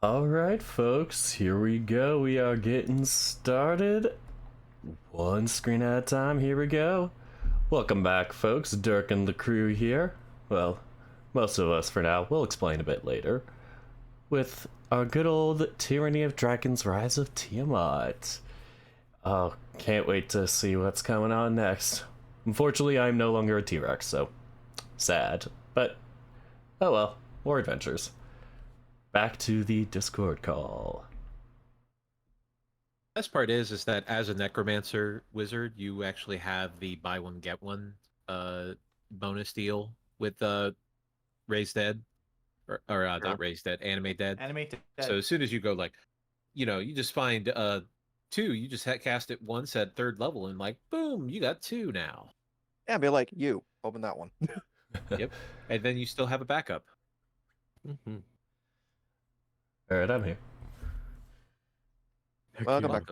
Alright, folks, here we go. We are getting started. One screen at a time, here we go. Welcome back, folks. Dirk and the crew here. Well, most of us for now. We'll explain a bit later. With our good old Tyranny of Dragons Rise of Tiamat. Oh, can't wait to see what's coming on next. Unfortunately, I'm no longer a T-Rex, so sad. But, oh well, more adventures. Back to the Discord call. Best part is that as a necromancer wizard, you actually have the buy one get one bonus deal with Raised Dead or Sure. not Raised Dead, Animate Dead. Animate Dead. So as soon as you go you just find two, you just cast it once at third level and boom, you got two now. Yeah, be like, you open that one. Yep, and then you still have a backup. Mm-hmm. All right, I'm here. Welcome back.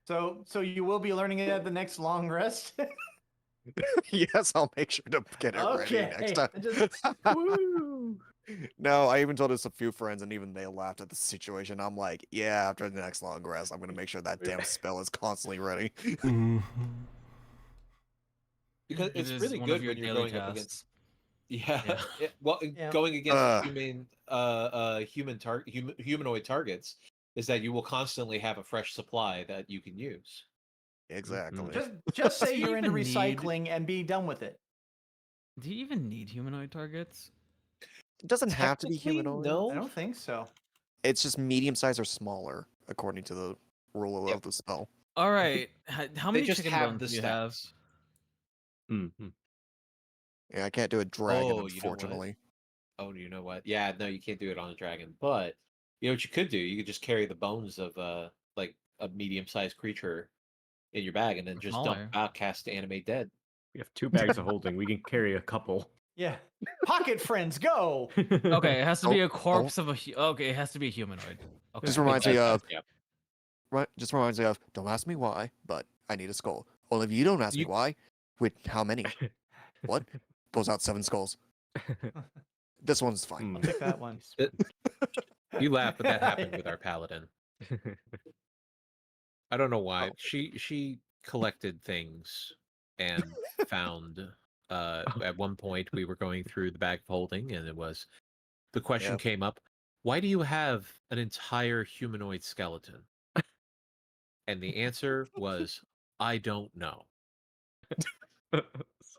So you will be learning it at the next long rest. Yes, I'll make sure to get it ready next time. Woo! No, I even told this a few friends, and even they laughed at the situation. I'm like, yeah, after the next long rest, I'm gonna make sure that damn spell is constantly ready. Because it's really one good of your when you're daily going up tasks. against. Yeah. Yeah. Going against humanoid targets is that you will constantly have a fresh supply that you can use. Exactly. Just say Do you you're into even need- recycling and be done with it. Do you even need humanoid targets? It doesn't have to be Technically, humanoid. no. I don't think so. It's just medium size or smaller, according to the rule of the spell. All right. How many just chicken have bones the do you have? stats. Yeah, I can't do a dragon, Oh, you know what? unfortunately. Oh, you know what? Yeah, no, you can't do it on a dragon. But you know what you could do? You could just carry the bones of like a medium-sized creature in your bag, and then just dump Smaller. out, cast Animate Dead. We have 2 bags of holding. We can carry a couple. Yeah. Pocket friends, go! Okay, it has to be Oh, a corpse of a. Okay, it has to be a humanoid. Okay. Just reminds me of. Yeah. Right, just reminds me of. Don't ask me why, but I need a skull. Well, if you don't ask me You- why, with how many? What? Pulls out 7 skulls. This one's fine. I'll take that one. You laugh, but that happened with our paladin. I don't know why. Oh. She collected things and found at one point we were going through the bag of holding, and the question Yep. came up, why do you have an entire humanoid skeleton? And the answer was, I don't know.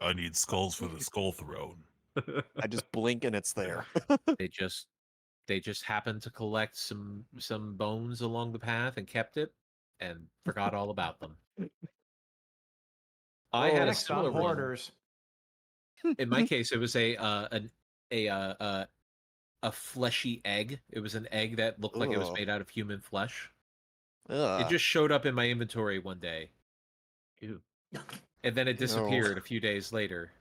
I need skulls for the skull throne. I just blink and it's there. They just happened to collect some bones along the path and kept it and forgot all about them. I had a Next on similar one. hoarders. In my case, it was a fleshy egg. It was an egg that looked like it was Ugh. made out of human flesh. It Ugh. just showed up in my inventory one day. Ew. And then it disappeared a few days later.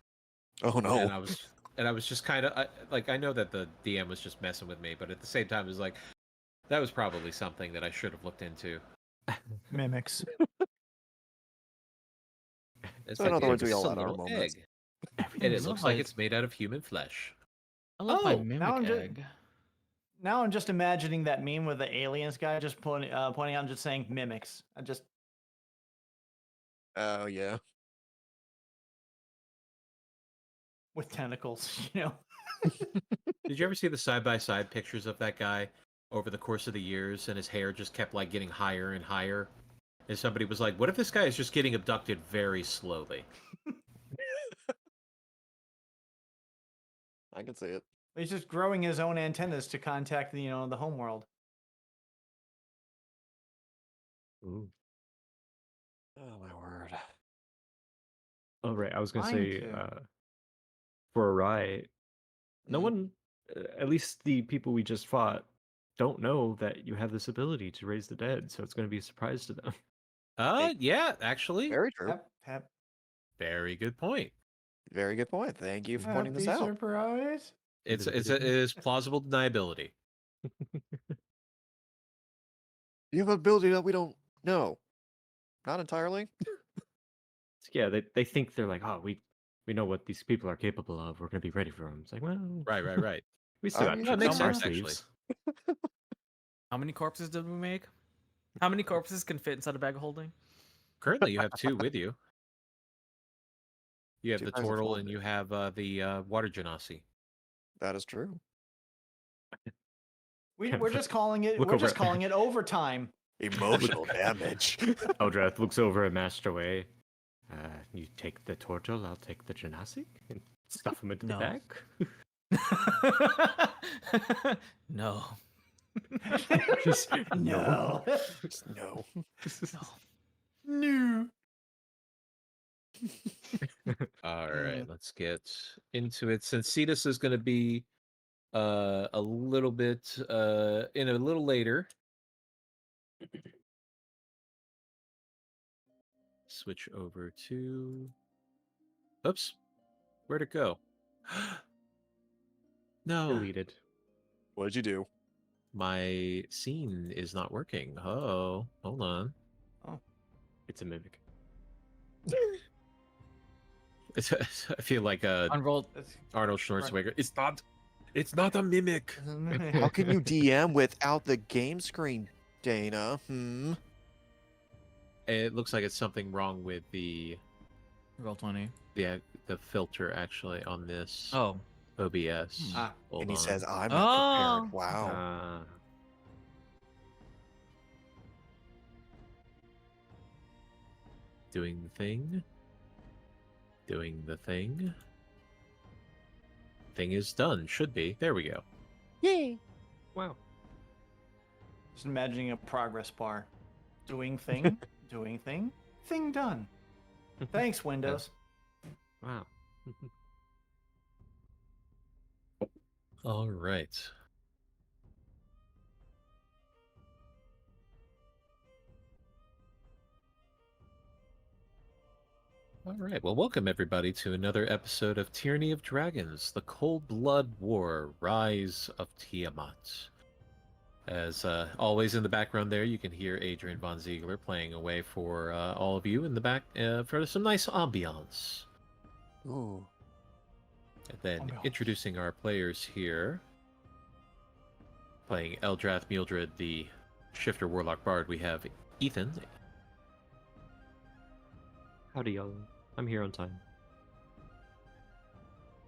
Oh no. And I was just kind of I know that the DM was just messing with me, but at the same time, it was like that was probably something that I should have looked into. Mimics. It's So in other words, it's we all a had our little moments. egg, and it looks like it's made out of human flesh. I love my Oh, now I'm mimic just- egg. Now I'm just imagining that meme with the aliens guy just pointing out and just saying mimics. I just Oh yeah. with tentacles, you know. Did you ever see the side-by-side pictures of that guy over the course of the years, and his hair just kept getting higher and higher? And somebody was like, "What if this guy is just getting abducted very slowly?" I can see it. He's just growing his own antennas to contact the the home world. Ooh. Oh my word. Oh, right. I was going to Mine say, too. for a riot, no Mhm. one, at least the people we just fought, don't know that you have this ability to raise the dead. So it's going to be a surprise to them. Yeah, actually, Very true. Hap, very good point. Very good point. Thank you for pointing this happy out. surprise. It is plausible deniability. You have an ability that we don't know. Not entirely. So, yeah, they think they're like, oh, we know what these people are capable of. We're going to be ready for them. It's like, well, Right. we still got Yeah, tricks makes up our sense, actually. sleeves. How many corpses did we make? How many corpses can fit inside a bag of holding? Currently, you have two with you. You have Two the bags of turtle and holding. you have the water genasi. That is true. We're just calling it. Look We're over just at- calling it overtime. Emotional damage. Eldrath looks over at Masterway. You take the turtle, I'll take the genasi and stuff him into No. the bag. No. Just No. Just no. No. All right, let's get into it. Since Cetus is going to be a little bit in a little later. Switch over to. Oops, where'd it go? No, Deleted. What did you do? my scene is not working. Oh, hold on. It's a mimic. I feel like Unrolled. Arnold Schwarzenegger. It's not a mimic. How can you DM without the game screen, Dana? It looks like it's something wrong with the Roll 20. the filter actually on this Oh. OBS. Hold And he on. says, I'm Oh. not prepared. Wow. Doing the thing. Doing the thing. Thing is done. Should be. There we go. Yay. Wow. Just imagining a progress bar. Doing thing, doing thing, thing done. Thanks, Windows. Wow. All right. All right. Well, welcome everybody to another episode of Tyranny of Dragons, the Cold Blood War, Rise of Tiamat. As always in the background there, you can hear Adrian Von Ziegler playing away for all of you in the back for some nice ambiance. Ooh. And then Ambiance. introducing our players here. Playing Eldrath Myuuldrid, the Shifter Warlock Bard, we have Ethan. Howdy, y'all. I'm here on time.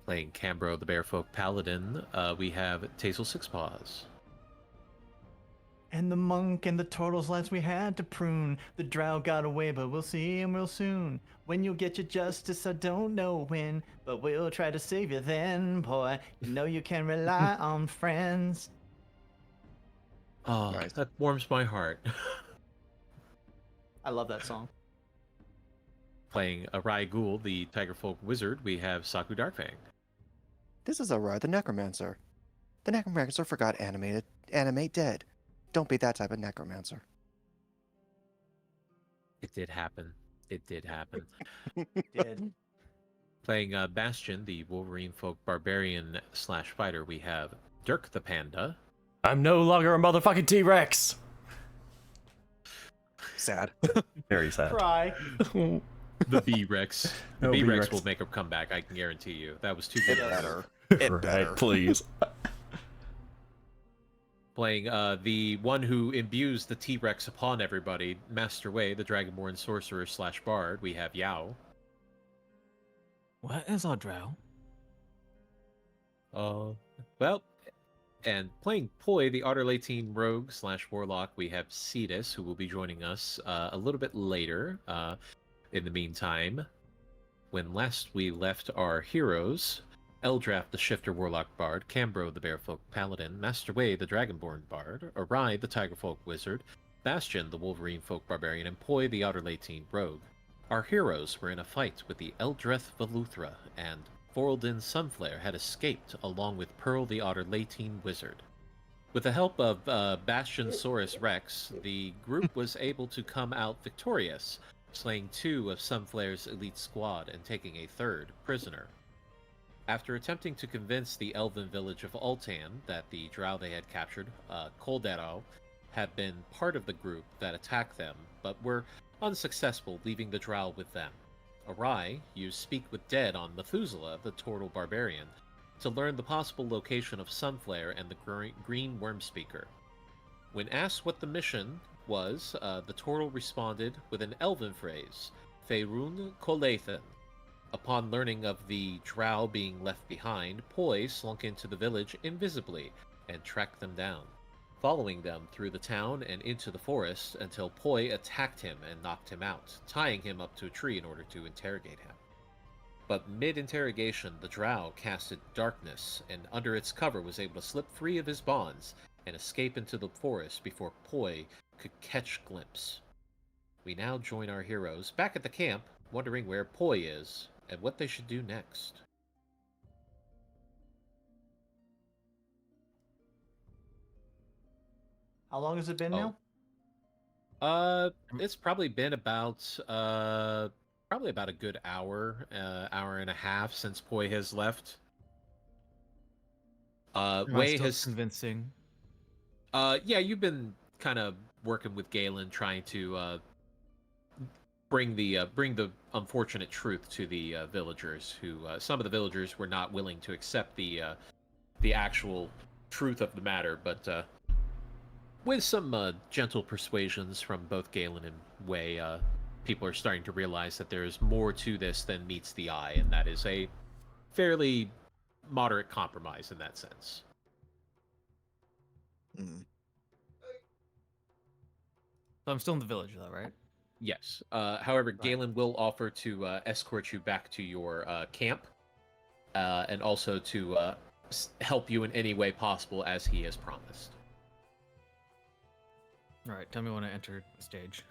Playing Cambro, the Bearfolk Paladin, we have Tazel Sixpaws. And the monk and the turtles last we had to prune. The drow got away, but we'll see him real soon. When you'll get your justice, I don't know when, but we'll try to save you then, boy. You know you can rely on friends. Oh, Nice. that warms my heart. I love that song. Playing Arai Ghul, the Tigerfolk Wizard, we have Saku Darkfang. This is Arai the Necromancer. The Necromancer forgot animate dead. Don't be that type of Necromancer. It did happen. It did happen. Did. Playing Bastion, the Wolverine Folk Barbarian / Fighter, we have Dirk the Panda. I'm no longer a motherfucking T-Rex. Sad. Very sad. Cry. The B-Rex. The No B-Rex B-Rex. will make a comeback, I can guarantee you. That was too It good. better. It Right, better. please. Playing the one who imbues the T-Rex upon everybody, Master Wei, the Dragonborn Sorcerer / Bard, we have Yao. What is a drow? Well, and playing Poi, the Otter Latine Rogue / Warlock, we have Cetus, who will be joining us a little bit later. In the meantime, when last we left our heroes, Eldrath, the Shifter Warlock Bard, Cambro, the Bearfolk Paladin, Master Wei, the Dragonborn Bard, Arai, the Tigerfolk Wizard, Bastion, the Wolverine Folk Barbarian, and Poi, the Otter Latine Rogue. Our heroes were in a fight with the Eldrath Veluthra, and Foraldin Sunflare had escaped along with Pearl, the Otter Latine Wizard. With the help of Bastion Saurus Rex, the group was able to come out victorious, slaying 2 of Sunflare's elite squad and taking a 3rd prisoner. After attempting to convince the elven village of Ultan that the drow they had captured, Koldero, had been part of the group that attacked them, but were unsuccessful, leaving the drow with them. Arai used Speak with Dead on Methuselah, the Turtle Barbarian, to learn the possible location of Sunflare and the Green Worm Speaker. When asked what the mission was, the turtle responded with an elven phrase, Feirun Kolethan. Upon learning of the drow being left behind, Poi slunk into the village invisibly and tracked them down, following them through the town and into the forest until Poi attacked him and knocked him out, tying him up to a tree in order to interrogate him. But mid-interrogation, the drow casted darkness, and under its cover was able to slip free of his bonds and escape into the forest before Poi could catch glimpse. We now join our heroes back at the camp, wondering where Poi is and what they should do next. How long has it been now? It's probably been about a good hour, hour and a half since Poi has left. Am I Wei still has convincing. yeah, you've been kind of working with Galen, trying to bring the unfortunate truth to the villagers. Who some of the villagers were not willing to accept the actual truth of the matter, but with some gentle persuasions from both Galen and Wei, people are starting to realize that there's more to this than meets the eye, and that is a fairly moderate compromise in that sense. Mm. So I'm still in the village, though, right? Yes. However, Galen will offer to escort you back to your camp, and also to help you in any way possible, as he has promised. All right. Tell me when I enter the stage.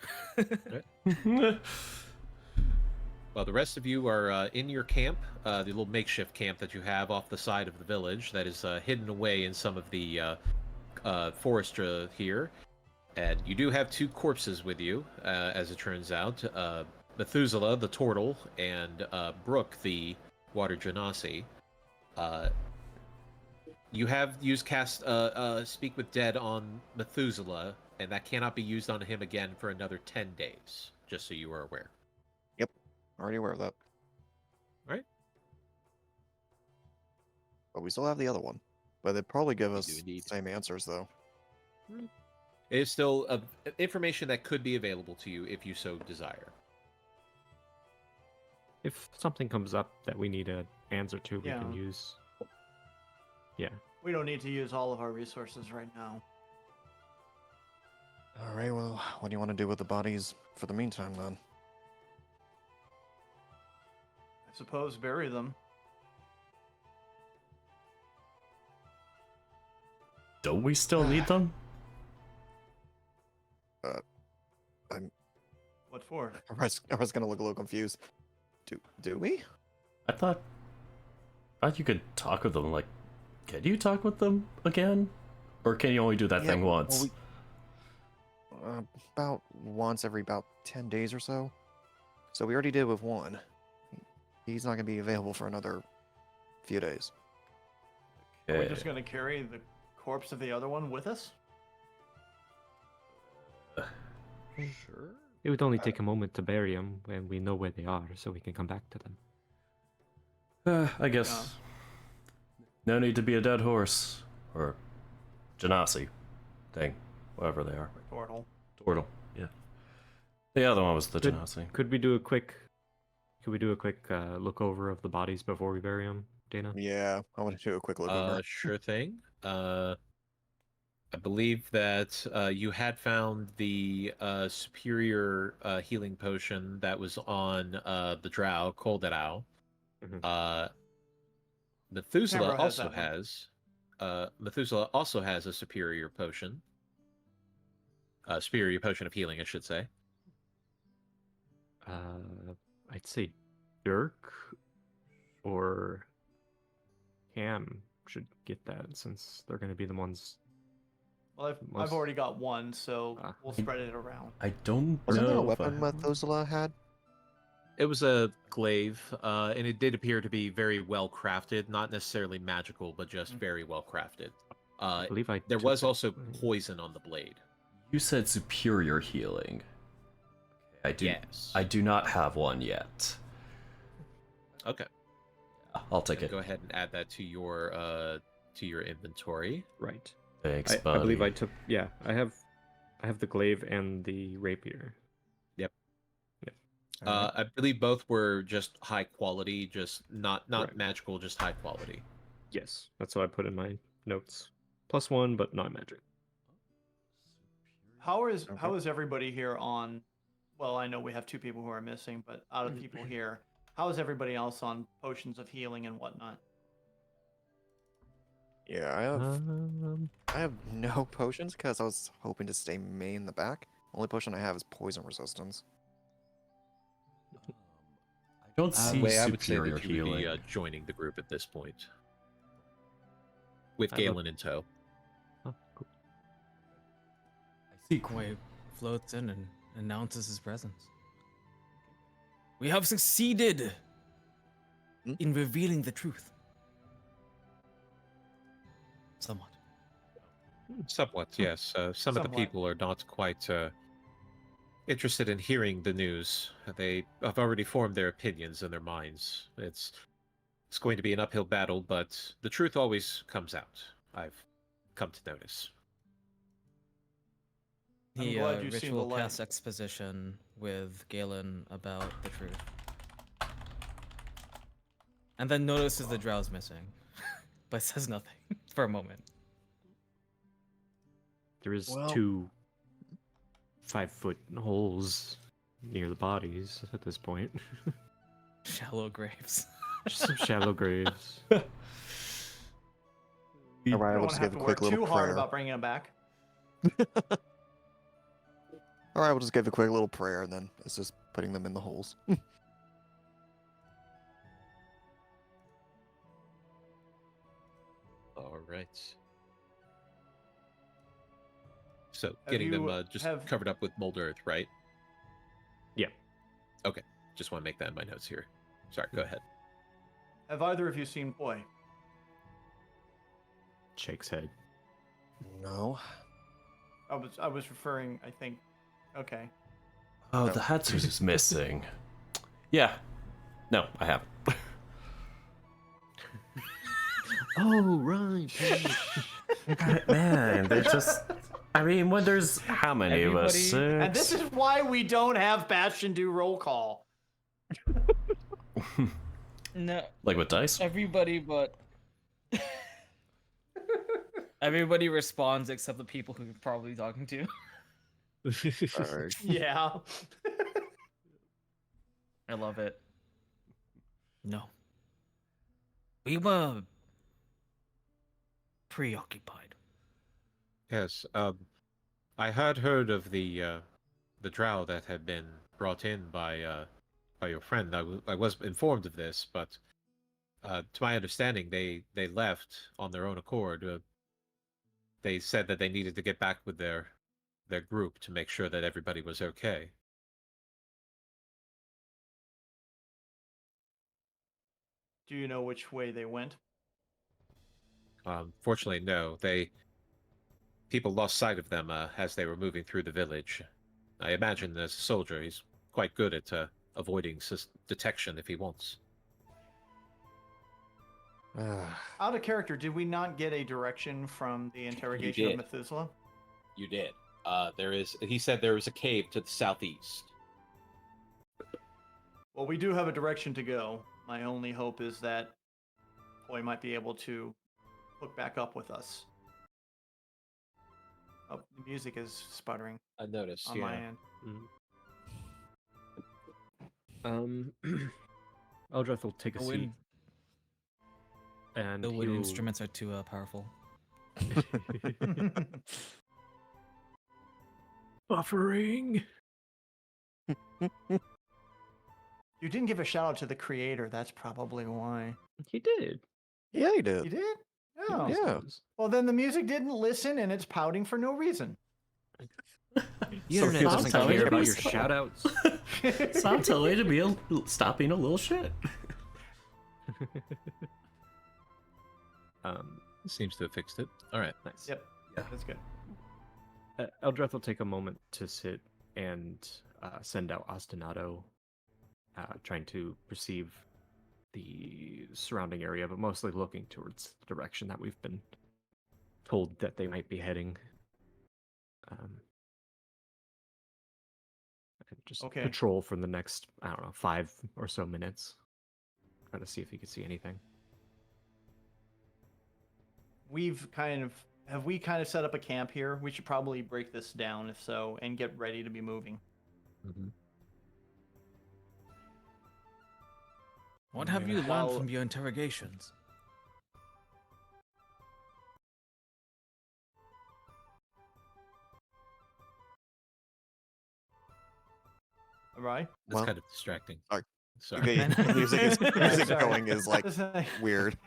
Well, the rest of you are in your camp, the little makeshift camp that you have off the side of the village that is hidden away in some of the forest here. And you do have two corpses with you, as it turns out. Methuselah, the turtle, and Brooke, the water genasi. You have used cast Speak with Dead on Methuselah, and that cannot be used on him again for another 10 days, just so you are aware. Already aware of that. Right. But we still have the other one. But they'd probably give We us do the indeed. same answers, though. It is still information that could be available to you if you so desire. If something comes up that we need an answer to, we Yeah. can use. Yeah. We don't need to use all of our resources right now. Alright, well, what do you want to do with the bodies for the meantime, then? I suppose bury them. Don't we still need them? What for? I was gonna look a little confused. Do we? I thought you could talk with them. Like, can you talk with them again, or can you only do that Yeah, thing well, once? About once every about 10 days or so. So we already did with one. He's not gonna be available for another few days. Are we Okay. just gonna carry the corpse of the other one with us? Sure. It would only take a moment to bury them when we know where they are, so we can come back to them. I guess. No need to be a dead horse or genasi thing, whatever they are. Turtle. Turtle. Yeah. The other one was the Good. genasi. Could we do a quick look over of the bodies before we bury them, Dana? Yeah, I want to do a quick look over. Sure thing. I believe that you had found the superior healing potion that was on the drow, Kolderau. Mhm. Methuselah Camera has also that one. has Methuselah also has a superior potion. Superior potion of healing, I should say. I'd say Dirk or Cam should get that since they're going to be the ones. Well, I've Most- already got one, so Ah. we'll spread it around. I don't Wasn't there a know. if I weapon have one. Methuselah had? It was a glaive, and it did appear to be very well crafted. Not necessarily magical, but just very well crafted. I believe There took was it. also poison on the blade. You said superior healing. I do. Yes. I do not have one yet. Okay. I'll take Then it. go ahead and add that to your inventory. Right. Thanks, I buddy. believe I took. Yeah, I have the glaive and the rapier. I believe both were just high quality, just not Correct. magical, just high quality. Yes, that's what I put in my notes. +1, but not magic. How is everybody here on? Well, I know we have 2 people who are missing, but out of people here, how is everybody else on potions of healing and whatnot? Yeah, I have no potions because I was hoping to stay main in the back. Only potion I have is poison resistance. I don't see Way I would say superior that you would healing. be joining the group at this point, with I have a- Galen in tow. Oh, cool. I see. Wait, floats in and announces his presence. We have succeeded in revealing the truth. Somewhat. Somewhat, yes. Some of the Somewhat. people are not quite interested in hearing the news. They have already formed their opinions in their minds. It's going to be an uphill battle, but the truth always comes out. I've come to notice. I'm He glad you've seen the ritual light. casts exposition with Galen about the truth. And then notices the drow's missing, but says nothing for a moment. There is Well- 2 5-foot holes near the bodies at this point. Shallow graves. Just some shallow graves. Alright, I we'll don't just have give to a work quick little too hard prayer. about bringing him back. Alright, we'll just give a quick little prayer and then it's just putting them in the holes. All right. So, Have getting them you- just have- covered up with mold earth, right? Yeah. Okay. Just want to make that in my notes here. Sorry, go ahead. Have either of you seen Boy? Shakes head. No. I was referring, I think. Okay. Oh, No. the Hatsus is missing. Yeah. No, I haven't. Oh, right. Man, they just. I mean, when there's how many of us? Everybody- And this is why we don't have Bastion do roll call. No, Like with dice? everybody but everybody responds except the people who you're probably talking to. Alright. Yeah. I love it. No. We were preoccupied. Yes. I had heard of the drow that had been brought in by your friend. I was informed of this, but to my understanding, they left on their own accord. They said that they needed to get back with their group to make sure that everybody was okay. Do you know which way they went? Fortunately, no. People lost sight of them as they were moving through the village. I imagine as a soldier, he's quite good at avoiding detection if he wants. Out of character, did we not get a direction from the interrogation of did. Methuselah? You did. He said there was a cave to the southeast. Well, we do have a direction to go. My only hope is that Boy might be able to hook back up with us. Oh, the music is sputtering I noticed, on my end. Eldrath will take a The seat. wind, And the wind he'll- instruments are too powerful. Buffering. You didn't give a shout out to the creator. That's probably why. He did. Yeah, he You did. did? Oh. Yeah. Well, then the music didn't listen and it's pouting for no reason. The So internet stop doesn't telling care me about to your stop. shout outs. Stop telling to be stop being a little shit. Seems to have fixed it. All right. Nice. Yep. Yeah. That's good. Eldrath will take a moment to sit and send out Ostinato, trying to perceive the surrounding area, but mostly looking towards the direction that we've been told that they might be heading. And just Okay. patrol for the next, I don't know, 5 or so minutes. Trying to see if he could see anything. Have we kind of set up a camp here? We should probably break this down if so and get ready to be moving. Mm-hmm. What have you learned While- from your interrogations? Right? That's Well, kind of distracting. sorry. Sorry. Okay, music Sorry. going is like weird.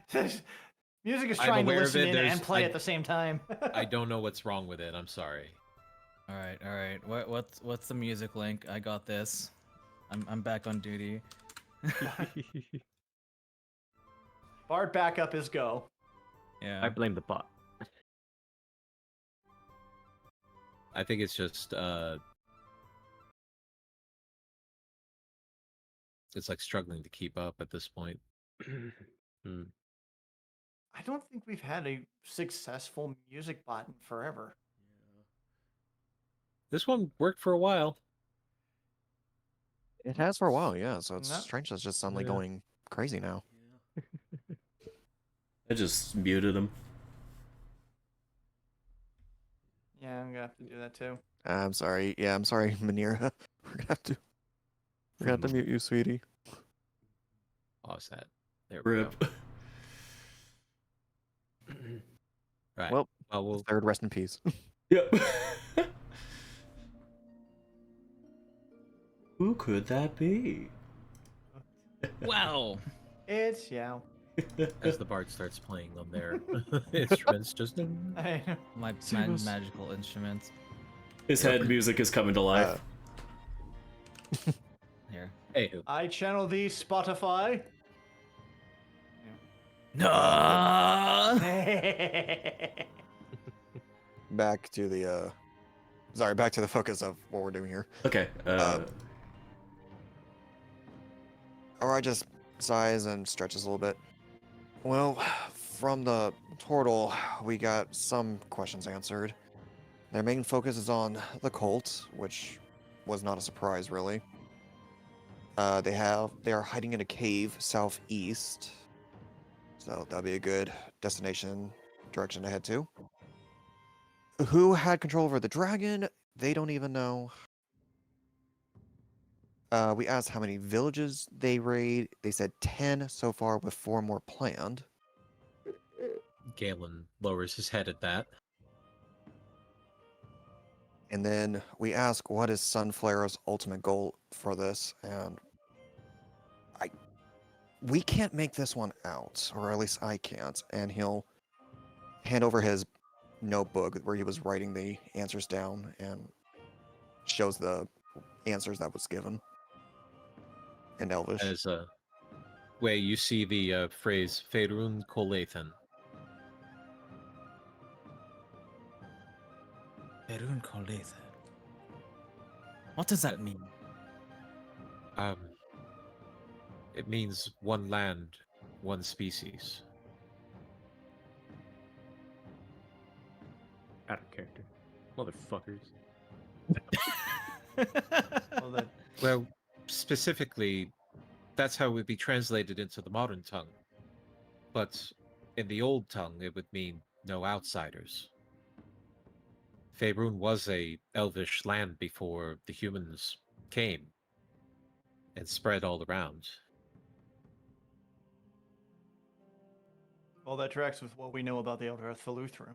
Music is I'm trying to aware of listen it, in there's- and play I- at the same time. I don't know what's wrong with it. I'm sorry. All right. What's the music link? I got this. I'm back on duty. Bard backup is go. Yeah. I blame the bot. I think it's just it's like struggling to keep up at this point. Hmm. I don't think we've had a successful music bot in forever. This one worked for a while. It has for a while, yeah. So it's No. strange that's just suddenly Yeah. going crazy now. I just muted him. Yeah, I'm gonna have to do that too. I'm sorry. Yeah, I'm sorry, Manira. We're gonna have to mute you, sweetie. Pause that. There we Rip. go. Right. Well, we'll Third, rest in peace. Yep. Who could that be? Wow. It's Yao. as the bard starts playing on their instruments, just My Serious? magical instruments. His head music is coming to life. Here. hey. I channel thee, Spotify. No. Back to the back to the focus of what we're doing here. Okay. Alright, just sighs and stretches a little bit. Well, from the portal, we got some questions answered. Their main focus is on the cult, which was not a surprise, really. They are hiding in a cave southeast, so that'll be a good destination direction to head to. Who had control over the dragon? They don't even know. We asked how many villages they raid. They said 10 so far, with 4 more planned. Galen lowers his head at that. And then we ask what is Sunflare's ultimate goal for this, and we can't make this one out, or at least I can't. And he'll hand over his notebook where he was writing the answers down and shows the answers that was given in Elvish. As way you see the phrase Feirun Kolathan. Perun Koletha. What does that mean? It means one land, one species. Out of character. Motherfuckers. Well, that, Well, specifically, that's how it would be translated into the modern tongue. But in the old tongue, it would mean no outsiders. Faerun was a elvish land before the humans came and spread all around. well, that tracks with what we know about the Eldrath Feluthra.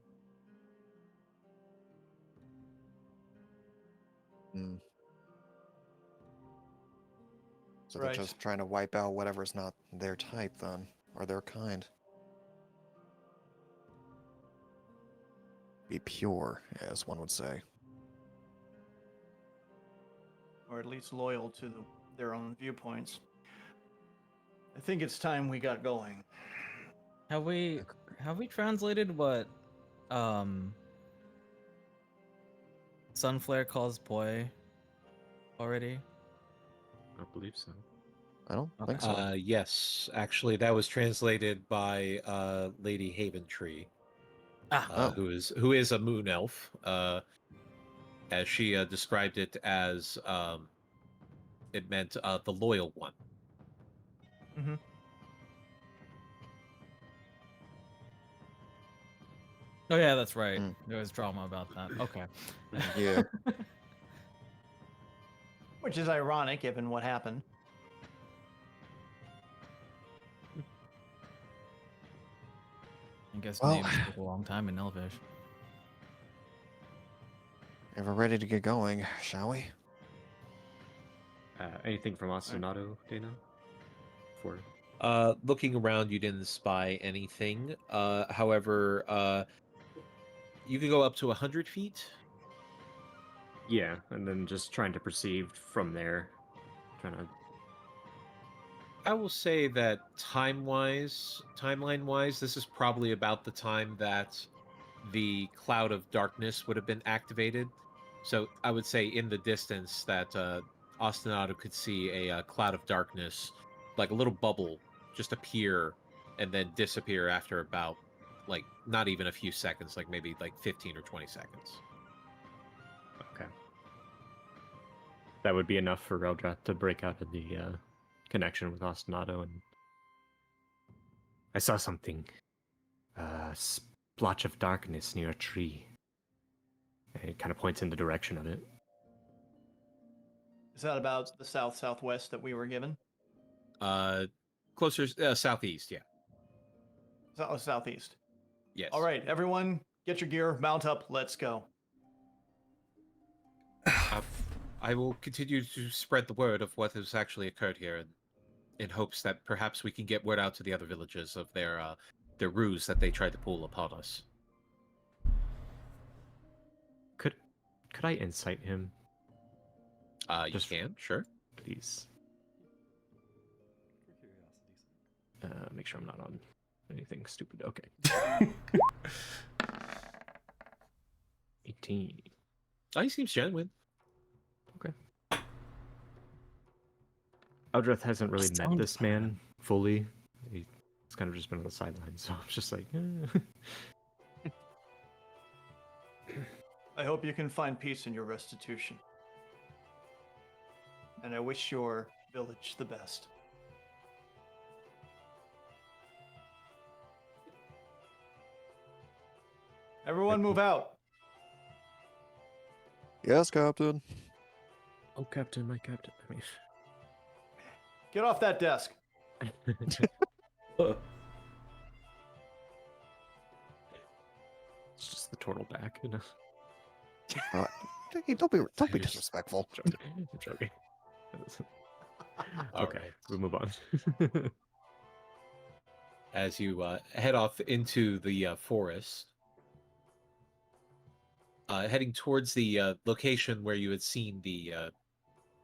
Mm. So Right. they're just trying to wipe out whatever's not their type, then, or their kind. Be pure, as one would say. Or at least loyal to their own viewpoints. I think it's time we got going. Have we translated what Sunflare calls boy already? I believe so. I don't Okay. think so. Yes, actually, that was translated by Lady Haventree. Ah, who is a moon elf, as she described it as it meant the loyal one. mm-hmm. Oh yeah, that's right. Mm. There was drama about that. Okay. Yeah. Which is ironic given what happened. I guess Well- names take a long time in Elvish. If we're ready to get going, shall we? Anything from Ostinato, Dana? For Looking around, you didn't spy anything. However, you can go up to 100 feet. yeah, and then just trying to perceive from there, trying to. I will say that timeline-wise, this is probably about the time that the cloud of darkness would have been activated. So I would say in the distance that Ostinato could see a cloud of darkness, like a little bubble, just appear and then disappear after about, like, not even a few seconds, like maybe like 15 or 20 seconds. Okay. That would be enough for Eldrath to break out of the connection with Ostinato, and I saw something. A splotch of darkness near a tree. And it kind of points in the direction of it. Is that about the southwest that we were given? Closer southeast, yeah. Southeast. Yes. All right, everyone, get your gear, mount up, let's go. I will continue to spread the word of what has actually occurred here, in hopes that perhaps we can get word out to the other villages of their ruse that they tried to pull upon us. Could I insight him, You Just- can, sure. please? Make sure I'm not on anything stupid. Okay. 18. Oh, he seems genuine. Eldrath hasn't really met Sound this man fully. He's kind of just been on the sidelines, so I'm just like, I hope you can find peace in your restitution. And I wish your village the best. Everyone move out. Yes, Captain. Oh, Captain, my Captain. I mean, Get off that desk. it's just the turtle back, you know. Hey, don't be disrespectful. I'm joking. All Okay, right. we move on. As you head off into the forest, heading towards the location where you had seen the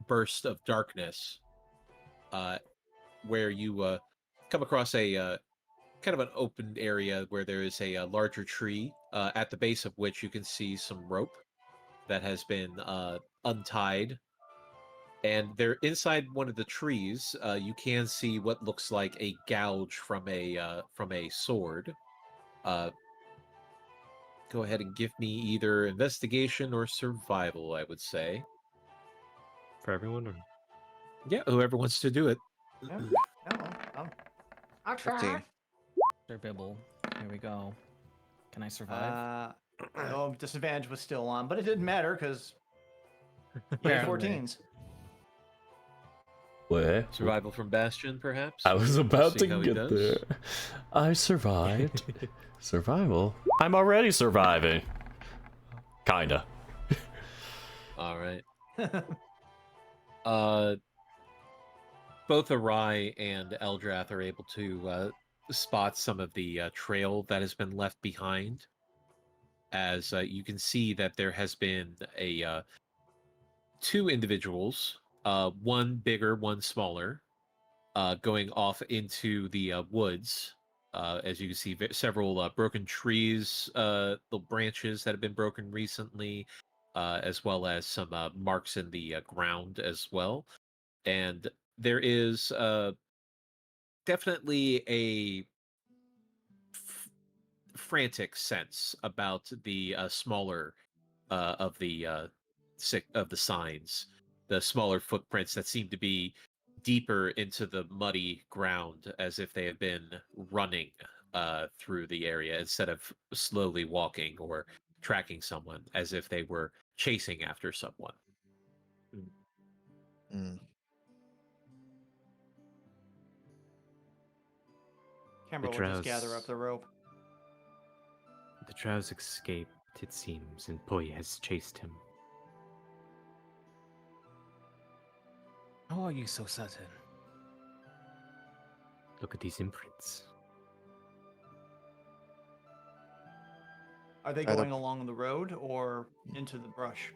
burst of darkness, where you come across a kind of an open area where there is a larger tree, at the base of which you can see some rope that has been untied. And there, inside one of the trees, you can see what looks like a gouge from a sword. Go ahead and give me either investigation or survival, I would say. For everyone, or Yeah, whoever wants to do it. Yeah, I'll 15. Sir Bibble. Here we go. Can I survive? No, disadvantage was still on, but it didn't matter because Apparently. 14s. Where? Survival from Bastion, perhaps? I was about See to how he get does? there. I survived. Survival? I'm already surviving. Kinda. All right. Both Arai and Eldrath are able to spot some of the trail that has been left behind, as you can see that there has been two individuals, one bigger, one smaller, going off into the woods. As you can see, several broken trees, the branches that have been broken recently, as well as some marks in the ground as well. And there is definitely a frantic sense about the smaller of the signs, the smaller footprints that seem to be deeper into the muddy ground, as if they have been running through the area instead of slowly walking or tracking someone, as if they were chasing after someone. Mm. Kimber will just gather up the rope. The Drow's escaped, it seems, and Poi has chased him. How are you so certain? Look at these imprints. Are they Are the- going along the road or into the brush?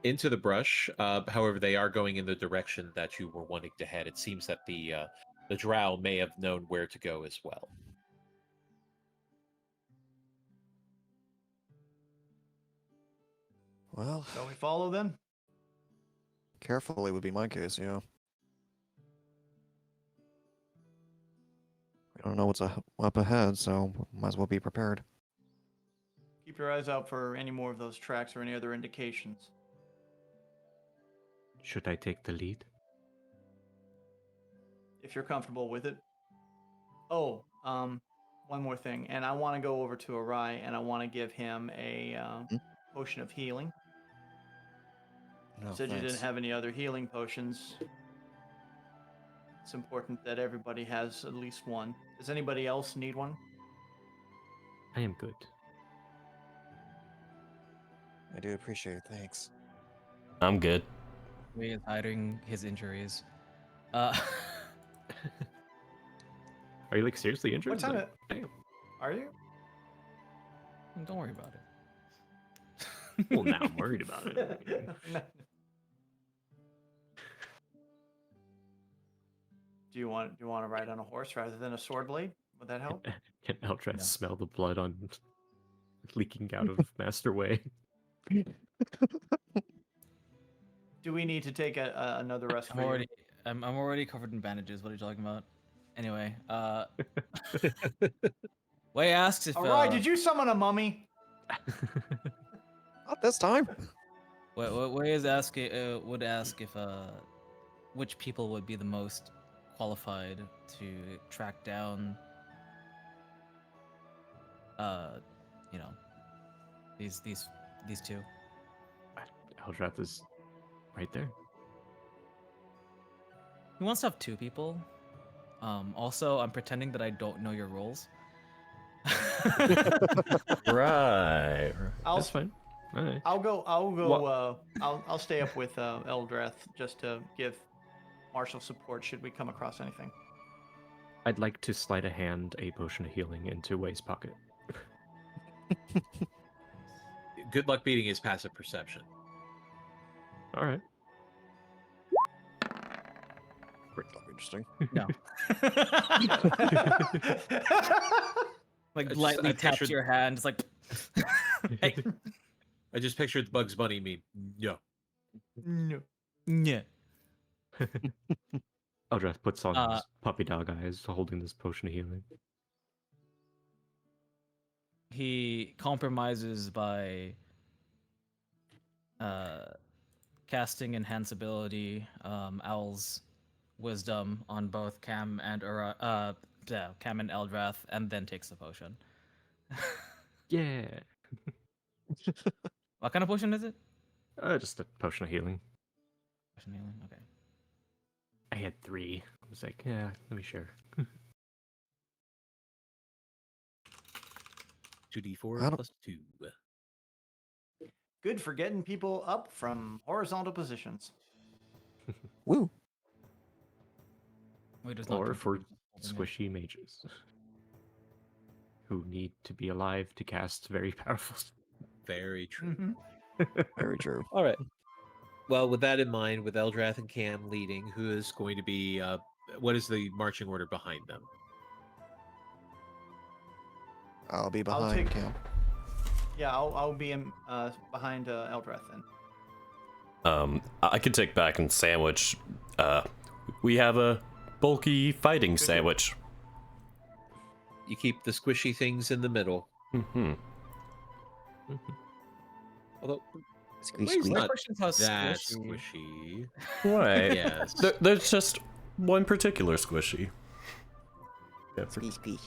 Into the brush. However, they are going in the direction that you were wanting to head. It seems that the drow may have known where to go as well. Well, Shall we follow them? carefully would be my case, yeah. We don't know what's up ahead, so might as well be prepared. Keep your eyes out for any more of those tracks or any other indications. Should I take the lead? If you're comfortable with it. Oh, one more thing, and I want to go over to Arai and I want to give him a potion of healing. No, Said you didn't thanks. have any other healing potions. It's important that everybody has at least one. Does anybody else need one? I am good. I do appreciate it, thanks. I'm good. He is hiding his injuries. Are you like seriously injured? What time Like, damn. are you? Don't worry about it. Well, now I'm worried about it. Do you want to ride on a horse rather than a sword blade? Would that help? Can Eldrath No. smell the blood on leaking out of Master Way? Do we need to take another rest for you? I'm already covered in bandages. What are you talking about? Anyway, Way asks if Alright, did you summon a mummy? Not this time. Way is asking would ask if which people would be the most qualified to track down you know these two. Eldrath is right there. He wants to have two people. Also, I'm pretending that I don't know your roles. Right. That's fine. All right. I'll go. What- I'll stay up with Eldrath just to give Marshall support should we come across anything. I'd like to slide a potion of healing into Way's pocket. Good luck beating his passive perception. All right. That'll be interesting. No. Like I lightly taps pictured- your hand. It's like, hey, I just pictured the Bugs Bunny meme. Yeah. No. yeah. Eldrath puts on Uh, his puppy dog eyes, holding this potion of healing. He compromises by casting Enhance Ability, Owl's Wisdom on both Cam and Cam and Eldrath, and then takes the potion. Yeah. What kind of potion is it? Just a potion of healing. Potion healing. Okay. I had 3. I was like, yeah, let me share. 2d4 I don't- plus 2. Good for getting people up from horizontal positions. Woo. Wait, there's not Or two for potions. squishy mages who need to be alive to cast very powerful. Very true. Mm-hmm. Very true. All right. Well, with that in mind, with Eldrath and Cam leading, who is going to be? What is the marching order behind them? I'll be I'll behind take- Cam. Yeah, I'll be in, behind Eldrath then. I could take back and sandwich. We have a bulky fighting sandwich. You keep the squishy things in the middle. Hmm. Although Squeak, Way's squeak. My not question's how that squishy. squishy. Right. Yes. There's just one particular squishy. Yeah, Squeak, squeak.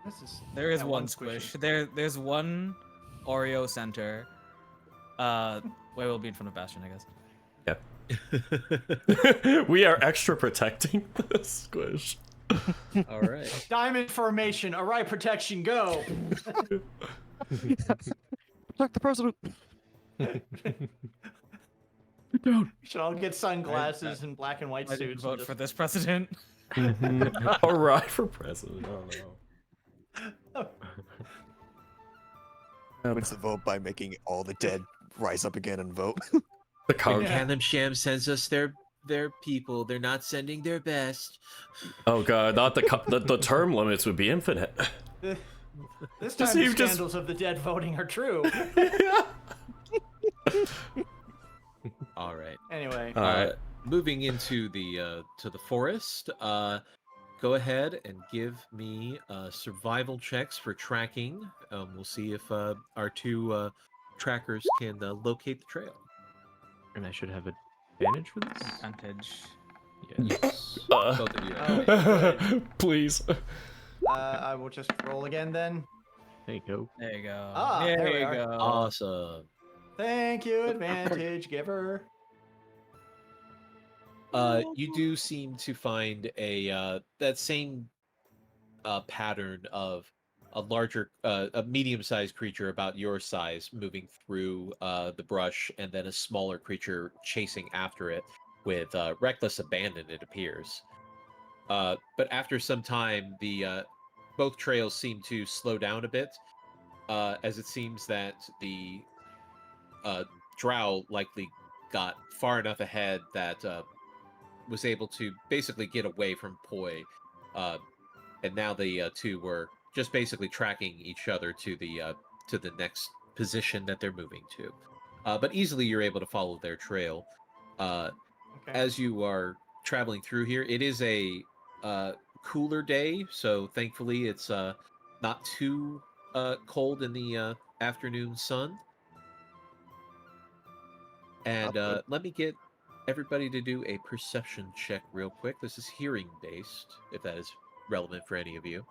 This is There is yeah, one squishy. squish. There's one Oreo center. Wait, we'll be in front of Bastion, I guess. We are extra protecting this squish. All right. Diamond formation, Arai protection, go! Protect the president. We should all get sunglasses and black and white I didn't suits. vote for this president. All right for president. Oh no. Wins the vote by making all the dead rise up again and vote. The car. Yeah. Canham Sham sends us their people. They're not sending their best. Oh god, not the term limits would be infinite. This Just- time the you just- scandals of the dead voting are true. All right. Anyway, Alright. Moving into the to the forest. Go ahead and give me survival checks for tracking. We'll see if our two trackers can locate the trail. And I should have advantage for this? Advantage. Yes. Both of you. Oh, Please. I will just roll again then. There you go. There you go. Ah, there we you are. go. Awesome. Thank you, advantage giver. You do seem to find a that same pattern of a larger, a medium-sized creature about your size moving through the brush, and then a smaller creature chasing after it with reckless abandon. It appears, but after some time, the both trails seem to slow down a bit, as it seems that the drow likely got far enough ahead that was able to basically get away from Poi, and now the two were just basically tracking each other to the next position that they're moving to. But easily you're able to follow their trail. Okay. As you are traveling through here, it is a cooler day, so thankfully it's not too cold in the afternoon sun. And Okay. let me get everybody to do a perception check real quick. This is hearing based, if that is relevant for any of you.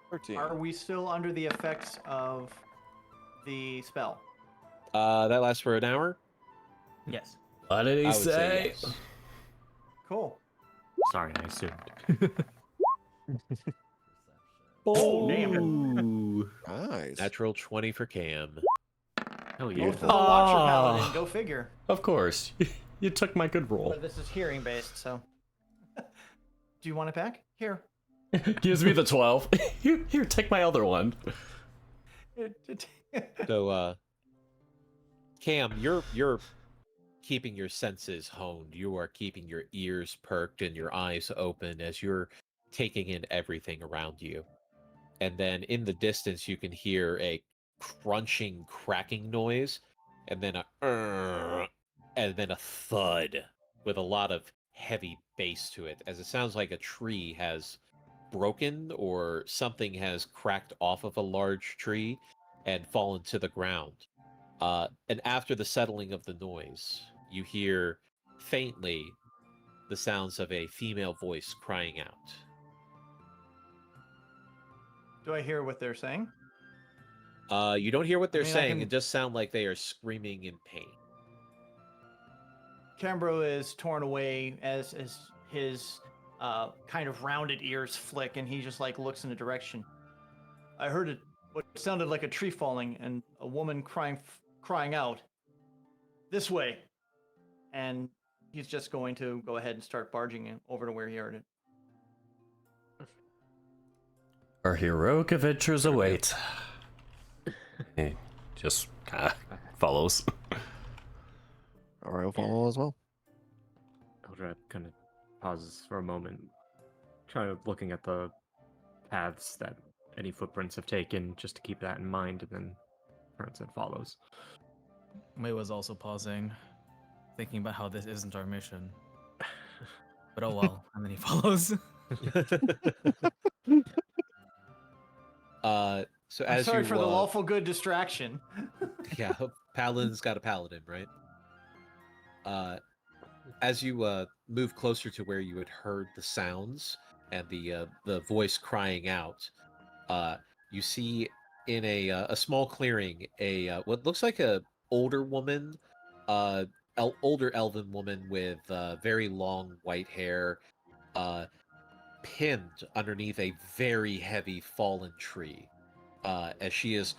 13. Are we still under the effects of the spell? That lasts for an hour. Yes. What did he I would say? yes. Cool. Sorry, I assumed. Oh, damn. Ooh. Nice. Natural 20 for Cam. Hell yeah. Both of the Watcher Oh. Paladin, go figure. Of course. You took my good roll. But this is hearing based, so. Do you want it back? Here. Gives me the 12. Here, take my other one. So, Cam, you're keeping your senses honed. You are keeping your ears perked and your eyes open as you're taking in everything around you. And then in the distance, you can hear a crunching, cracking noise, and then and then a thud with a lot of heavy bass to it, as it sounds like a tree has broken or something has cracked off of a large tree and fallen to the ground. And after the settling of the noise, you hear faintly the sounds of a female voice crying out. Do I hear what they're saying? You don't hear what they're mean, I saying. can- It just sounds like they are screaming in pain. Cambro is torn away as his kind of rounded ears flick, and he just like looks in a direction. I heard it. What sounded like a tree falling, and a woman crying out. This way, and he's just going to go ahead and start barging in over to where he heard it. Our heroic adventures await. He just kind of follows. Alright, I'll follow as well. Eldrath kind of pauses for a moment, trying to looking at the paths that any footprints have taken, just to keep that in mind, and then turns and follows. May was also pausing, thinking about how this isn't our mission. But oh well, and then he follows. So I'm as sorry you, for the lawful good distraction. yeah, Paladin's got a paladin, right? As you move closer to where you had heard the sounds and the voice crying out, you see in a small clearing what looks like a older woman, older elven woman with very long white hair, pinned underneath a very heavy fallen tree, as she is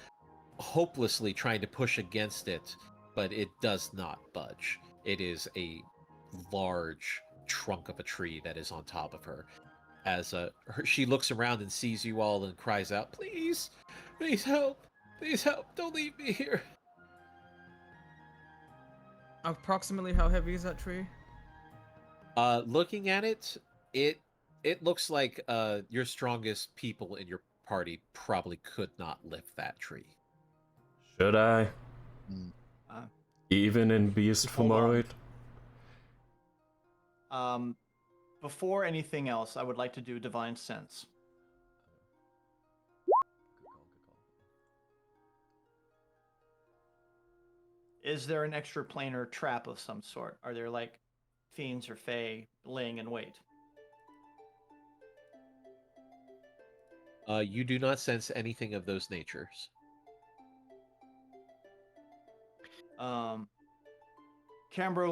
hopelessly trying to push against it, but it does not budge. It is a large trunk of a tree that is on top of her. As she looks around and sees you all and cries out, "Please, please help! Please help! Don't leave me here!" Approximately how heavy is that tree? Looking at it, it looks like your strongest people in your party probably could not lift that tree. Should I? Uh, Even in Beast Hold on. Femoid? Before anything else, I would like to do Divine Sense. Is there an extraplanar trap of some sort? Are there like fiends or fae laying in wait? You do not sense anything of those natures. Cambro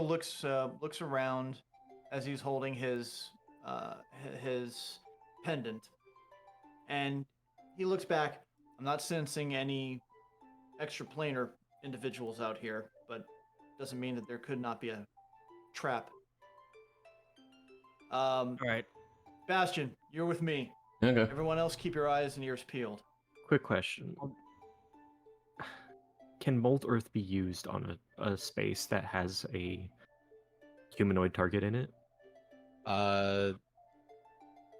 looks around as he's holding his pendant, and he looks back. I'm not sensing any extraplanar individuals out here, but doesn't mean that there could not be a trap. All right. Bastion, you're with me. Okay. Everyone else, keep your eyes and ears peeled. Quick question. Can Mold Earth be used on a space that has a humanoid target in it?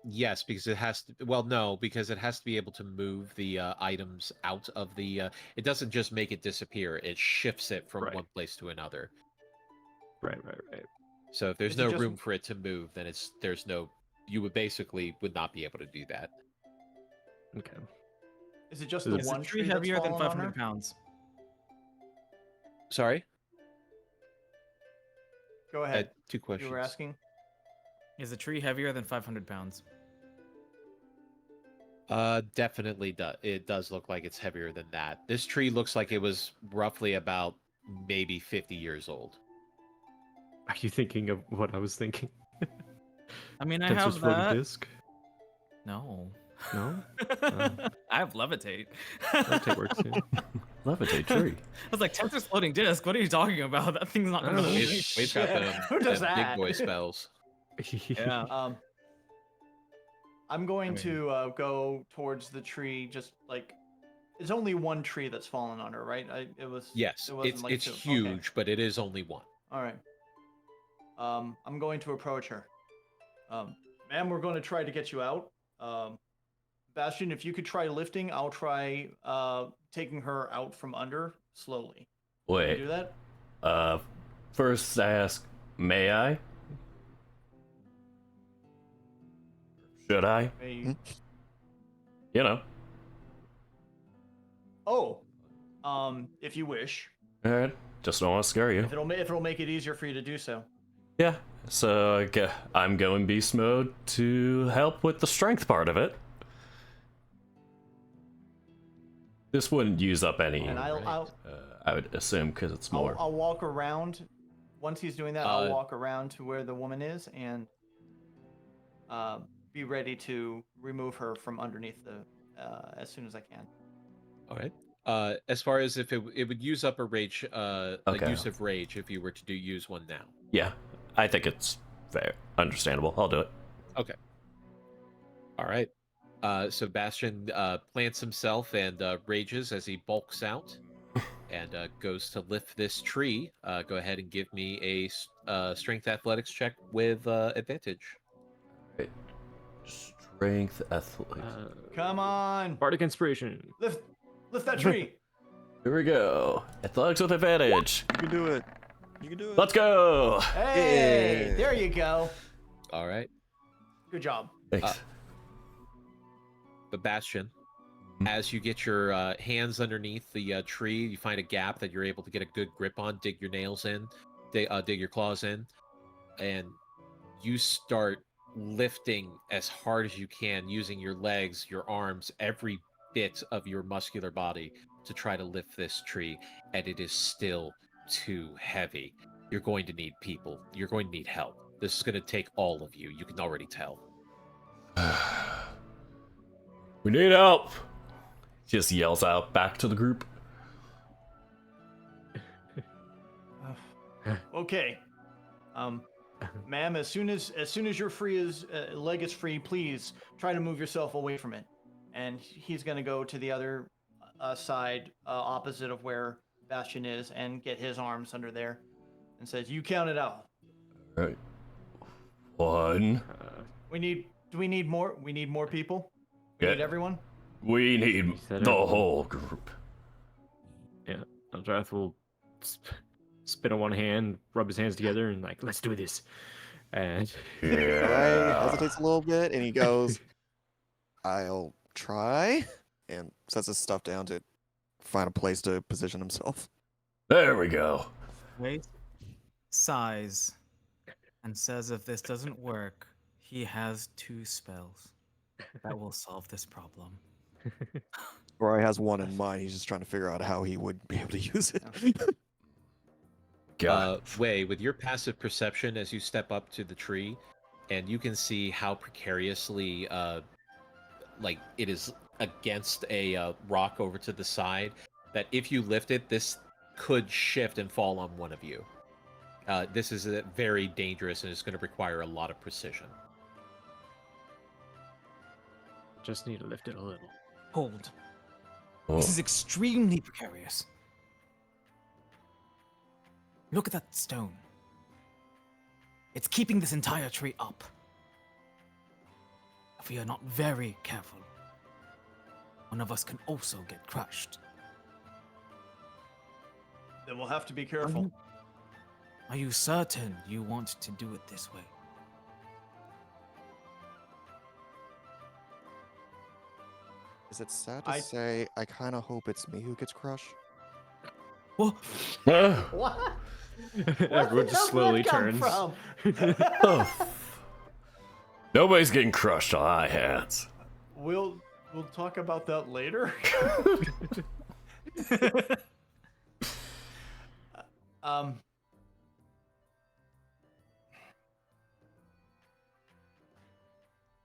Yes, because it has to. Well, no, because it has to be able to move the items out of the. It doesn't just make it disappear; it shifts it from Right. one place to another. Right. So if there's Is it no just- room for it to move, then there's no. You would basically would not be able to do that. Okay. Is it just Is the it Is one the tree tree that's heavier than fallen on 500 her? pounds? Sorry. Go ahead. Two questions. You were asking. Is the tree heavier than 500 pounds? Definitely does. It does look like it's heavier than that. This tree looks like it was roughly about maybe 50 years old. Are you thinking of what I was thinking? I mean, I Tensor's have floating that. disc? No. No? I have levitate. Levitate works too. Levitate tree. I was like, Tensor's floating disc. What are you talking about? That thing's not I gonna don't know. move. Wade's got them, Who does them that? big boy spells. Yeah. I'm going I mean- to go towards the tree. Just like it's only one tree that's fallen on her, right? Yes, It wasn't like it's two. Okay. huge, but it is only one. All right. I'm going to approach her. Ma'am, we're going to try to get you out. Bastion, if you could try lifting, I'll try taking her out from under slowly. Can you Wait. do that? First I ask, may I? Should I? May- You know. Oh, if you wish. Alright. Just don't want to scare you. If it'll make it easier for you to do so. Yeah. So I'm going beast mode to help with the strength part of it. This wouldn't use up any. And I'll I would assume because it's more. I'll walk around. Once he's doing that, I'll walk around to where the woman is and be ready to remove her from underneath the as soon as I can. All right. As far as if it would use up a rage, a use of rage if you were to use one now. Yeah, I think it's fair, understandable. I'll do it. Okay. All right. So Bastion plants himself and rages as he bulks out and goes to lift this tree. Go ahead and give me a strength athletics check with advantage. Right. Strength athletics. Come on, Bardic Inspiration. lift that tree. Here we go. Athletics with advantage. You can do it. You can do it. Let's go. Hey, Yeah. there you go. All right. Good job. Thanks. But Bastion, As you get your hands underneath the tree, you find a gap that you're able to get a good grip on. Dig your nails in, dig your claws in, and you start lifting as hard as you can using your legs, your arms, every bit of your muscular body to try to lift this tree, and it is still too heavy. You're going to need people. You're going to need help. This is going to take all of you. You can already tell. We need help! Just yells out back to the group. Okay. Ma'am, as soon as you're free, leg is free, please try to move yourself away from it. And he's gonna go to the other side, opposite of where Bastion is, and get his arms under there, and says, "You count it out." Right. 1. Do we need more? We need more people. We Yeah. need everyone. We need said the everyone. whole group. Yeah, Eldrath will spit on one hand, rub his hands together, and like, let's do this. And Guy hesitates a little bit and he goes, I'll try, and sets his stuff down to find a place to position himself. There we go. Wait, sighs, and says if this doesn't work, he has 2 spells that will solve this problem. Roy has one in mind. He's just trying to figure out how he would be able to use it. Wei, with your passive perception as you step up to the tree, and you can see how precariously, like it is against a rock over to the side, that if you lift it, this could shift and fall on one of you. This is very dangerous and it's going to require a lot of precision. just need to lift it a little. Hold. Oh. This is extremely precarious. Look at that stone. It's keeping this entire tree up. If we are not very careful, one of us can also get crushed. Then we'll have to be careful. Are you certain you want to do it this way? Is it sad to I- say I kind of hope it's me who gets crushed? Well, What? Everyone just slowly turns. From? Oh. Nobody's getting crushed on my hands. We'll talk about that later. um.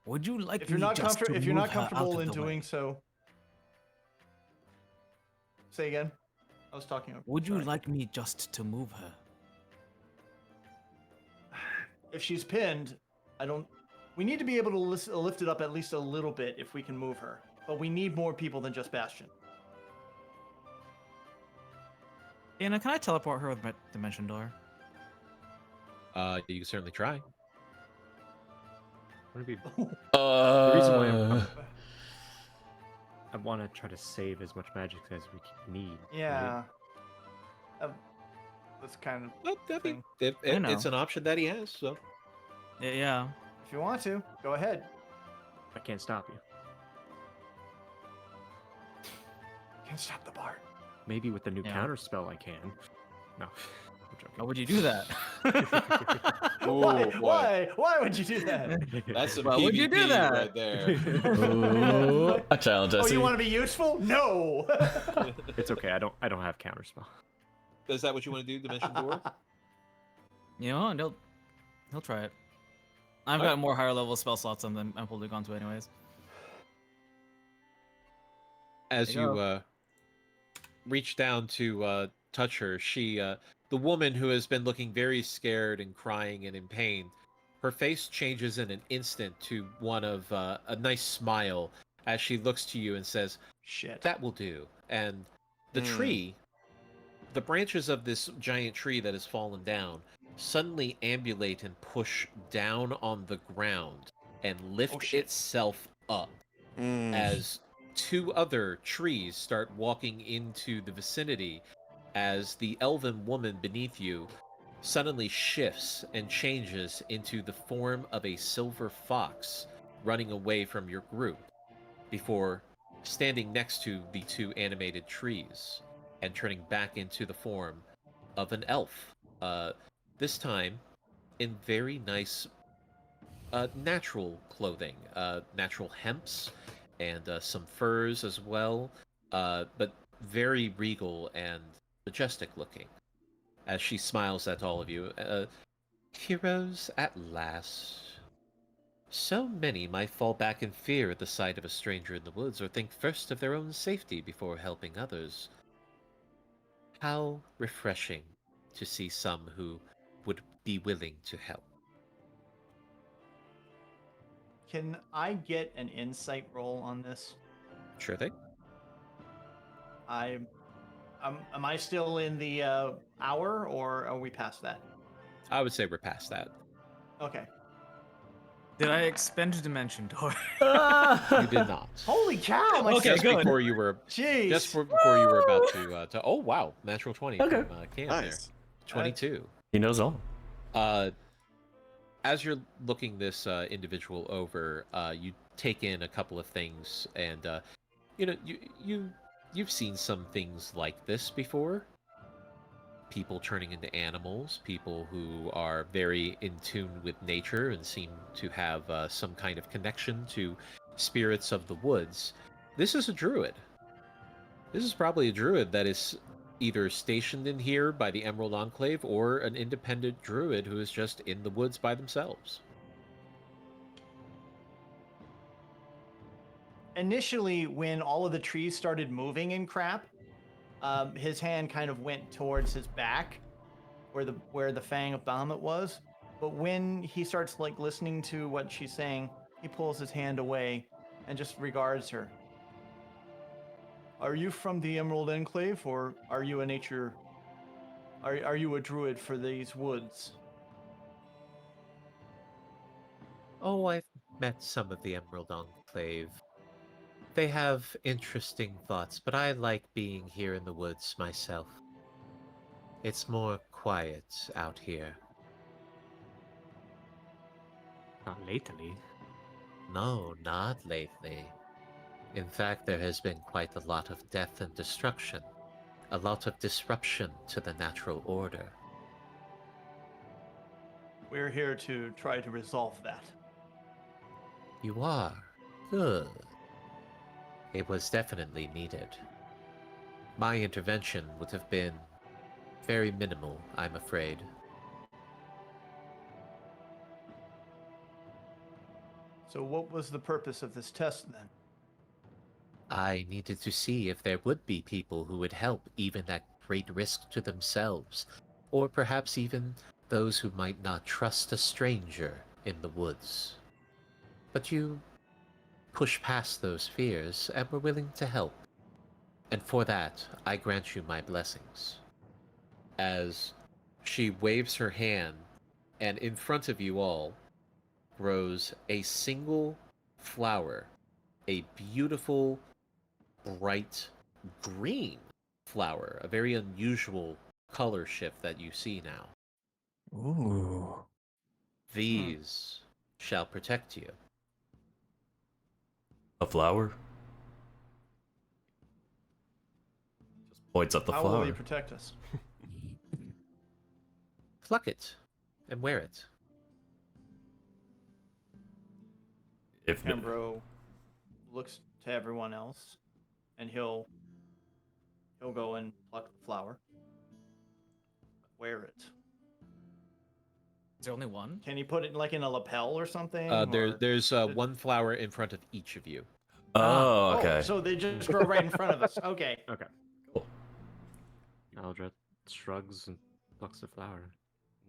would you like If you're me not just to if you're not move her out comfortable of in the way? doing so, say again. I was talking over. Would you sorry. like me just to move her? If she's pinned, I don't. We need to be able to lift it up at least a little bit if we can move her. But we need more people than just Bastion. Anna, can I teleport her with my dimension door? You can certainly try. Wanna be- The reason why I want to try to save as much magic as we need. right? Yeah. That's kind of. Well, I mean, Thing. it's know. an option that he has. So Yeah. If you want to, go ahead. I can't stop you. Can't stop the bard. Maybe with the new Yeah. counter spell I can. No, I'm joking. Why would you do that? Why? boy. Why? Why would you do that? that's a Why would you do PvP that? right there. Ooh, I challenge Oh, Jesse. you want to be useful? No. It's okay. I don't have counter spell. Is that what you want to do, Dimension Door? You know, and he'll try it. I've got more higher level spell slots than I'm probably gone to anyways. As There you you reach down to touch her, she, the woman who has been looking very scared and crying and in pain, her face changes in an instant to one of a nice smile as she looks to you and says, Shit. "That will do." And the tree, the branches of this giant tree that has fallen down, suddenly ambulate and push down on the ground and lift shit. itself up Mm. as 2 other trees start walking into the vicinity, as the elven woman beneath you suddenly shifts and changes into the form of a silver fox running away from your group before standing next to the two animated trees and turning back into the form of an elf. This time in very nice natural clothing, natural hemps and some furs as well, but very regal and majestic looking as she smiles at all of you. Heroes at last. So many might fall back in fear at the sight of a stranger in the woods or think first of their own safety before helping others. How refreshing to see some who would be willing to help. Can I get an insight roll on this? Sure thing. Am I still in the hour, or are we past that? I would say we're past that. Okay. Did I expend a dimension door? You did not. Holy cow! My Okay, just good. before you were Jeez. before you were about to oh wow, natural 20 Okay. from Cam Nice. there. 22. He knows all. As you're looking this individual over, you take in a couple of things, and you've seen some things like this before. People turning into animals, people who are very in tune with nature and seem to have some kind of connection to spirits of the woods. This is a druid. This is probably a druid that is either stationed in here by the Emerald Enclave or an independent druid who is just in the woods by themselves. Initially, when all of the trees started moving and crap, his hand kind of went towards his back, where the Fang of Bahamut was. But when he starts like listening to what she's saying, he pulls his hand away and just regards her. Are you from the Emerald Enclave, or are you a nature? Are you a druid for these woods? Oh, I've met some of the Emerald Enclave. They have interesting thoughts, but I like being here in the woods myself. It's more quiet out here. Not lately. No, not lately. In fact, there has been quite a lot of death and destruction. A lot of disruption to the natural order. We're here to try to resolve that. You are? Good. It was definitely needed. My intervention would have been very minimal, I'm afraid. So what was the purpose of this test then? I needed to see if there would be people who would help even at great risk to themselves, or perhaps even those who might not trust a stranger in the woods. But you push past those fears and were willing to help. And for that, I grant you my blessings. As she waves her hand, and in front of you all grows a single flower, a beautiful, bright green flower, a very unusual color shift that you see now. Ooh. These shall protect you. A flower? Just points at the How will flower. they protect us? Pluck it and wear it. If Ambro looks to everyone else, and he'll go and pluck the flower. Wear it. Is there only one? Can he put it like in a lapel or something? There's one flower in front of each of you. Oh, okay. So they just grow right in front of us. Okay. Okay. Cool. Eldrath shrugs and plucks the flower.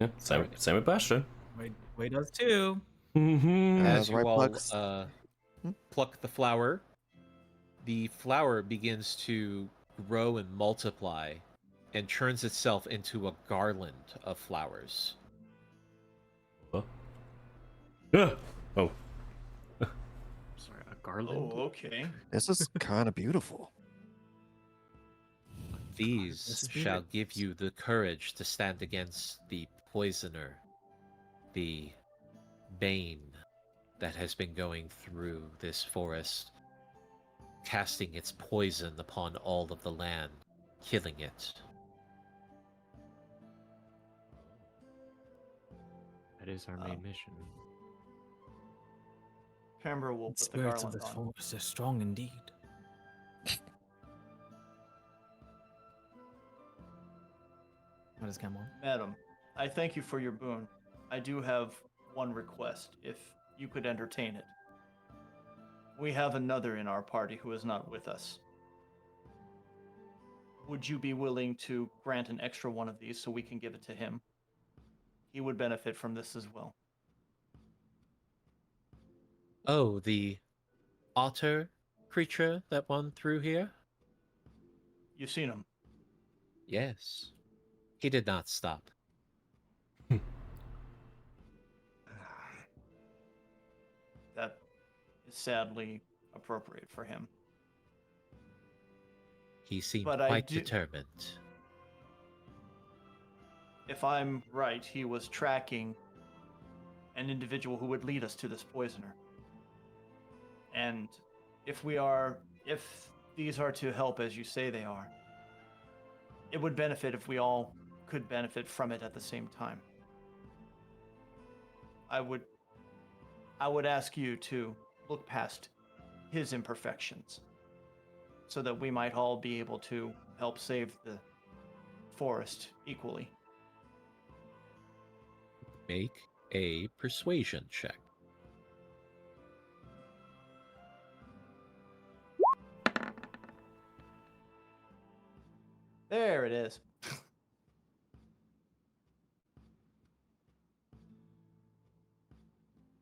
Yeah, same with Bastion. Wade does too. Mm-hmm. As right, you all plucks. pluck the flower begins to grow and multiply and turns itself into a garland of flowers. Yeah. Oh. Sorry, a garland? Oh, okay. This is kind of beautiful. These This shall spirit. give you the courage to stand against the poisoner, the bane that has been going through this forest. casting its poison upon all of the land, killing it. That is our main mission. Pember will The put the spirits of garland this on. forest are strong indeed. What is Cam on? Madam, I thank you for your boon. I do have one request, if you could entertain it. We have another in our party who is not with us. Would you be willing to grant an extra one of these so we can give it to him? He would benefit from this as well. Oh, the otter creature that won through here? You've seen him. Yes. He did not stop. That is sadly appropriate for him. He seemed But I quite do- determined. If I'm right, he was tracking an individual who would lead us to this poisoner. And if these are to help as you say they are, it would benefit if we all could benefit from it at the same time. I would ask you to look past his imperfections so that we might all be able to help save the forest equally. Make a persuasion check. There it is.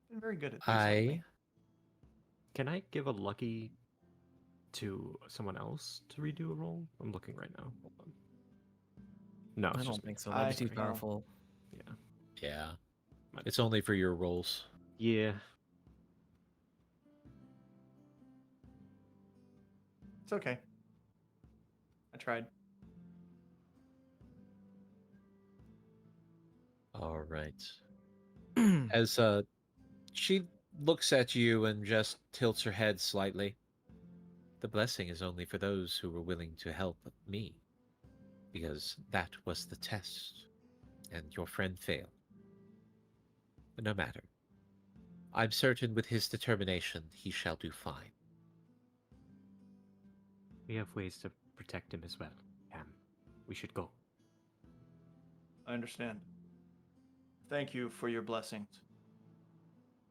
Been very good at these lately. Can I give a lucky to someone else to redo a roll? I'm looking right now. Hold on. No, I it's don't just me. think so. That'd be too I- powerful. Yeah. Yeah. It's only for your rolls. Yeah. It's okay. I tried. All right. As she looks at you and just tilts her head slightly. The blessing is only for those who were willing to help me, because that was the test, and your friend failed. But no matter. I'm certain with his determination he shall do fine. We have ways to protect him as well. We should go. I understand. Thank you for your blessings.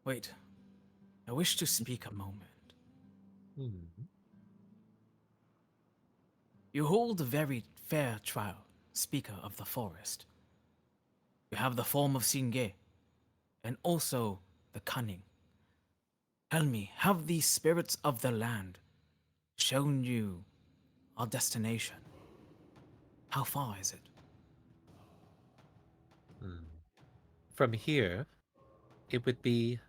Wait. I wish to speak a moment. You hold a very fair trial, Speaker of the Forest. You have the form of Singe, and also the cunning. Tell me, have these spirits of the land shown you our destination? How far is it? From here, it would be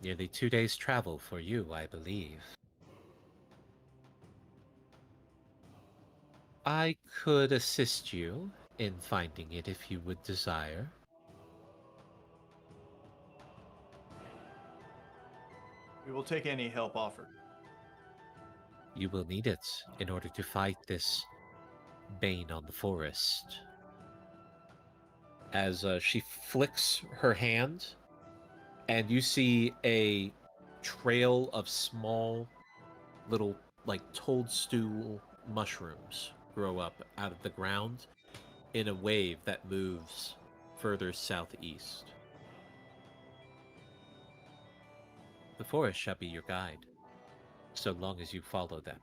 nearly 2 days' travel for you, I believe. I could assist you in finding it if you would desire. We will take any help offered. You will need it in order to fight this bane on the forest. As she flicks her hand, and you see a trail of small little, like, toadstool mushrooms grow up out of the ground in a wave that moves further southeast. The forest shall be your guide, so long as you follow them.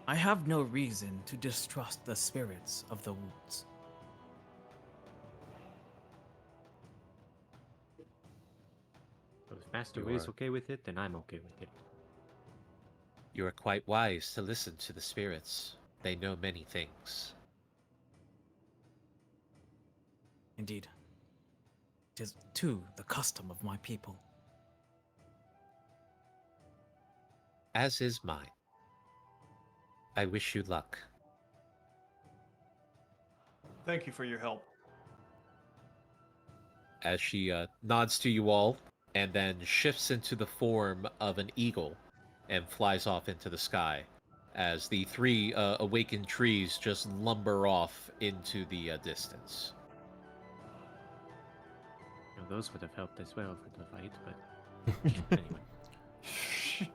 I have no reason to distrust the spirits of the woods. So if Master You Way's are- okay with it, then I'm okay with it. You are quite wise to listen to the spirits. They know many things. Indeed. It is too the custom of my people. As is mine. I wish you luck. Thank you for your help. As she nods to you all and then shifts into the form of an eagle and flies off into the sky as the three awakened trees just lumber off into the distance. You know, those would have helped as well for the fight, but anyway.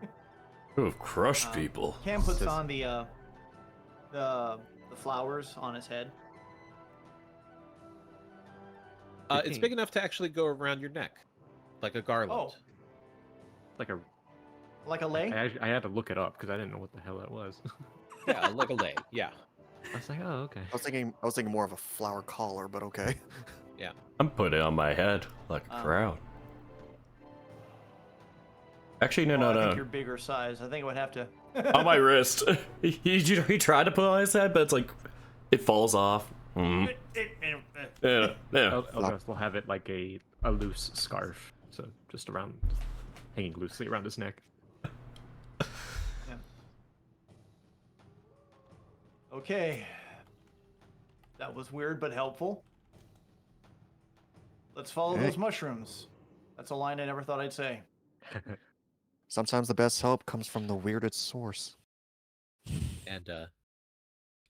Who have crushed people? Cam puts Says- on the flowers on his head. It's big enough to actually go around your neck, like a garland. Oh, Like a, like a lei? I had to look it up because I didn't know what the hell that was. Yeah, like a lei. Yeah. I was like, oh, okay. I was thinking more of a flower collar, but okay. I'm putting it on my head like a crown. Actually, no, Well, I no, think you're no. bigger size. I think it would have to. On my wrist. he tried to put it on his head, but it's like it falls off. Mm. Yeah, yeah. Eldrath will have it like a loose scarf, so just around, hanging loosely around his neck. Okay. That was weird but helpful. Let's follow Okay. those mushrooms. That's a line I never thought I'd say. Sometimes the best help comes from the weirdest source. And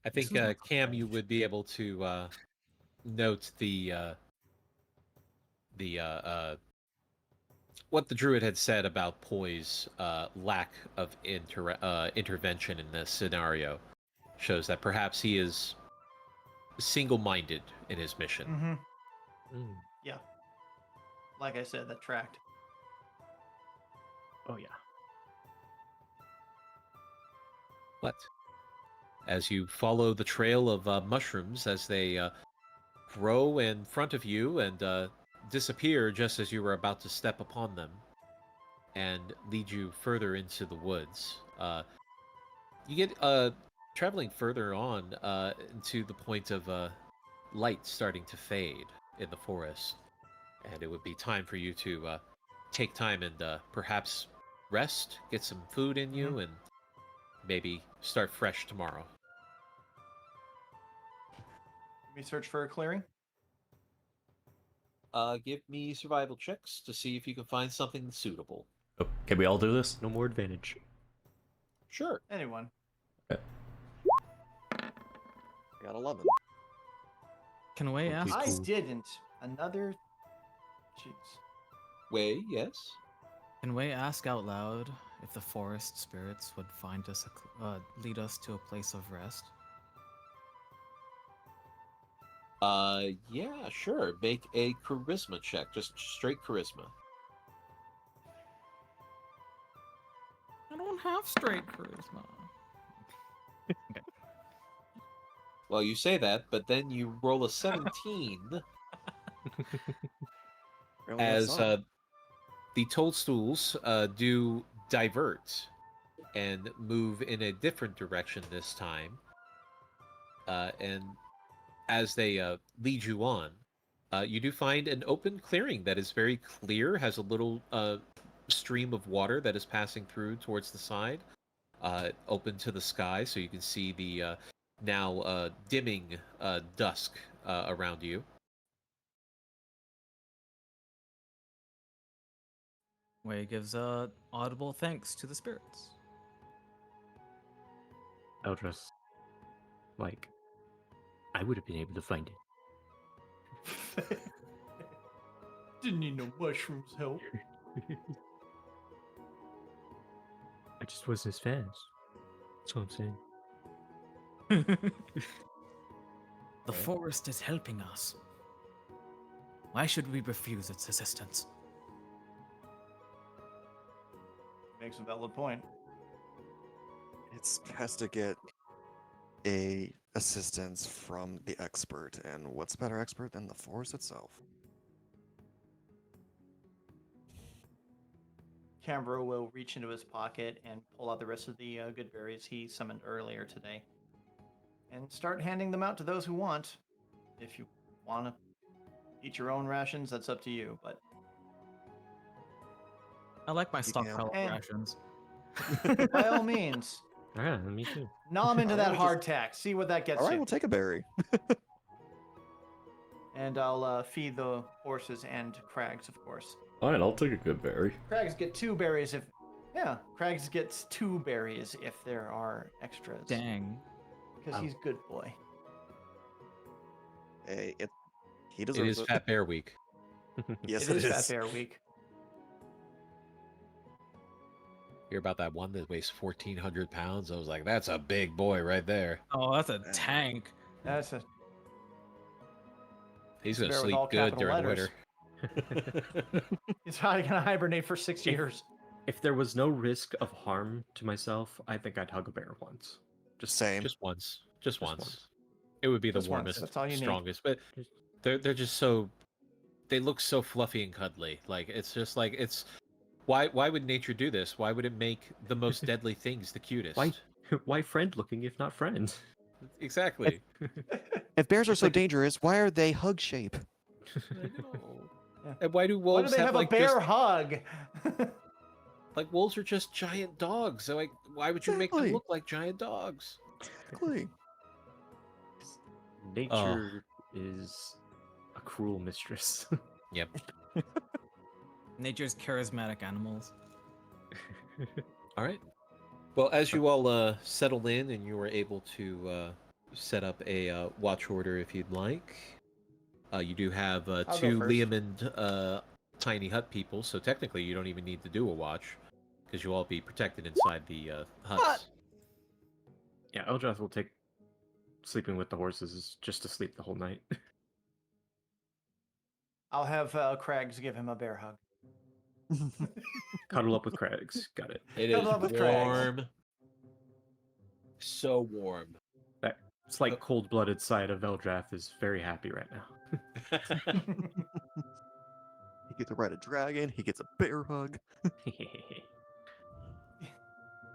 I think Cam, you would be able to note the what the druid had said about Poi's lack of intervention in this scenario shows that perhaps he is single-minded in his mission. Mm-hmm. Mm. Yeah. Like I said, that tracked. Oh yeah. But as you follow the trail of mushrooms as they grow in front of you and disappear just as you were about to step upon them and lead you further into the woods, you get traveling further on to the point of light starting to fade in the forest. And it would be time for you to take time and perhaps rest, get some food in you, and maybe start fresh tomorrow. Let me search for a clearing. Give me survival checks to see if you can find something suitable. Oh, can we all do this? No more advantage. Sure. Anyone. I got 11. Can we Okay. ask? I Cool. didn't. Another. Jeez. Way, yes. Can we ask out loud if the forest spirits would find us, lead us to a place of rest? Yeah, sure. Make a charisma check, just straight charisma. I don't have straight charisma. Well, you say that, but then you roll a 17 Really as that's not- the toadstools do divert and move in a different direction this time. And as they lead you on, you do find an open clearing that is very clear, has a little stream of water that is passing through towards the side, open to the sky, so you can see the now dimming dusk around you. Way gives audible thanks to the spirits. Eldrath, like, I would have been able to find it. Didn't need no mushrooms help. I just wasn't as fast. That's what I'm saying. The forest is helping us. Why should we refuse its assistance? Makes a valid point. It's best to get a assistance from the expert, and what's better expert than the forest itself? Cambro will reach into his pocket and pull out the rest of the good berries he summoned earlier today. And start handing them out to those who want. If you want to eat your own rations, that's up to you, but I like my You stockpile of can. rations. by all means, Yeah, me too. nom into that Alright, hardtack. See what that gets All right, you. we'll take a berry. And I'll feed the horses and Crags, of course. Fine, I'll take a good berry. Crags get 2 berries if... Yeah, Crags gets 2 berries if there are extras. Dang. Because he's good boy. Hey, he It deserves is it. Fat Bear Week. Yes, it is Fat Bear Week. Hear about that one that weighs 1,400 pounds? I was like, that's a big boy right there. Oh, that's a tank. That's a... He's Bear gonna with sleep all good capital during letters. winter. He's probably going to hibernate for 6 years. If there was no risk of harm to myself, I think I'd hug a bear once. Just same. Just once. Just once. once. It would be the Just once, warmest, that's all you need. strongest. But they're just so. They look so fluffy and cuddly. Like it's just like it's. Why would nature do this? Why would it make the most deadly things the cutest? Why friend looking if not friend? Exactly. If bears are It's so like- dangerous, why are they hug shape? I know. And why do Why wolves do they have like a bear just, hug? like wolves are just giant dogs? So like, why would you make them Exactly. look like giant dogs? Exactly. Nature is a cruel mistress. Yep. Nature's charismatic animals. All right. Well, as you all settle in and you were able to set up a watch order if you'd like, you do have go 2 first. Leomund tiny hut people, so technically you don't even need to do a watch because you'll all be protected inside the huts. Yeah, Eldrath will take sleeping with the horses just to sleep the whole night. I'll have Crags give him a bear hug. Cuddle up with Crags. Got it. It is Cuddle up with Crags. warm. So warm. That slight cold-blooded side of Eldrath is very happy right now. He gets to ride a dragon. He gets a bear hug.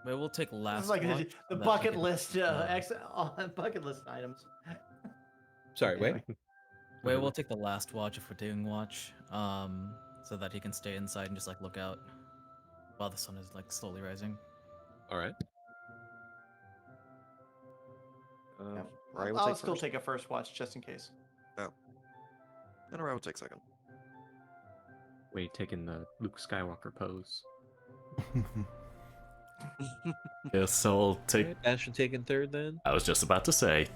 Wait, we'll take This last is like watch, the so that we bucket can- list, bucket list items. Sorry, wait. Wait, we'll take the last watch if we're doing watch, so that he can stay inside and just like look out while the sun is like slowly rising. All right. Yeah. Ryan will I'll take still first. take a first watch just in case. And Ryan will take second. Wait, taking the Luke Skywalker pose. Yes, so I'll take. Alright, Bastion taking third then. I was just about to say.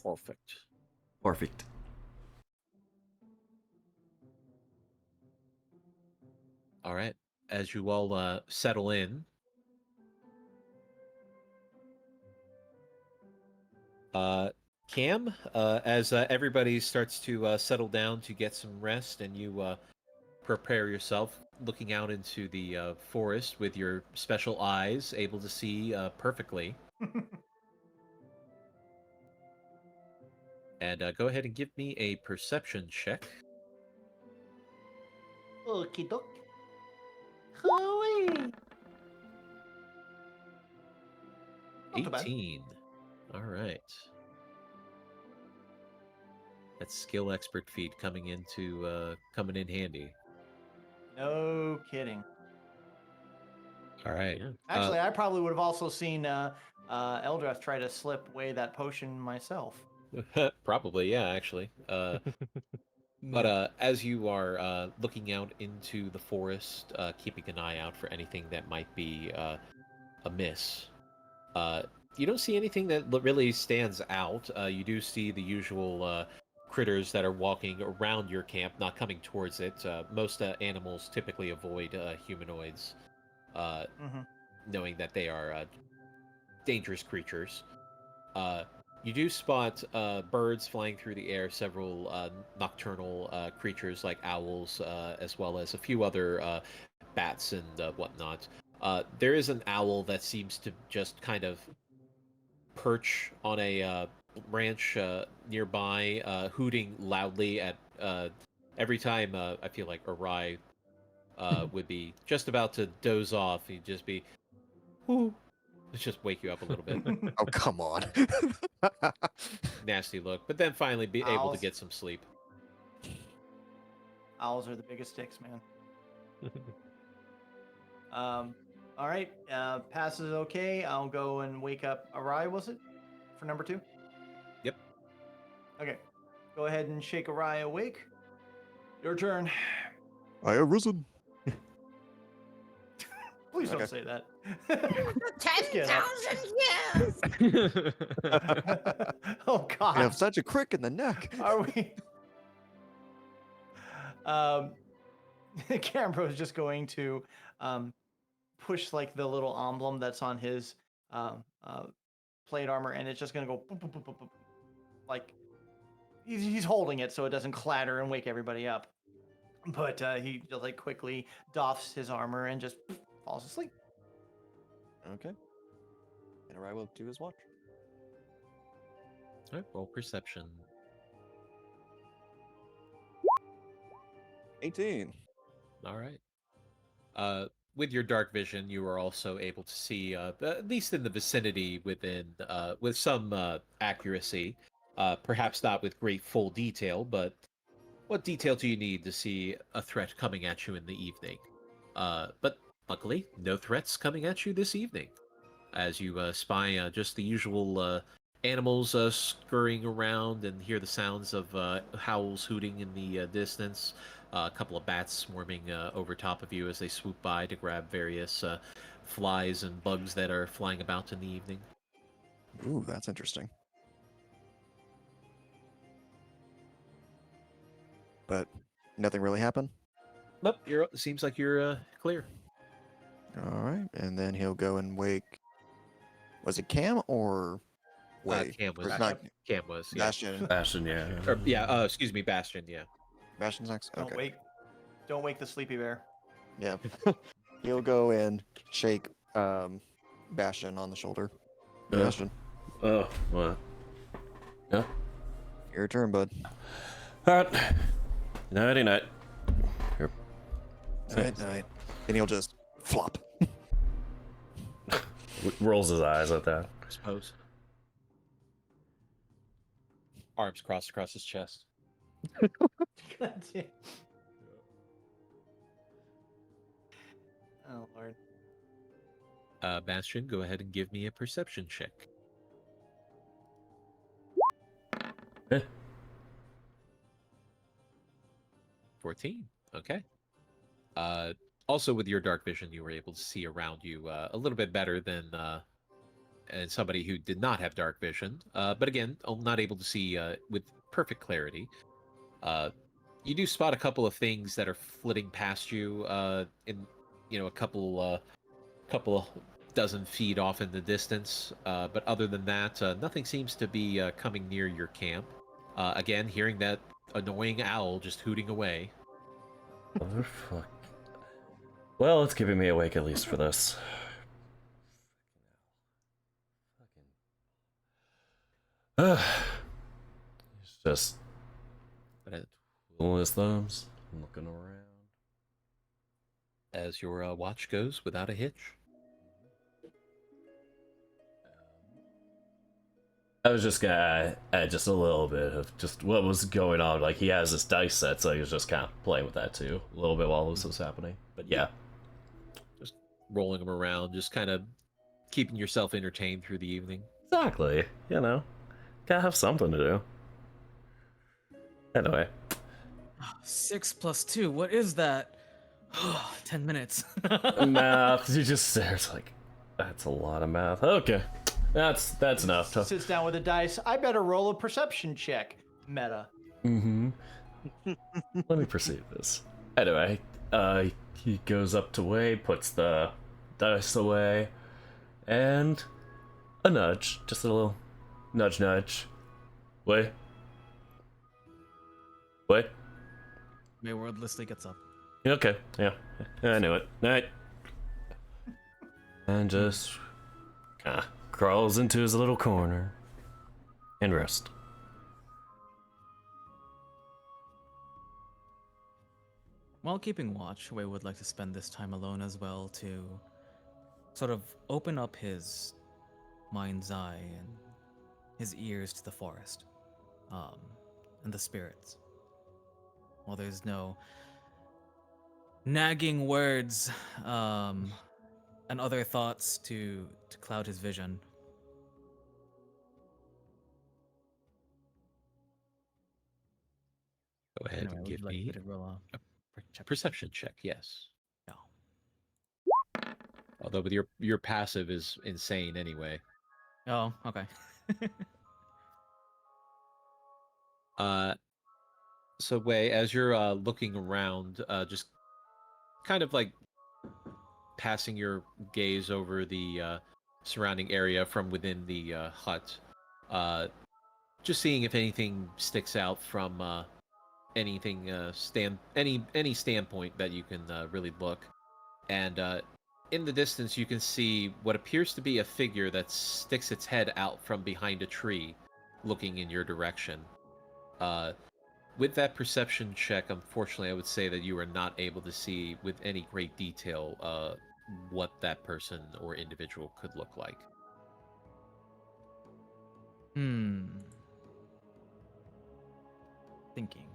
Perfect. Perfect. All right. As you all settle in, Cam, as everybody starts to settle down to get some rest, and you prepare yourself, looking out into the forest with your special eyes, able to see perfectly. And go ahead and give me a perception check. Okie doke. Hooey. Not too bad. 18. All right. That's skill expert feat coming in handy. No kidding. All right. Yeah. Actually, I probably would have also seen Eldrath try to slip away that potion myself. Probably, yeah, actually. But as you are looking out into the forest, keeping an eye out for anything that might be amiss, you don't see anything that really stands out. You do see the usual critters that are walking around your camp, not coming towards it. Most animals typically avoid humanoids, knowing that they are dangerous creatures. You do spot birds flying through the air, several nocturnal creatures like owls, as well as a few other bats and whatnot. There is an owl that seems to just kind of perch on a branch nearby, hooting loudly at every time I feel like Arai would be just about to doze off. He'd just be, whoo. Let's just wake you up a little bit. Oh, come on. Nasty look, but then finally be able to Owls. get some sleep. Owls are the biggest dicks, man. All right. Pass is okay. I'll go and wake up Arai, was it? For number 2? Yep. Okay. Go ahead and shake Araya awake. Your turn. I have risen. Please don't Okay. say that. 10,000 years! Oh I God. have such a crick in the neck. Are we? Cambro is just going to push like the little emblem that's on his plate armor, and it's just gonna go boop, boop, boop, boop, boop. Like he's holding it so it doesn't clatter and wake everybody up. But he just like quickly doffs his armor and just falls asleep. Okay. And Arai will do his watch. All right, roll perception. 18. All right. With your dark vision, you are also able to see, at least in the vicinity, with some accuracy. Perhaps not with great full detail, but what detail do you need to see a threat coming at you in the evening? But luckily, no threats coming at you this evening, as you spy just the usual animals scurrying around and hear the sounds of howls hooting in the distance. A couple of bats swarming over top of you as they swoop by to grab various flies and bugs that are flying about in the evening. Ooh, that's interesting. But nothing really happened. Nope, seems like you're clear. All right, and then he'll go and wake. Was it Cam or Wei? Cam was. Or not Cam was. Yeah. Bastion. Bastion, yeah. Or, yeah. Excuse me, Bastion. Yeah. Bastion's next. Okay. Don't wake the sleepy bear. Yeah. He'll go and shake Bastion on the shoulder. Yeah. Bastion, Oh, what? Yeah. your turn, bud. All right. Nighty night. Here. Night, night. And he'll just flop. Rolls his eyes at that. I suppose. Arms crossed across his chest. God damn. Oh Lord. Bastion, go ahead and give me a perception check. Eh. 14. Okay. Also, with your dark vision, you were able to see around you a little bit better than and somebody who did not have dark vision. But again, not able to see with perfect clarity. You do spot a couple of things that are flitting past you in, a couple of dozen feet off in the distance. But other than that, nothing seems to be coming near your camp. Again, hearing that annoying owl just hooting away. Motherfuck. Well, it's keeping me awake at least for this. He's just twiddling his thumbs, looking around. As your watch goes without a hitch. I was just gonna add just a little bit of just what was going on. Like, he has this dice set, so he was just kind of playing with that too, a little bit while this was happening. But yeah. Just rolling them around, just kind of keeping yourself entertained through the evening. Exactly. Gotta have something to do. Anyway. 6 + 2, what is that? 10 minutes. Math. You just stares like, that's a lot of math. Okay. That's enough. Sits down with the dice. I better roll a perception check. Meta. Mm-hmm. Let me perceive this. Anyway, he goes up to Wei, puts the dice away, and a nudge. Just a little nudge. Wei? May wordlessly gets up. Okay, yeah. I knew it. Night. And just crawls into his little corner and rest. While keeping watch, Wei would like to spend this time alone as well to sort of open up his mind's eye and his ears to the forest, and the spirits. While there's no nagging words and other thoughts to cloud his vision. Go ahead Anyway, and would give you like me me to roll a a perception check. Yes. No. Although with your passive is insane anyway. Oh, okay. So Wei, as you're looking around, just kind of like passing your gaze over the surrounding area from within the hut, just seeing if anything sticks out from anything any standpoint that you can really look. And in the distance, you can see what appears to be a figure that sticks its head out from behind a tree, looking in your direction. With that perception check, unfortunately, I would say that you are not able to see with any great detail what that person or individual could look like. Hmm. Thinking.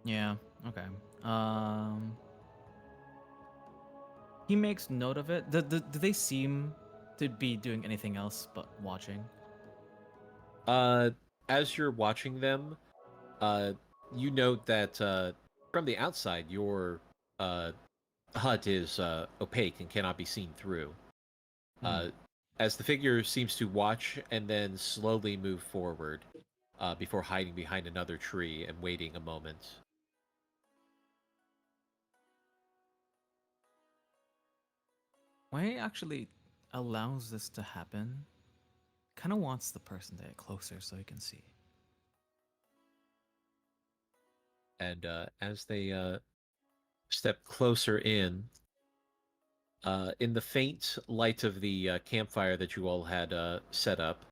Yeah. Okay. He makes note of it. Do they seem to be doing anything else but watching? As you're watching them, uh, you note that from the outside, your uh, hut is opaque and cannot be seen through. Uh, as the figure seems to watch and then slowly move forward before hiding behind another tree and waiting a moment. Why actually allows this to happen? Kind of wants the person to get closer so he can see. And as they step closer in the faint light of the campfire that you all had set up,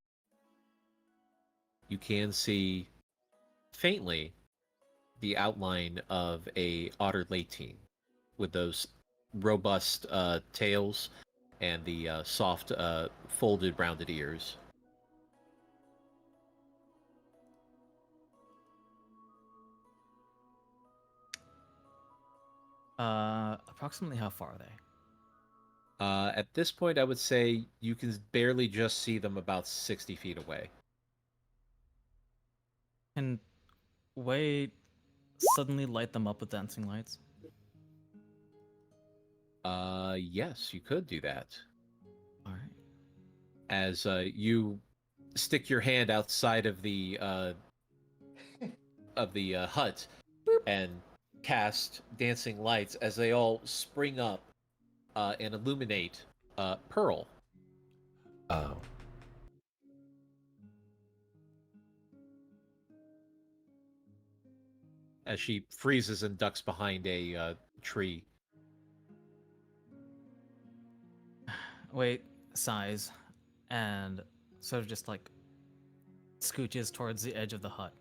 you can see faintly the outline of a otter latine with those robust tails and the soft folded rounded ears. Approximately how far are they? At this point, I would say you can barely just see them about 60 feet away. Can Wei suddenly light them up with dancing lights? Yes, you could do that. All right. As you stick your hand outside of the hut and cast dancing lights as they all spring up and illuminate Pearl. Oh. As she freezes and ducks behind a tree. Wait, sighs, and sort of just like scooches towards the edge of the hut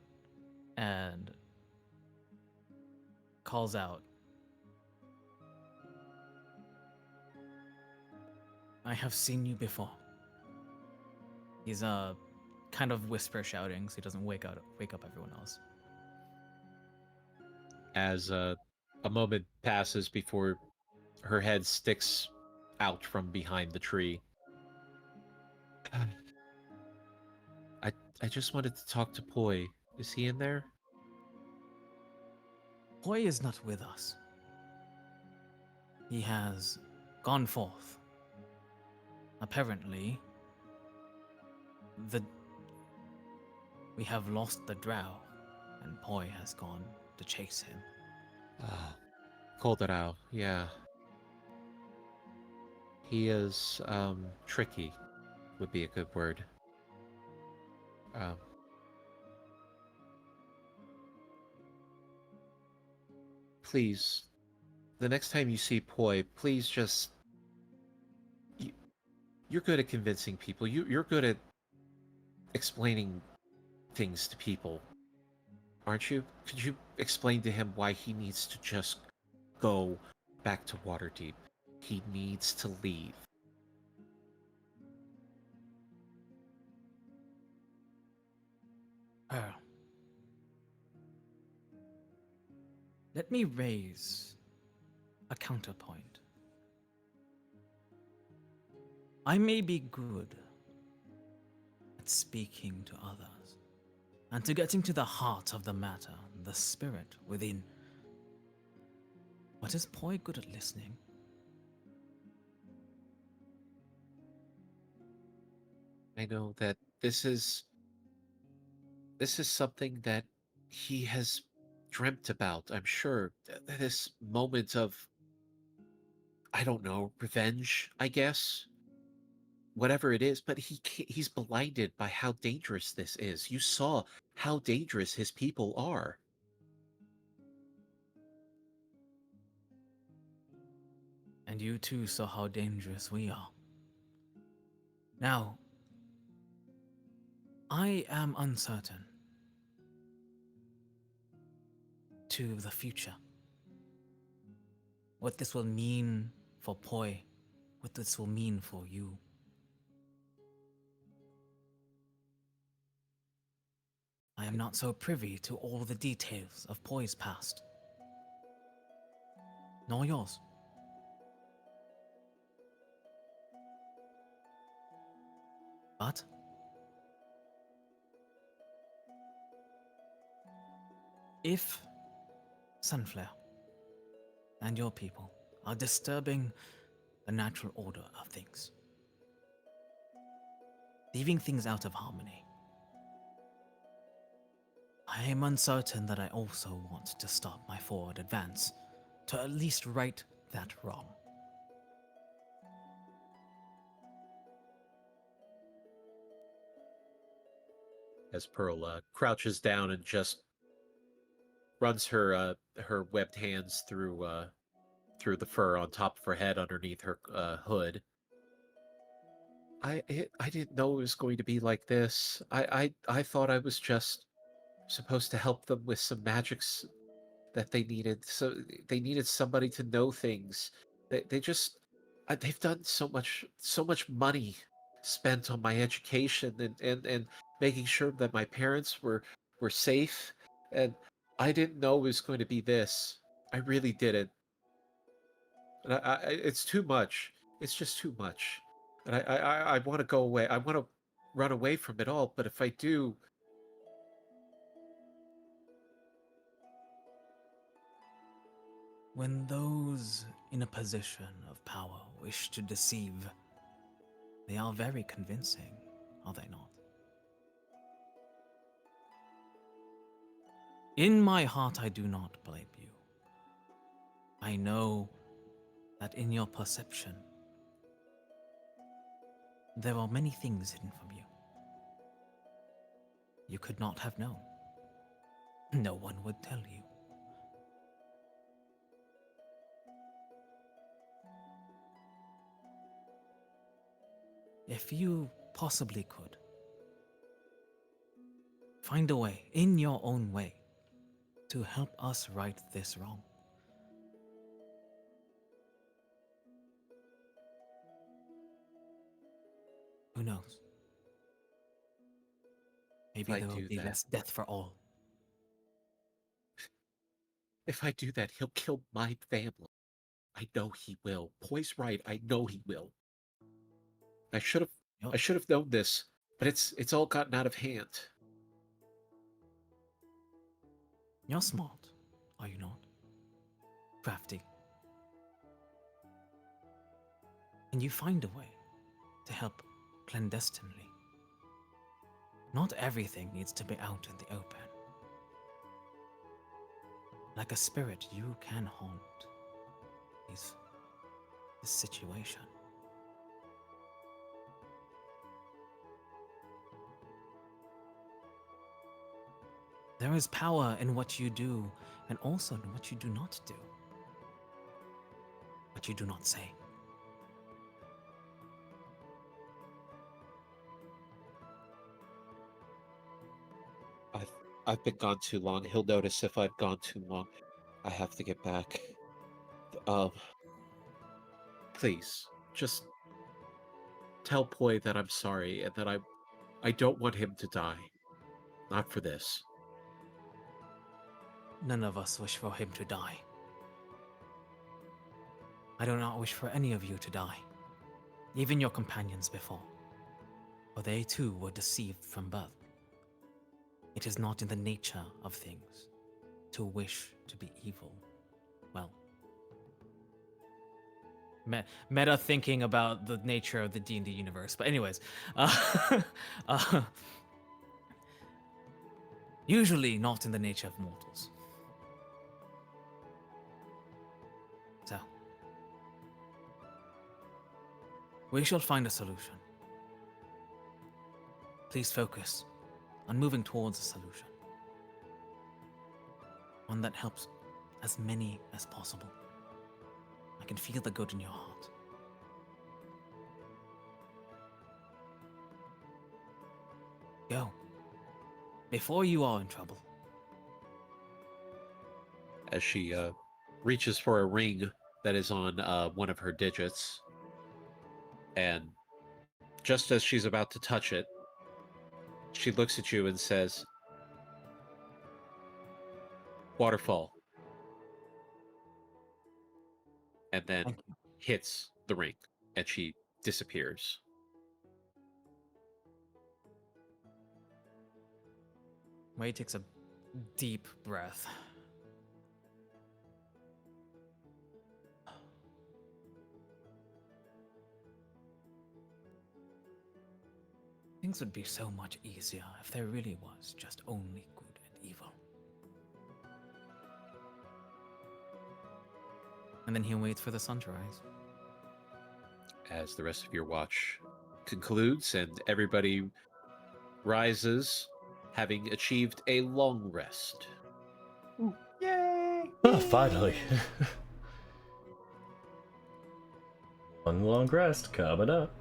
and calls out, I have seen you before. He's kind of whisper shouting so he doesn't wake up everyone else. As a moment passes before her head sticks out from behind the tree. I just wanted to talk to Poi. Is he in there? Poi is not with us. He has gone forth. Apparently, we have lost the drow, and Poi has gone to chase him. Koldarau, yeah. He is tricky, would be a good word. Please, the next time you see Poi, please just... You're good at convincing people. You're good at explaining things to people, aren't you? Could you explain to him why he needs to just go back to Waterdeep? He needs to leave. Pearl. Let me raise a counterpoint. I may be good at speaking to others and to getting to the heart of the matter, the spirit within. But is Poi good at listening? I know that this is something that he has dreamt about, I'm sure. This moment of, I don't know, revenge, I guess. Whatever it is, but he's blinded by how dangerous this is. You saw how dangerous his people are. And you too saw how dangerous we are. Now, I am uncertain to the future. What this will mean for Poi, what this will mean for you. I am not so privy to all the details of Poi's past, nor yours. But if Sunflare and your people are disturbing the natural order of things, leaving things out of harmony, I am uncertain that I also want to stop my forward advance to at least right that wrong. As Pearl crouches down and just runs her webbed hands through the fur on top of her head underneath her hood. I didn't know it was going to be like this. I thought I was just supposed to help them with some magics that they needed. So they needed somebody to know things. They just they've done so much money spent on my education and making sure that my parents were safe, and I didn't know it was going to be this. I really didn't. And it's too much. It's just too much. And I want to go away. I want to run away from it all. But if I do, When those in a position of power wish to deceive, they are very convincing, are they not? In my heart, I do not blame you. I know that in your perception, there are many things hidden from you. You could not have known. No one would tell you. If you possibly could, find a way, in your own way, to help us right this wrong. Who knows? Maybe I there will do be that- less death for all. if I do that, he'll kill my family. I know he will. Poi's right. I know he will. I should have known this, but it's all gotten out of hand. You're smart, are you not? Crafty. And you find a way to help clandestinely. Not everything needs to be out in the open. Like a spirit, you can haunt this situation. There is power in what you do, and also in what you do not do. What you do not say. I've been gone too long. He'll notice if I've gone too long. I have to get back. Please, just tell Poi that I'm sorry and that I don't want him to die. Not for this. None of us wish for him to die. I do not wish for any of you to die. even your companions before, for they too were deceived from birth. It is not in the nature of things to wish to be evil. Well, meta thinking about the nature of the D&D universe. But anyways, uh, usually not in the nature of mortals. So, we shall find a solution. Please focus on moving towards a solution. One that helps as many as possible. I can feel the good in your heart. Go. Before you are in trouble. As she reaches for a ring that is on one of her digits, and just as she's about to touch it, she looks at you and says, "Waterfall," and then Thank you. hits the ring, and she disappears. Wei takes a deep breath. Things would be so much easier if there really was just only good and evil. And then he waits for the sun to rise. As the rest of your watch concludes and everybody rises, having achieved a long rest. Yay! Oh, finally. One long rest coming up.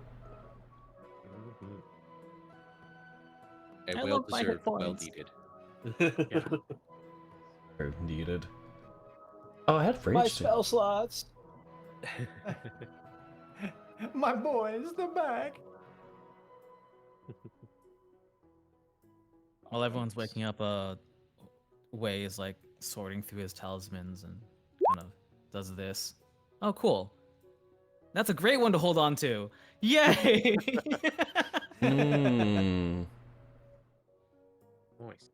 A I well love my hit deserved, well points. needed. Yeah. Or needed. Oh, I had My rage too. spell slots. My boys, they're back. While everyone's waking up, Wei is like sorting through his talismans and kind of does this. Oh, cool. That's a great one to hold on to. Yay! Hmm. Nice.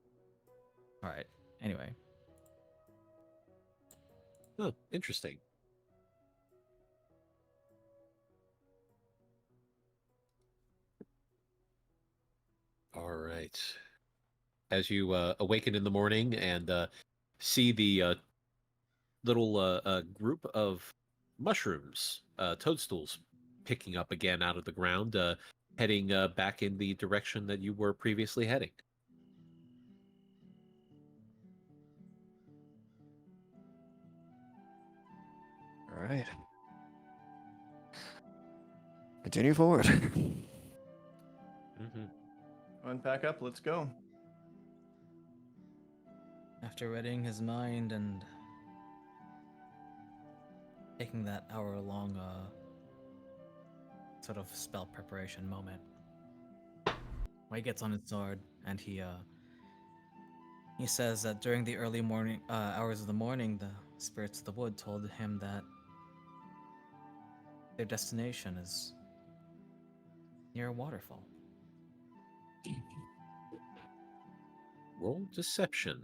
All right. Anyway, Huh, interesting. All right. As you awaken in the morning and see the little group of mushrooms, toadstools, picking up again out of the ground, heading back in the direction that you were previously heading. All right. Continue forward. Unpack up. Let's go. after readying his mind and taking that hour-long sort of spell preparation moment, Wei gets on his sword and he says that during the early morning hours of the morning, the spirits of the wood told him that their destination is near a waterfall. Roll deception.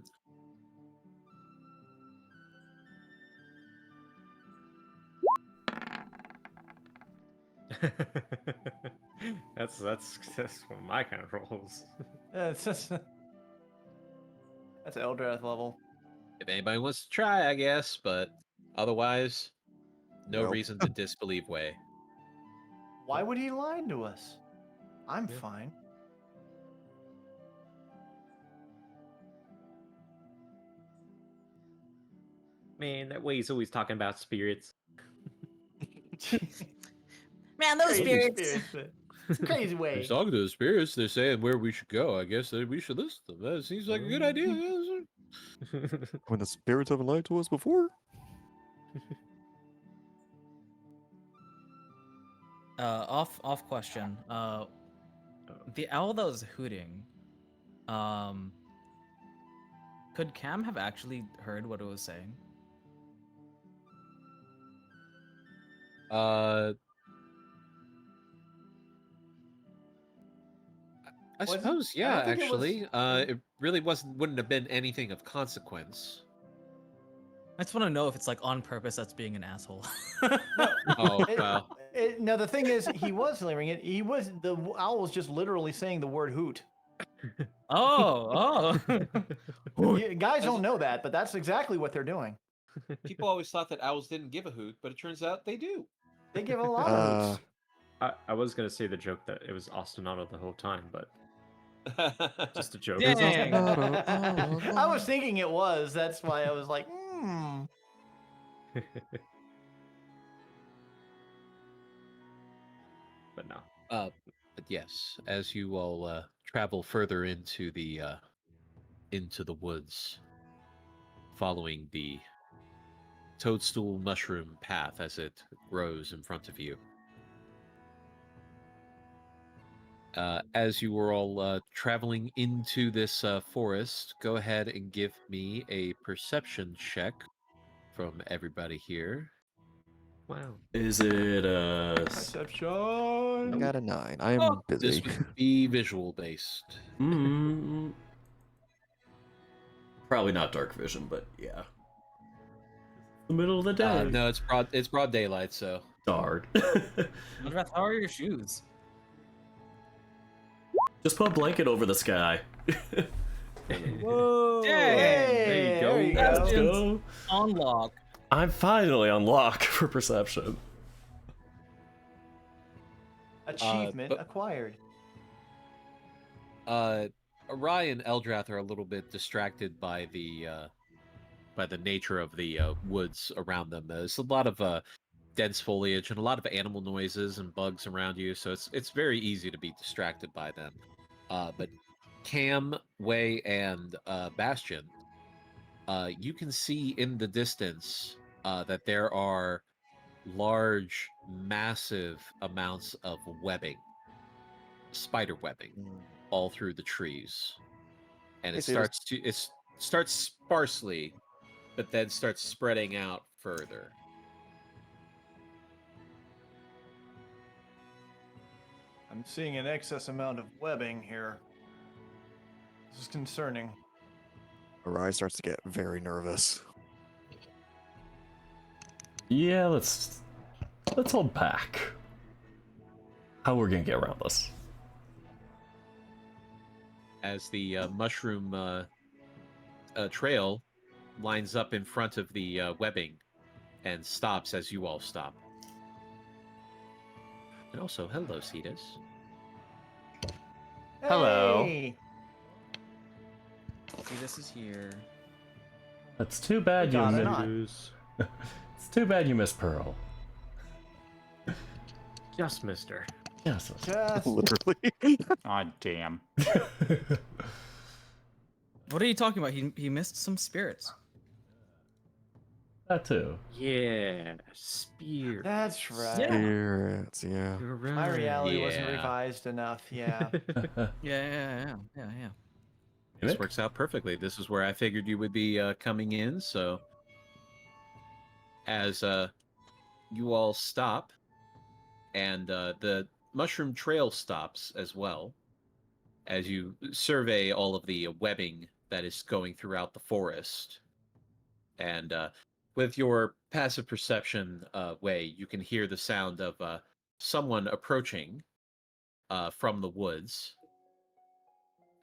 that's one of my kind of rolls. Yeah, it's just that's Eldrath level. If anybody wants to try, I guess, but otherwise, no Nope. reason to disbelieve Wei. Why would he lie to us? I'm Yeah. fine. Man, that way he's always talking about spirits. Man, those Crazy spirits. It's a crazy way. He's talking to the spirits. They're saying where we should go. I guess that we should listen to them. That seems like a good idea. When the spirits haven't lied to us before. Off question. The owl that was hooting, could Cam have actually heard what it was saying? I Was it? suppose, I yeah, don't think it was- actually. It really wouldn't have been anything of consequence. I just want to know if it's like on purpose that's being an asshole. Oh, It- well. no, the thing is, he was delivering it. The owl was just literally saying the word hoot. oh. Guys don't know that, but that's exactly what they're doing. People always thought that owls didn't give a hoot, but it turns out they do. They give a lot of hoots. I was gonna say the joke that it was Ostinato the whole time, but just a joke. Dang. I was thinking it was. That's why I was like, But no. But yes, as you all travel further into the woods, following the toadstool mushroom path as it grows in front of you. As you were all traveling into this forest, go ahead and give me a perception check from everybody here. Wow. Is it perception. I got a 9. I'm Oh, busy. this would be visual based. probably not dark vision, but yeah. The middle of the day. No, it's broad daylight, so. Darn. Eldrath, how are your shoes? Just put a blanket over the sky. Whoa! Hey, There you go. Let's go. Unlock. I'm finally on lock for perception. Achievement but- acquired. Ryan and Eldrath are a little bit distracted by the nature of the woods around them. There's a lot of dense foliage and a lot of animal noises and bugs around you, so it's very easy to be distracted by them. But Cam, Wei, and Bastion, you can see in the distance that there are large, massive amounts of webbing, spider webbing, all through the trees, and it starts sparsely, but then starts spreading out further. I'm seeing an excess amount of webbing here. This is concerning. Arai starts to get very nervous. Yeah, let's hold back. How we're gonna get around this? As the mushroom trail lines up in front of the webbing and stops as you all stop. And also, hello, Cetus. Hello. Hey! See, this is here. It's too bad you Got it missed. on. It's too bad you missed Pearl. Just Mister. Yes. Just Literally. Aw, damn. What are you talking about? He missed some spirits. That too. Yeah, spear. that's right. Yeah. Spirits, yeah. You're right. My reality wasn't Yeah. revised enough. Yeah. Yeah. This Nick? works out perfectly. This is where I figured you would be coming in, so as you all stop, and the mushroom trail stops as well, as you survey all of the webbing that is going throughout the forest. And with your passive perception way, you can hear the sound of someone approaching from the woods.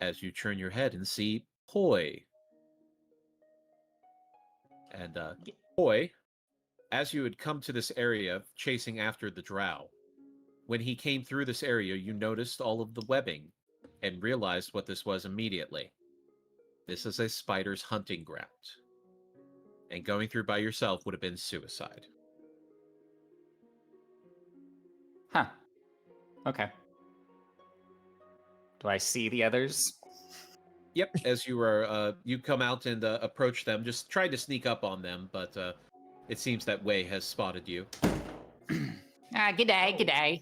As you turn your head and see Poi. And Poi, as you had come to this area chasing after the drow, when he came through this area, you noticed all of the webbing and realized what this was immediately. This is a spider's hunting ground. And going through by yourself would have been suicide. Huh. Okay. Do I see the others? Yep, as you are, you come out and approach them, just try to sneak up on them, but it seems that Wei has spotted you. G'day.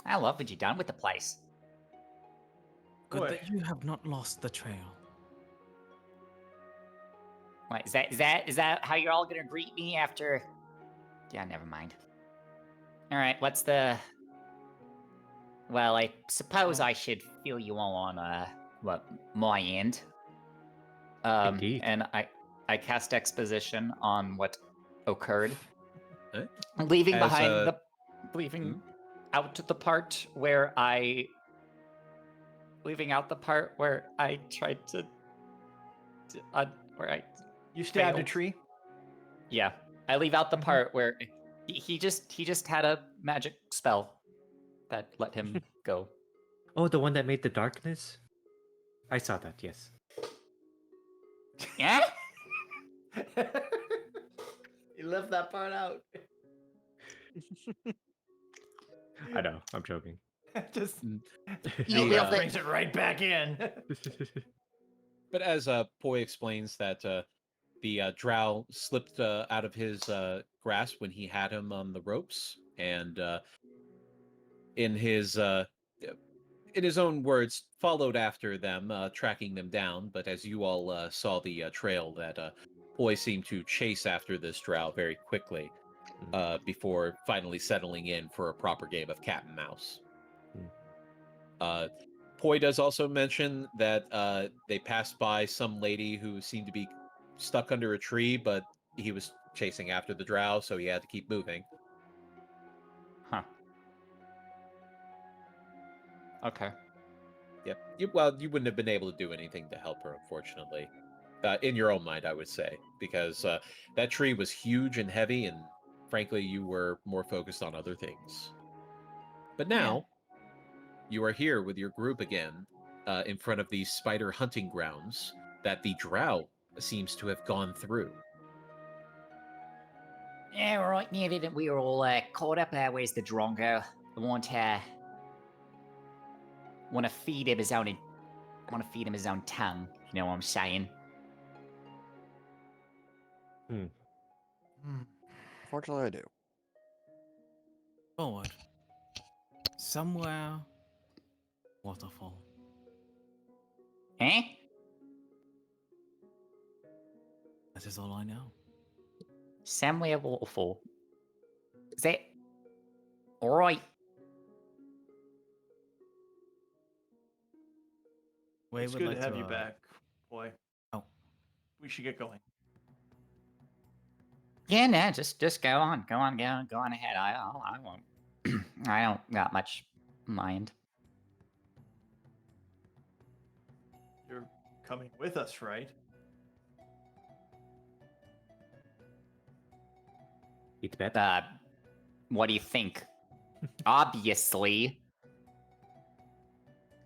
I love what you done with the place. Good Boy. that you have not lost the trail. What, is that how you're all gonna greet me after? Yeah, never mind. All right, what's the Well, I suppose I should fill you all on my end. Indeed. And I cast exposition on what occurred, Eh? leaving As, behind leaving out the part where I tried to where I You stabbed a failed. tree. Yeah, I leave out the part where he just had a magic spell that let him go. Oh, the one that made the darkness? I saw that, yes. Yeah. You left that part out. I know, I'm joking. Just You The, left it. brings it right back in. But as Poi explains that the drow slipped out of his grasp when he had him on the ropes, and in his own words, followed after them, tracking them down. But as you all saw the trail, that Poi seemed to chase after this drow very quickly before finally settling in for a proper game of cat and mouse. Poi does also mention that they passed by some lady who seemed to be stuck under a tree, but he was chasing after the drow, so he had to keep moving. Huh. Okay. Yep. You wouldn't have been able to do anything to help her, unfortunately. In your own mind, I would say, because that tree was huge and heavy, and frankly, you were more focused on other things. But now, you are here with your group again, in front of these spider hunting grounds that the drow seems to have gone through. Yeah, right. Yeah, didn't we were all caught up? Where's the drongo? I want to feed him his own. Want to feed him his own tongue. You know what I'm saying? Fortunately, I do. Forward. Somewhere. Waterfall. Eh? That is all I know. Somewhere waterfall. Is that all right? Way It's would good like to have to, you back, boy. Oh. We should get going. Yeah, no, just go on ahead. I won't. I don't got much mind. You're coming with us, right? It's better. What do you think? Obviously.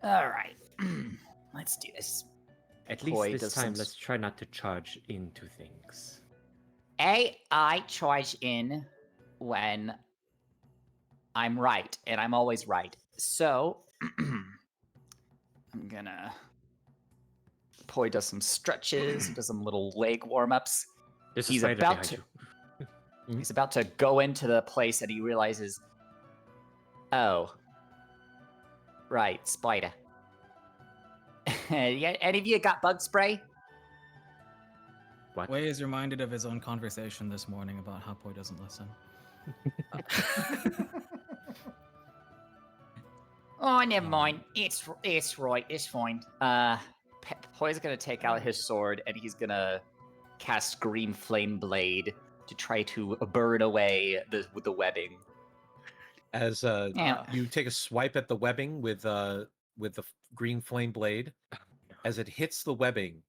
All right. Let's do this. At Poi least does this time, some- let's try not to charge into things. I charge in when I'm right, and I'm always right. So, I'm gonna... Poi does some stretches, he does some little leg warm-ups. There's He's a spider about behind to... you. He's about to go into the place and he realizes, oh, right, spider. Yeah, any of you got bug spray? What? Way is reminded of his own conversation this morning about how Poi doesn't listen. Oh, never mind. It's right. It's fine. Poi's gonna take out his sword and he's gonna cast Green Flame Blade to try to burn away the webbing. As you take a swipe at the webbing with the green flame blade, as it hits the webbing,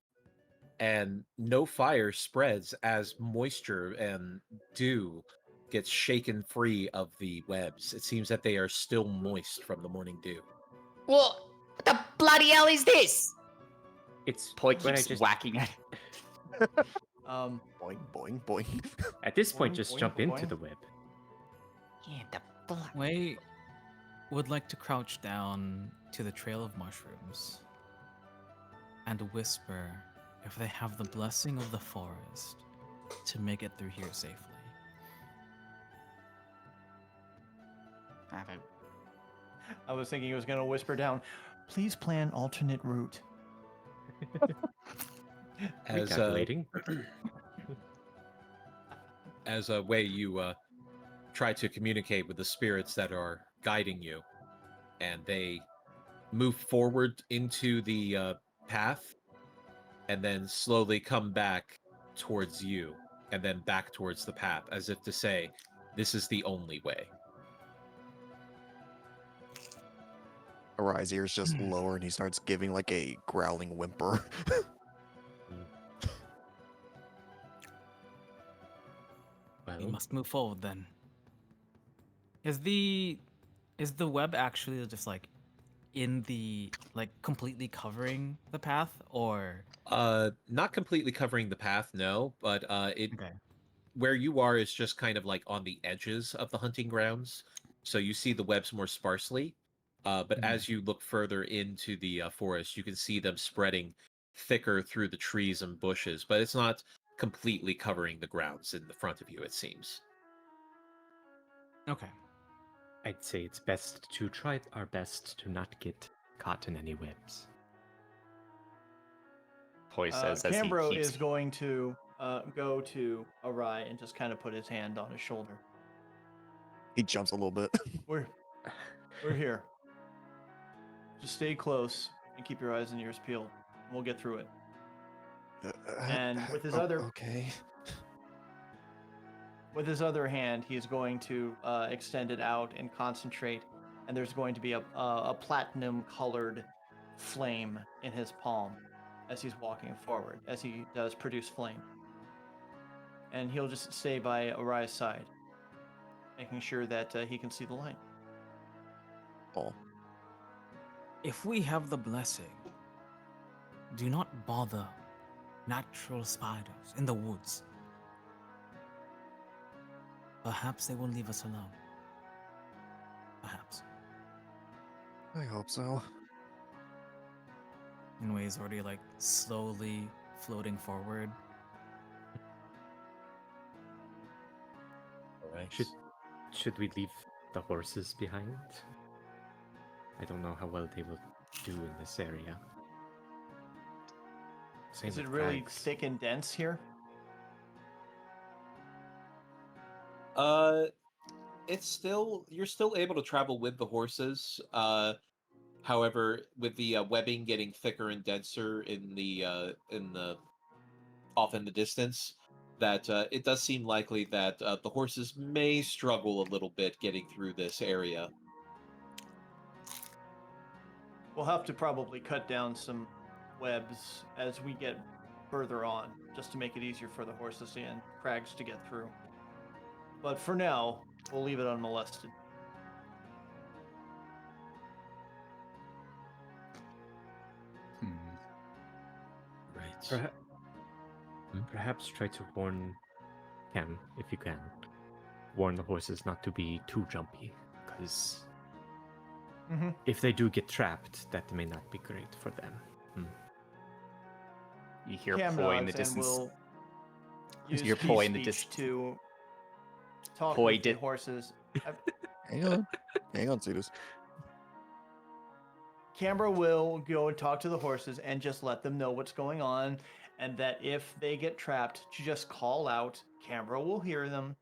and no fire spreads as moisture and dew gets shaken free of the webs. It seems that they are still moist from the morning dew. What the bloody hell is this? It's Poi when I keeps just whacking at it. Boing, boing, boing. at this point Boing, just boing, jump into boing. the web. Yeah, the blood. Way would like to crouch down to the trail of mushrooms and whisper if they have the blessing of the forest to make it through here safely. I was thinking he was going to whisper down, please plan alternate route. As Recalculating. as a way you try to communicate with the spirits that are guiding you. and they move forward into the path, and then slowly come back towards you, and then back towards the path, as if to say, "This is the only way." Arai's ears just lower and he starts giving like a growling whimper. We Well, must move forward then. Is the web actually just like in the like completely covering the path, or Not completely covering the path, no, but okay? where you are is just kind of like on the edges of the hunting grounds, so you see the webs more sparsely. But as you look further into the forest, you can see them spreading thicker through the trees and bushes, but it's not completely covering the grounds in the front of you, it seems. Okay. I'd say it's best to try our best to not get caught in any webs. Poi says as he Cambro keeps... is going to go to Arai and just kind of put his hand on his shoulder. He jumps a little bit. We're here. Just stay close and keep your eyes and ears peeled. And we'll get through it. And with his okay. With his other hand, he's going to extend it out and concentrate. And there's going to be a platinum-colored flame in his palm as he's walking forward, as he does produce flame. And he'll just stay by Arai's side, making sure that he can see the light. Oh. If we have the blessing, do not bother natural spiders in the woods. Perhaps they will leave us alone. Perhaps. I hope so. Anyway, he's already like slowly floating forward. Alright. Should we leave the horses behind? I don't know how well they will do in this area. Same Is it with really crags. thick and dense here? You're still able to travel with the horses. However, with the webbing getting thicker and denser in the off in the distance, that it does seem likely that the horses may struggle a little bit getting through this area. We'll have to probably cut down some webs as we get further on, just to make it easier for the horses and crags to get through. But for now, we'll leave it unmolested. Right. Perhaps try to warn Cam, if you can. Warn the horses not to be too jumpy, because if they do get trapped, that may not be great for them. You hear Cam Poi in the nods and distance. will use Your key Poi in the speech distance. to talk Poi with the did- horses. Hang on, Cetus. Canberra will go and talk to the horses and just let them know what's going on, and that if they get trapped, to just call out. Canberra will hear them,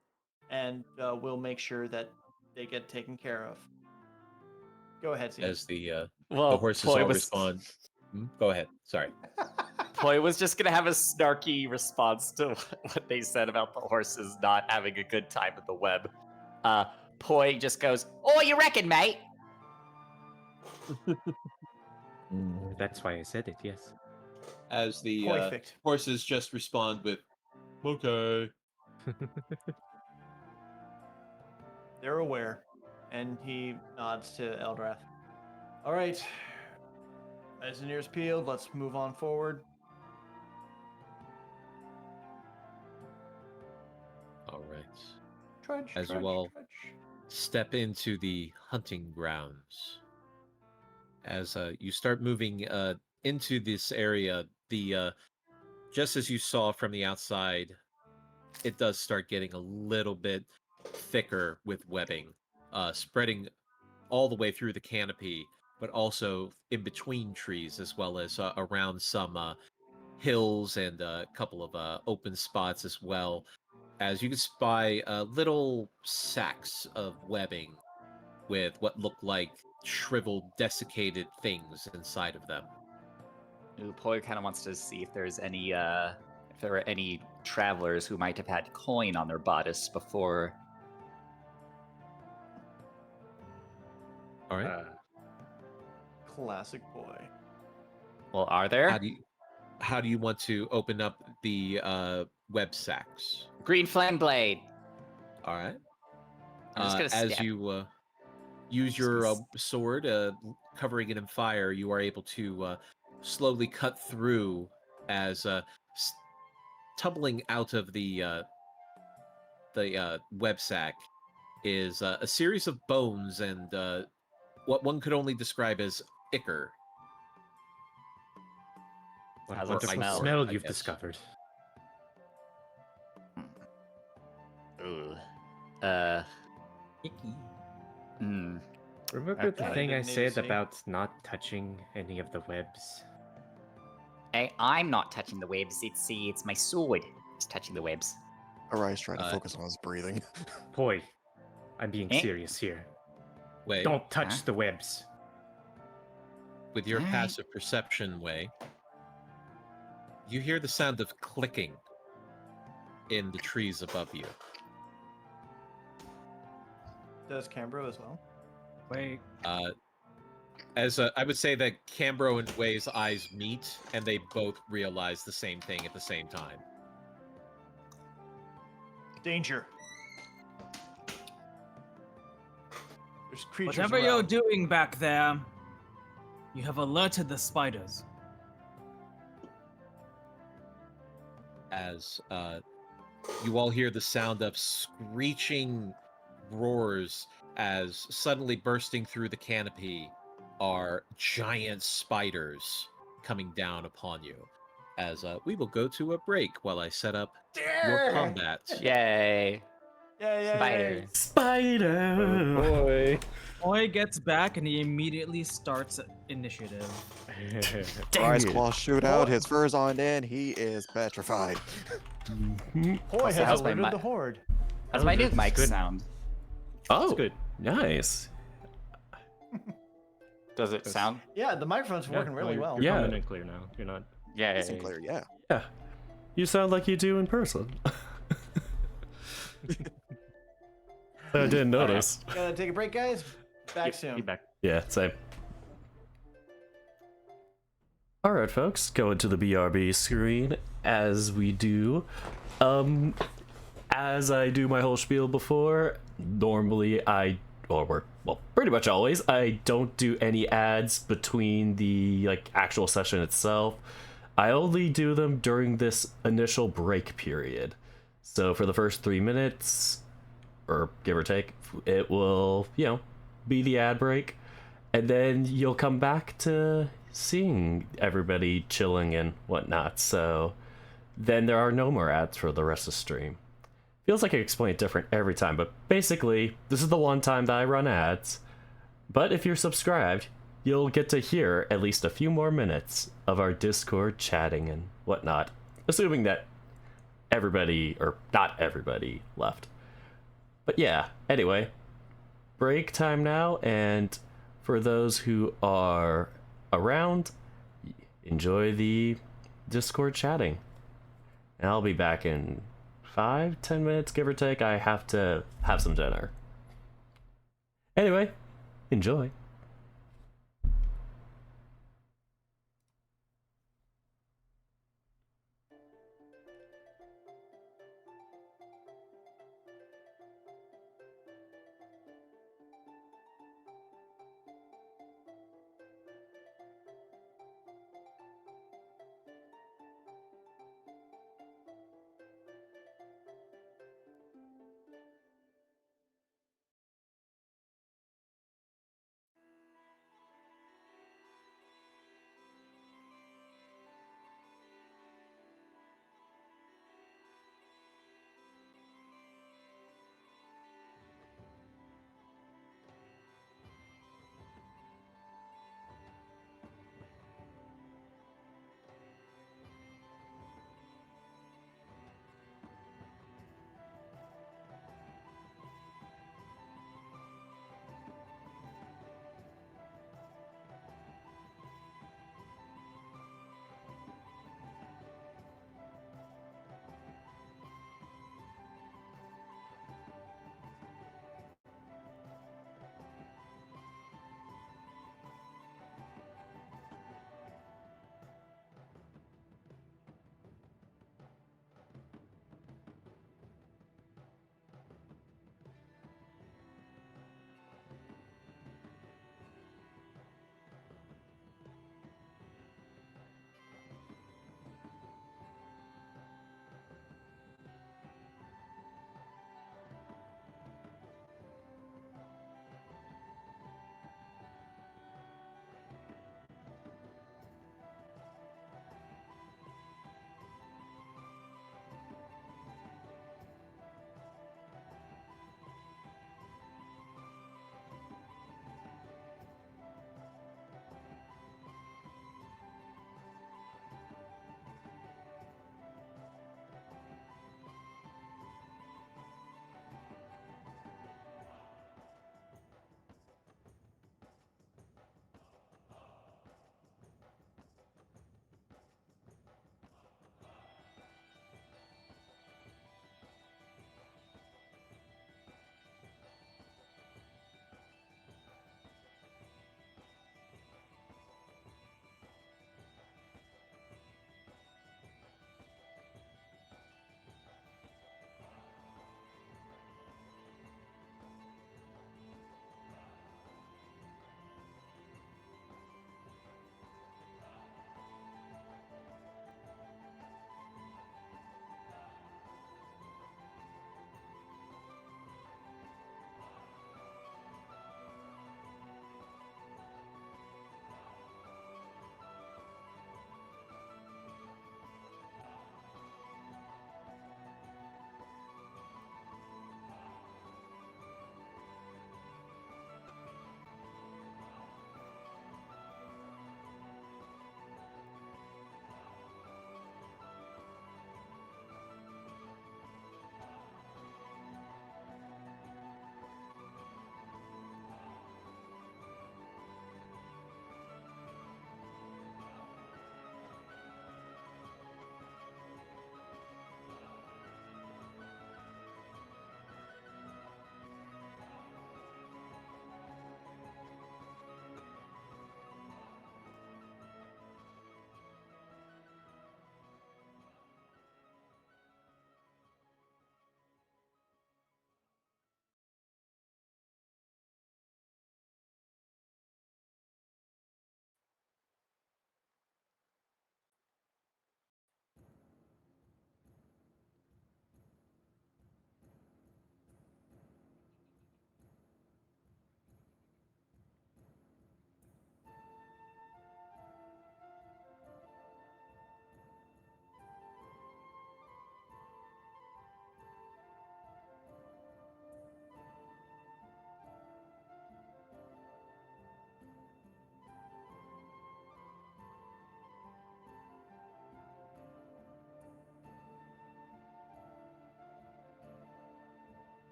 and we'll make sure that they get taken care of. Go ahead, Steve. As the Well, horses Poi all was... respond. Go ahead. Sorry. Poi was just gonna have a snarky response to what they said about the horses not having a good time with the web. Poi just goes, "Oh, you reckon, mate?" That's why I said it, yes. As the Perfect. horses just respond with, "Okay." They're aware, and he nods to Eldrath. All right, eyes and ears peeled. Let's move on forward. All right. Trudge, As you trudge, all trudge. step into the hunting grounds, as you start moving into this area, the just as you saw from the outside, it does start getting a little bit thicker with webbing, spreading all the way through the canopy, but also in between trees, as well as around some hills and a couple of open spots as well. As you can spy little sacks of webbing with what look like shriveled, desiccated things inside of them. Ooh, Poi kind of wants to see if there's any, if there are any travelers who might have had coin on their bodice before. All right. Classic boy. Well, are there? How do you want to open up the web sacks? Green flame blade. All right. I'm just gonna as stab. you use your sword, covering it in fire, you are able to slowly cut through as tumbling out of the web sack is a series of bones and what one could only describe as ichor. What How's it wonderful smell? smell I you've guess. discovered. Ooh. Icky. Remember the Okay. thing I Didn't need to said see. about not touching any of the webs? Hey, I'm not touching the webs. It's my sword. It's touching the webs. Arai's trying to focus on his breathing. Boy, I'm being Eh? serious here. Way Don't touch Huh? the webs. with your Alright. passive perception, way you hear the sound of clicking in the trees above you. Does Cambro as well? Wait. As I would say that Cambro and Way's eyes meet, and they both realize the same thing at the same time. Danger. There's creatures Whatever you're around. doing back there, you have alerted the spiders. As you all hear the sound of screeching roars, as suddenly bursting through the canopy are giant spiders coming down upon you. As we will go to a break while I set up your combat. Yay. Yeah. Spider. Spider! boy. Oi gets back and he immediately starts initiative. Arai's claws shoot out, his fur's on in, he is petrified. Boy Also, has how's my alerted mi- the horde. How's my new That's mic good. sound? Oh, good. nice. Does it Yes. sound? Yeah, the microphone's Yeah, working no, really you're- well. You're Yeah. coming in clear now. You're not. Yeah. Nice and clear, yeah. Yeah. You sound like you do in person. I didn't notice. Gotta take a break, guys. Back soon. Be back. Yeah, same. Alright, folks, going to the BRB screen as we do. As I do my whole spiel before, normally pretty much always, I don't do any ads between the actual session itself. I only do them during this initial break period. So for the first 3 minutes, or give or take, it will, be the ad break. And then you'll come back to seeing everybody chilling and whatnot. So then there are no more ads for the rest of the stream. Feels like I explain it different every time, but basically, this is the one time that I run ads. But if you're subscribed, you'll get to hear at least a few more minutes of our Discord chatting and whatnot. Assuming that everybody, or not everybody, left. But yeah, anyway, break time now, and for those who are around, enjoy the Discord chatting. And I'll be back in 5-10 minutes, give or take. I have to have some dinner. Anyway, enjoy.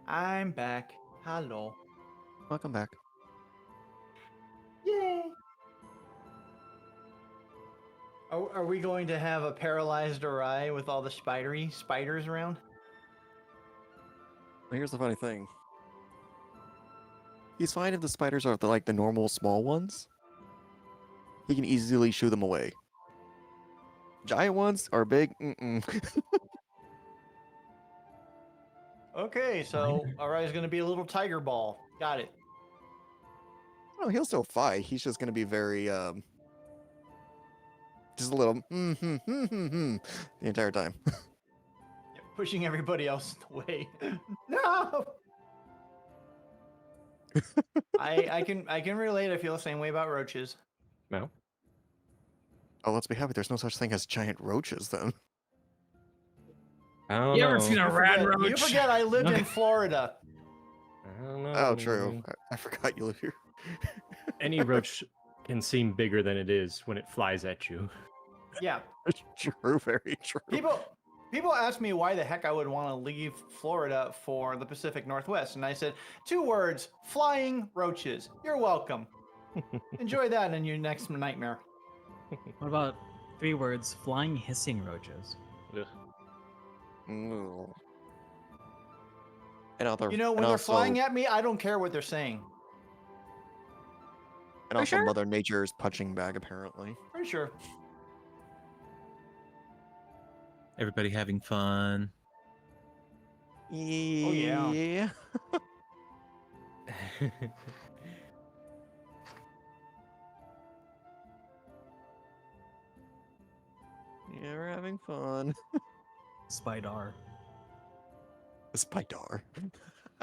I'm back. Hello. Welcome back. Yay! Are we going to have a paralyzed Arai with all the spiders around? Well, here's the funny thing. He's fine if the spiders are like the normal small ones. He can easily shoo them away. Giant ones are big. Okay, so Arai's going to be a little tiger ball. Got it. Well, he'll still fight. He's just gonna be very just a little the entire time. Yeah, pushing everybody else away. No. I can relate. I feel the same way about roaches. No. Oh, let's be happy. There's no such thing as giant roaches, then. I don't You know. ever seen a rad roach? You forget I lived in Florida. I don't know. Oh, true. I forgot you live here. Any roach can seem bigger than it is when it flies at you. Yeah. True, very true. People ask me why the heck I would want to leave Florida for the Pacific Northwest, and I said 2 words: flying roaches. You're welcome. Enjoy that in your next nightmare. What about 3 words? Flying hissing roaches. Ugh. Ooh. And You know, when they're flying at me, I don't care what they're saying. And also Mother Nature's punching bag, apparently. Pretty sure. Everybody having fun. yeah. Yeah, we're having fun. Spider. Spider.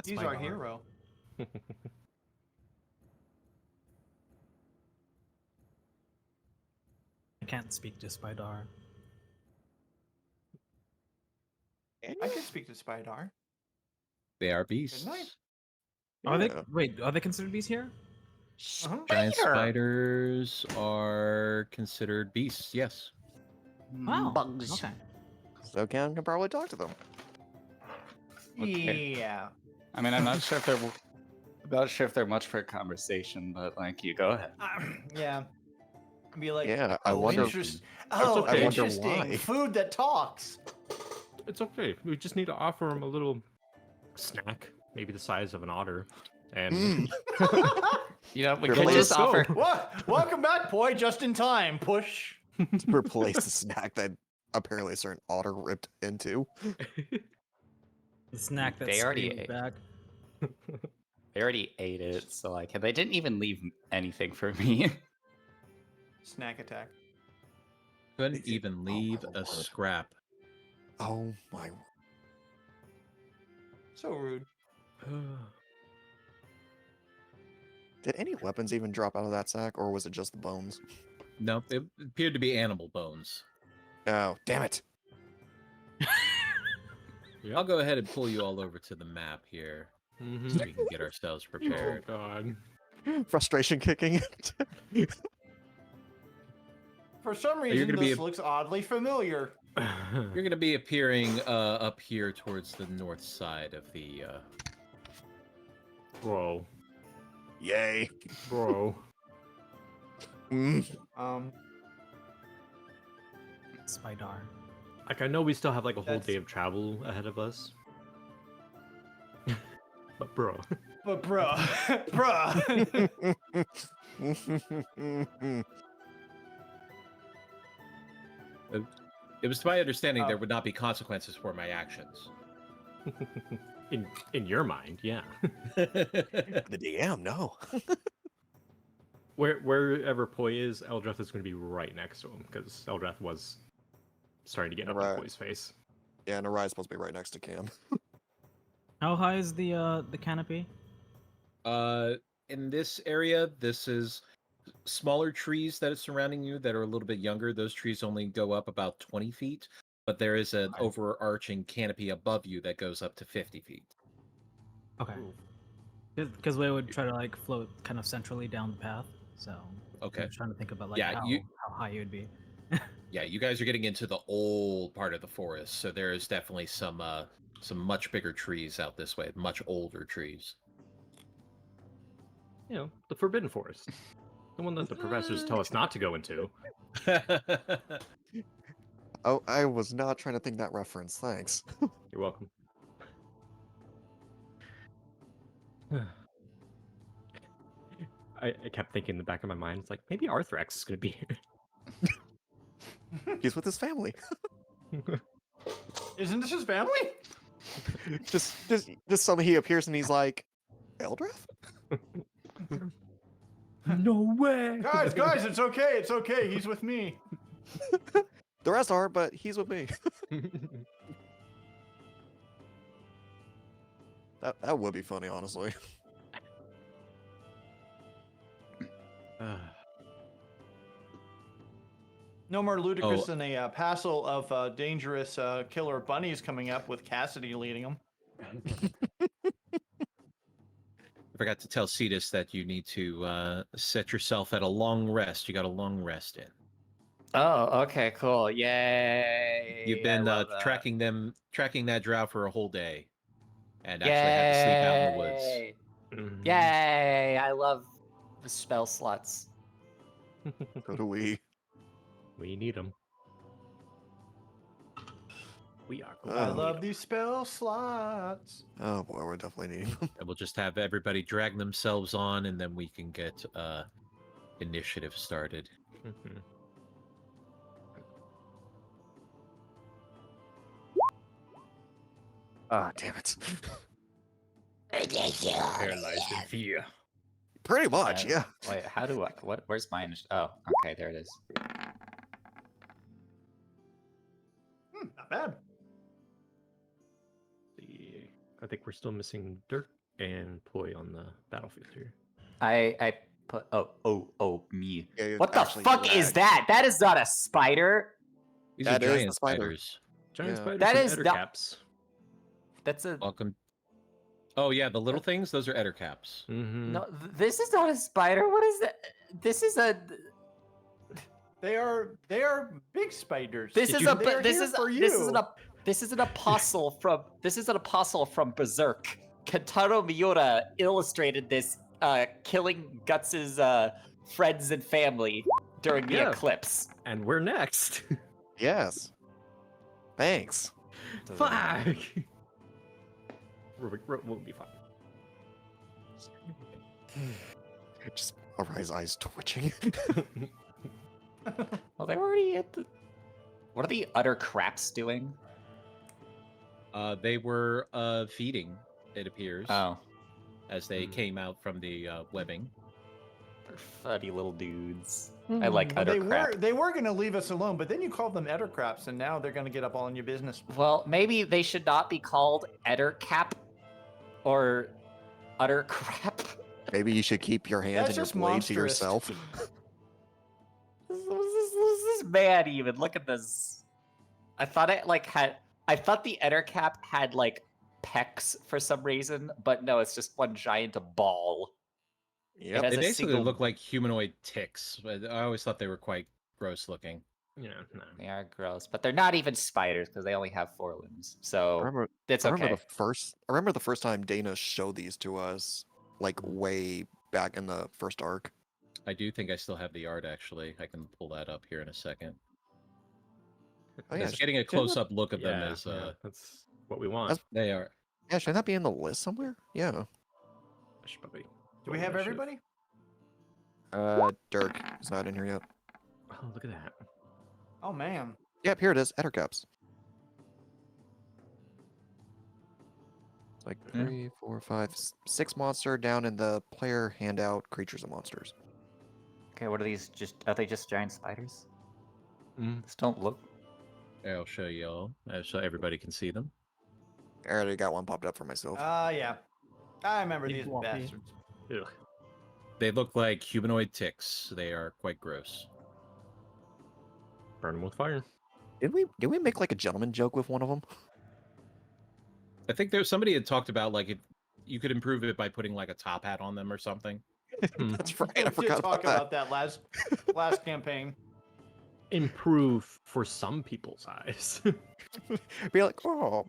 He's our hero. I can't speak to Spider. I can speak to Spider. They are beasts. Good night. Are they? Yeah. Wait, are they considered beasts here? Uh-huh. Giant spiders are considered beasts, yes. Wow. Bugs. Okay. So Cam can probably talk to them. Okay. Yeah. I mean, I'm not sure if they're much for a conversation, but like, you go ahead. Yeah. Be like, Yeah, I oh, wonder. oh, okay. I wonder interesting. why. Food that talks. It's okay. We just need to offer him a little snack, maybe the size of an otter. And You know, we Your could place just is so- offer. What? Welcome back, boy. Just in time. Push. To replace the snack that apparently a certain otter ripped into. The snack that They already screamed ate. back. They already ate it, so like, they didn't even leave anything for me. Snack attack. Couldn't even leave my a word. scrap. Oh my. So rude. Did any weapons even drop out of that sack, or was it just the bones? No, it appeared to be animal bones. Oh, damn it. I'll go ahead and pull you all over to the map here Mhm. so we can get ourselves prepared. Oh god. Frustration kicking. For some you're reason, gonna be this looks oddly familiar. You're going to be appearing up here towards the north side of the... Bro. Yay. Bro. Spider. Like, I know we still have like a whole That's- day of travel ahead of us. But bro. But bruh, bruh. It was to my understanding there would not be consequences for my actions. In your mind, yeah. The DM, no. Wherever Poi is, Eldrath is going to be right next to him because Eldrath was starting to get up in Right. Poi's face. Yeah, and Arai's supposed to be right next to Cam. How high is the canopy? In this area, this is smaller trees that are surrounding you that are a little bit younger. Those trees only go up about 20 feet, but there is an Okay. overarching canopy above you that goes up to 50 feet. Okay. Because we would try to like float kind of centrally down the path. So Okay. I'm trying to think about like Yeah, how high it would be. Yeah, you guys are getting into the old part of the forest, so there is definitely some some much bigger trees out this way, much older trees. You know, the Forbidden Forest. The one that the professors tell us not to go into. Oh, I was not trying to think that reference. Thanks. You're welcome. I kept thinking in the back of my mind, it's like, maybe Arthrex is going to be here. He's with his family. Isn't this his family? just suddenly he appears and he's like, Eldrath? No way! Guys, it's okay. It's okay. He's with me. The rest are, but he's with me. That would be funny, honestly. No more ludicrous than a passel of dangerous killer bunnies coming up with Cassidy leading them. I forgot to tell Cetus that you need to set yourself at a long rest. You got a long rest in. Oh, okay, cool. Yay. You've I been love that. tracking that drow for a whole day, and actually had to sleep out in the woods. Yay. Mhm. Yay! I love the spell slots. So do we. We need them. We are. I love these spell slots. Oh boy, we're definitely needing them. And we'll just have everybody drag themselves on, and then we can get initiative started. Mhm. Ah, damn it. Paralyzed in fear. Pretty much, yeah. Wait, how do I? What? Where's my? Oh, okay, there it is. Not bad. I think we're still missing Dirk and Ploy on the battlefield here. I put. Me. Yeah, it's What the actually fuck is lagged. that? That is not a spider. These That are is giant the spider. spiders. Giant Yeah. spiders That and is Eder not- caps. That's a. Welcome. Oh yeah, the little things. Those are ettercaps. Mm-hmm. No, this is not a spider. What is that? This is a. They are big spiders. This is They a. are This here is. for This is you. an. This is an apostle from. This is an apostle from Berserk. Kentaro Miura illustrated this, killing Guts's friends and family during the Yeah. eclipse. And we're next. Yes. Thanks. Fuck. We'll be fine. Just Arai's eyes twitching. Well, they're already at the. What are the utter craps doing? They were feeding, it appears, Oh, as they came out from the webbing. they're funny little dudes. I like Well, utter crap. they were gonna leave us alone, but then you called them ettercraps, and now they're gonna get up all in your business. Well, maybe they should not be called Ettercap or utter crap. Maybe you should keep your hands That's and your just blade to monstrous. yourself. Who's this man even? Look at this. I thought it like had. I thought the Ettercap had like pecs for some reason, but no, it's just one giant ball. Yep. has They a basically single- look like humanoid ticks. But I always thought they were quite gross looking. Yeah, no. They are gross, but they're not even spiders because they only have 4 limbs. I So remember, it's I remember okay. I remember the first time Dana showed these to us, like way back in the first arc. I do think I still have the art, actually. I can pull that up here in a second. Oh yeah, Just getting a close-up look of them Yeah, is... yeah, that's what we want. That's- They are... yeah. Should that be in the list somewhere? Yeah. I should probably- Do we have I should- everybody? Dirk is not in here yet. Oh, look at that. Oh man. Yep, here it is. Ettercaps. It's like Yeah. 3, 4, 5, 6 monster down in the player handout. Creatures and monsters. Okay, what are these? Are they just giant spiders? Mm. These don't look. I'll show you all, so everybody can see them. I already got one popped up for myself. Yeah. I remember Big these floppy. bastards. Ugh. They look like humanoid ticks. They are quite gross. Burn them with fire. Did we make like a gentleman joke with one of them? I think there's somebody had talked about, like, if you could improve it by putting, like, a top hat on them or something. That's right. We I did forgot talk about that. about that last campaign. Improve for some people's eyes. Be like, oh,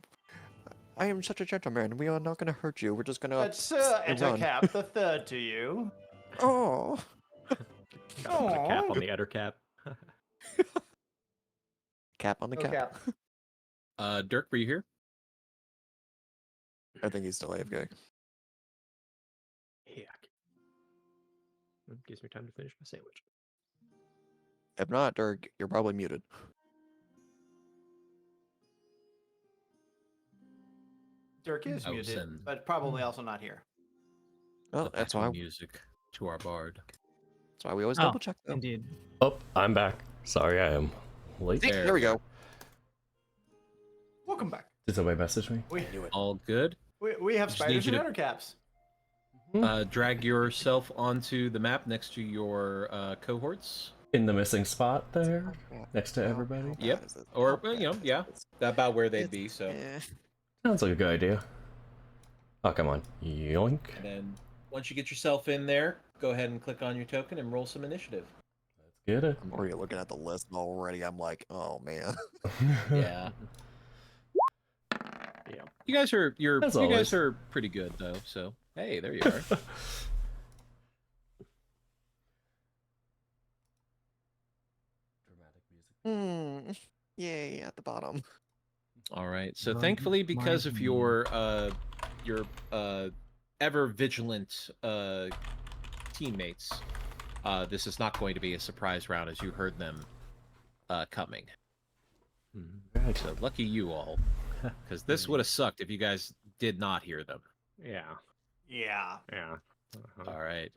I am such a gentleman. We are not going to hurt you. We're just going to. That's run. Ettercap the third to you. Oh. Gotta put a cap on the Eder cap. Cap on the No cap. cap. Dirk, were you here? I think he's still AFK. Heck. Gives me time to finish my sandwich. If not, Dirk, you're probably muted. Dirk is I will muted, send- but probably also not here. Well, The that's backing why. music to our bard. That's why we always Oh, double check them. Indeed. Oh, I'm back. Sorry, I am late. There we go. Welcome back. Did somebody message me? We All good. we have Just need spiders you and to- Ettercaps. Drag yourself onto the map next to your cohorts. In the missing spot there, next to How everybody. bad Yep. is this? Or, How well, you know, bad is yeah. this? About where they'd It's- be, so. Sounds like a good idea. Oh, come on. Yoink. And then once you get yourself in there, go ahead and click on your token and roll some initiative. Get it. I'm already looking at the list and already. I'm like, oh man. Yeah. Yeah. You guys are you As guys always. are pretty good though, so hey, there you are. Yay, at the bottom. All right. So Run, thankfully, because of Martin. your ever vigilant teammates, this is not going to be a surprise round as you heard them coming. Mhm. So lucky you all, because this would have sucked if you guys did not hear them. Yeah. Yeah. Yeah. Uh-huh. All right.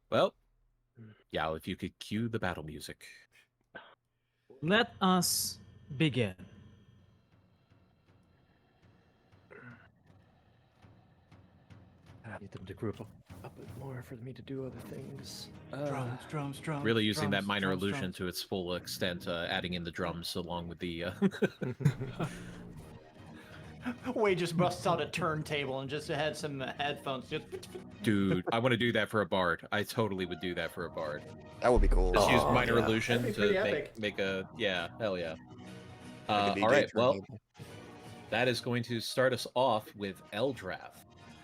Well, yeah, if you could cue the battle music. Let us begin. I need them to group up a bit more for me to do other things. Drums. Really using that drums, minor drums, illusion drums. to its full extent, adding in the drums along with the. Wade just busts out a turntable and just had some headphones. Just Dude, I want to do that for a bard. I totally would do that for a bard. That would be cool. Just use Oh, minor yeah. illusion That'd be to pretty epic. make a hell yeah. Like a All DJ right, well, turntable. that is going to start us off with Eldrath,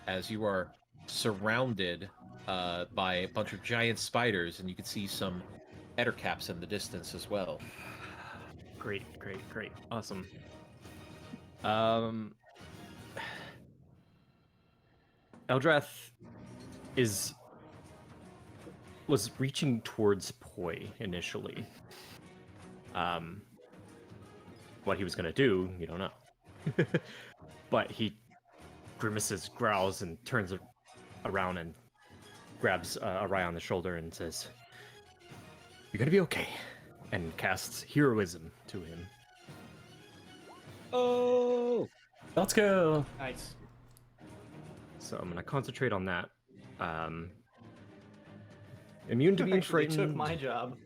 as you are surrounded by a bunch of giant spiders, and you can see some ettercaps in the distance as well. Great. Awesome. Eldrath was reaching towards Poi initially. What he was gonna do, you don't know. But he grimaces, growls, and turns around and grabs Arai on the shoulder and says, "You're gonna be okay," and casts heroism to him. Oh! Let's go. nice. So I'm gonna concentrate on that. Immune to being Actually frightened. took my job.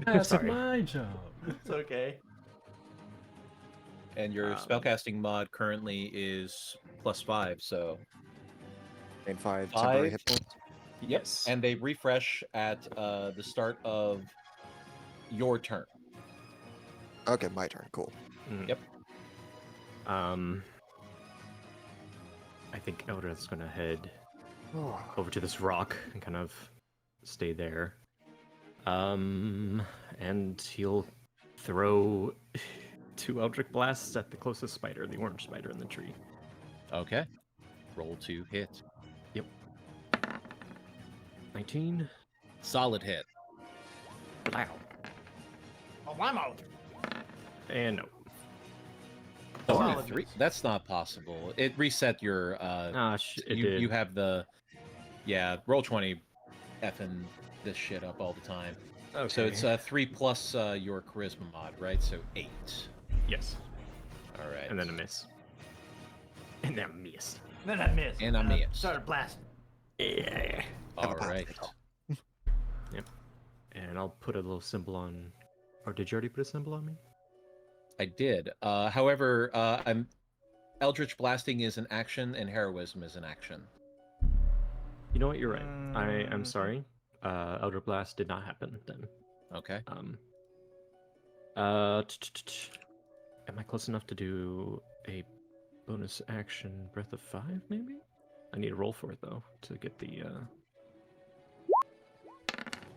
That's Sorry. my job. It's okay. And your spellcasting mod currently is +5, so. And 5 temporary 5. hit points. Yes. And they refresh at the start of your turn. Okay, my turn. Cool. Mm. Yep. I think Eldrath's gonna head over to this rock and kind of stay there. And he'll throw 2 Eldritch Blasts at the closest spider, the orange spider in the tree. Okay. Roll to hit. 19. Solid hit. Wow. Oh, I'm out. And no. Oh, Solid 3. miss. That's not possible. It reset your. It you did. you have the. Yeah, roll 20, effing this shit up all the time. Okay. So it's 3 plus your charisma mod, right? So 8. Yes. All right. And then a miss. And then a miss. Then I missed. And I missed. Started blasting. Yeah. Have a All path right. to go. And I'll put a little symbol on. Or did you already put a symbol on me? I did. However, Eldritch Blasting is an action and Heroism is an action. You know what? You're right. I'm Mm. sorry. Elder Blast did not happen then. Okay. Am I close enough to do a bonus action Breath of 5, maybe? I need to roll for it, though, to get the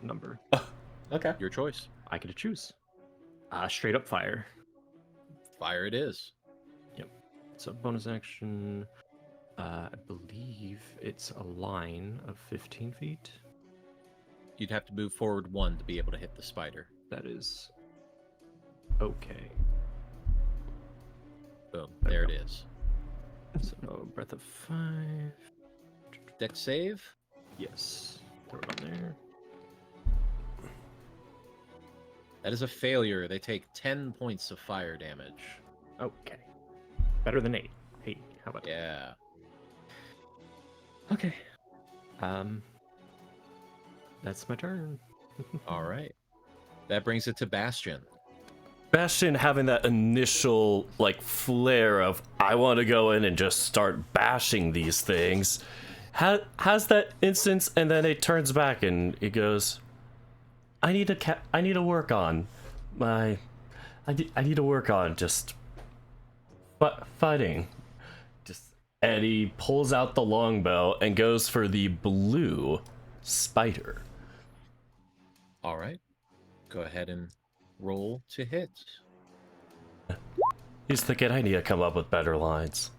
number. Okay. Your choice. I get to choose. Straight up fire. Fire it is. Yep. So bonus action, I believe it's a line of 15 feet. You'd have to move forward 1 to be able to hit the spider. That is okay. Boom. There There we it go. is. So Breath of 5. Deck save. Yes. Throw it on there. That is a failure. They take 10 points of fire damage. Okay. Better than 8. Hey, how about Yeah. Okay. That's my turn. All right. That brings it to Bastion. Bastion having that initial like flare of I want to go in and just start bashing these things, has that instance, and then it turns back and it goes, I need to work on my, I need to work on just fighting. And he pulls out the longbow and goes for the blue spider. All right. Go ahead and roll to hit. He's thinking, I need to come up with better lines.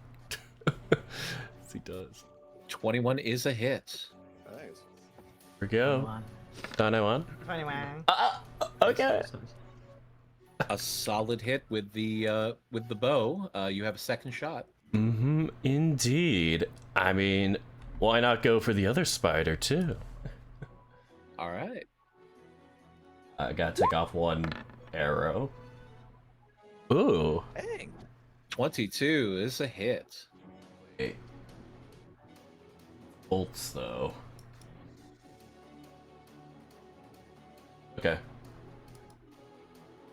Yes, he does. 21 is a hit. Nice. Here we go. 21. 21. Okay. A solid hit with the bow. You have a second shot. Indeed. I mean, why not go for the other spider too? All right. I gotta take off one arrow. Ooh. Dang. 22 is a hit. Wait. Bolts though. Okay.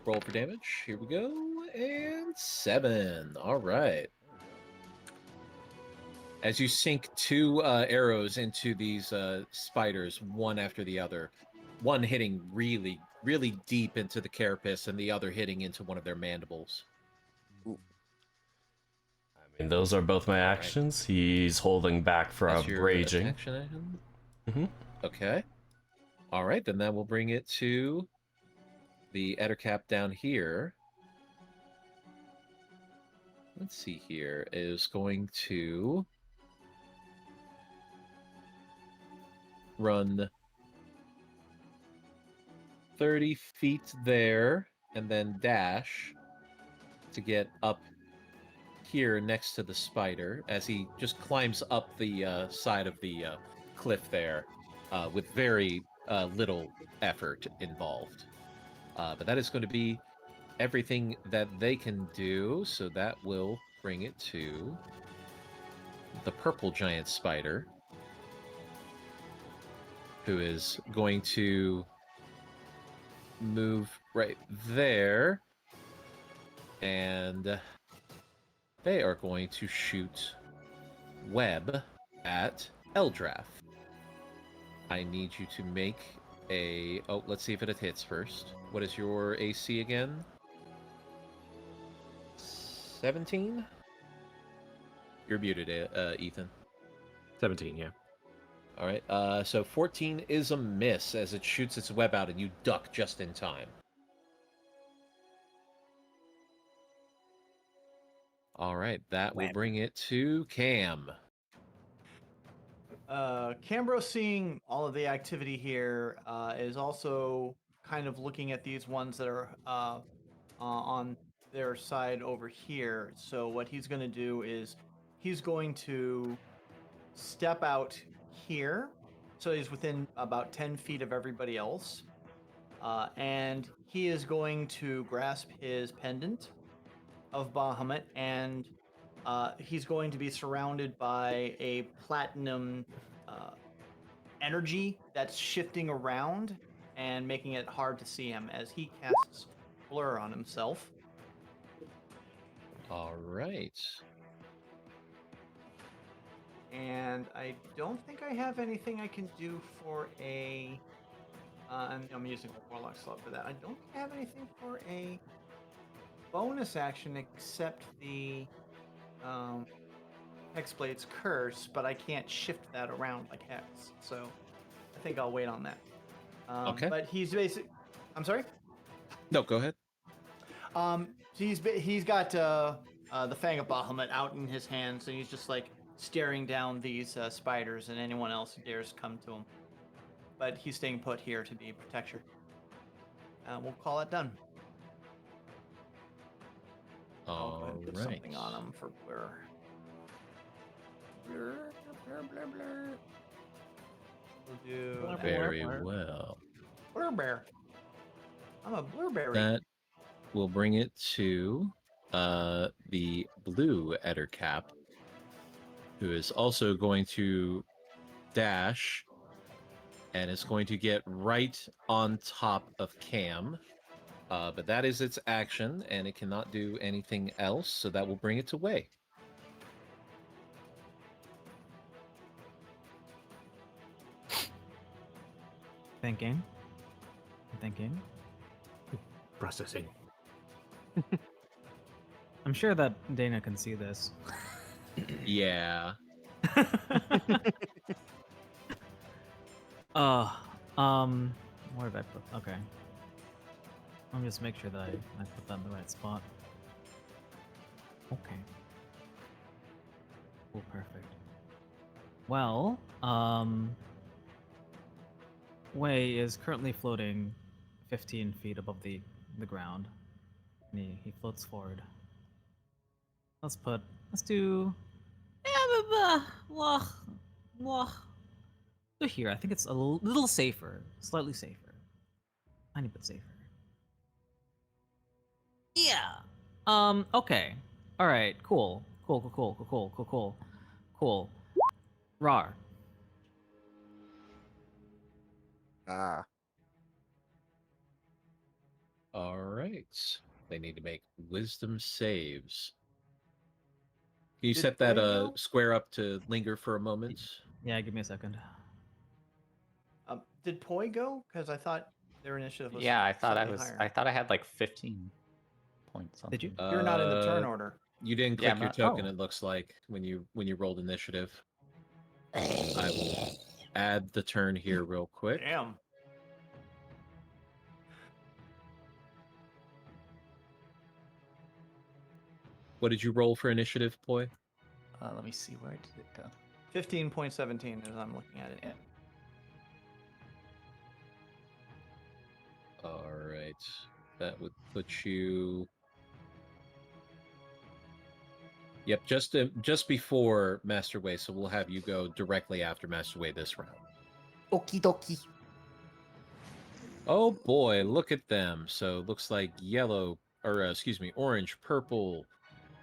Roll for damage. Here we go. And 7. All right. As you sink 2 arrows into these spiders, one after the other, one hitting really, really deep into the carapace and the other hitting into one of their mandibles. I mean, those are both my actions. He's holding back from That's your raging. action. Mhm. Okay. All right, then that will bring it to the Ettercap down here. Let's see here. Is going to run 30 feet there and then dash to get up here next to the spider as he just climbs up the side of the cliff there with very little effort involved. But that is going to be everything that they can do, so that will bring it to the purple giant spider, who is going to move right there, and they are going to shoot web at Eldrath. I need you to make a... Oh, let's see if it hits first. What is your AC again? 17? You're muted, Ethan. 17, yeah. All right, so 14 is a miss as it shoots its web out and you duck just in time. All right, that will bring it to Cam. Cambro, seeing all of the activity here, is also kind of looking at these ones that are on their side over here. So what he's going to do is he's going to step out here. So he's within about 10 feet of everybody else. And he is going to grasp his pendant of Bahamut, and he's going to be surrounded by a platinum energy that's shifting around and making it hard to see him as he casts Blur on himself. All right. And I don't think I have anything I can do for a... I'm using a Warlock slot for that. I don't think I have anything for a bonus action except the Hexblade's curse, but I can't shift that around like Hex. So I think I'll wait on that. Okay. But he's basic. I'm sorry. No, go ahead. He's got the Fang of Bahamut out in his hands, and he's just like staring down these spiders and anyone else who dares come to him. But he's staying put here to be protector. We'll call it done. I'll go ahead and put something on him for Blur. Blur, blur, blur, blur. We'll do Very well. Blur Bear. I'm a blueberry. That will bring it to the blue Ettercap, who is also going to dash and is going to get right on top of Cam. But that is its action, and it cannot do anything else, so that will bring it to Wei. Thinking. Thinking. Processing. I'm sure that Dana can see this. Yeah. Where did I put? Okay. Let me just make sure that I put that in the right spot. Okay. Oh, perfect. Well, Wei is currently floating 15 feet above the ground. And he floats forward. Let's do do here. I think it's a little safer, slightly safer, tiny bit safer. Yeah. Okay. All right. Cool. Rar. Ah. All right. They need to make wisdom saves. Can you Did set that Wei go? square up to linger for a moment? Yeah, give me a second. Did Poi go? Because I thought their initiative was. Yeah, I thought slightly higher. I thought I had like 15 points. Did you? You're not in the turn order. You didn't Yeah, click your I'm not- token. oh. It looks like when you rolled initiative. I will add the turn here real quick. Damn. What did you roll for initiative, Poi? Let me see, where did it go? 15.17 as I'm looking at it. Yeah. All right, that would put you. Yep, just before Master Wei, so we'll have you go directly after Master Wei this round. Okie dokie. Oh boy, look at them. So looks like yellow, or excuse me, orange, purple,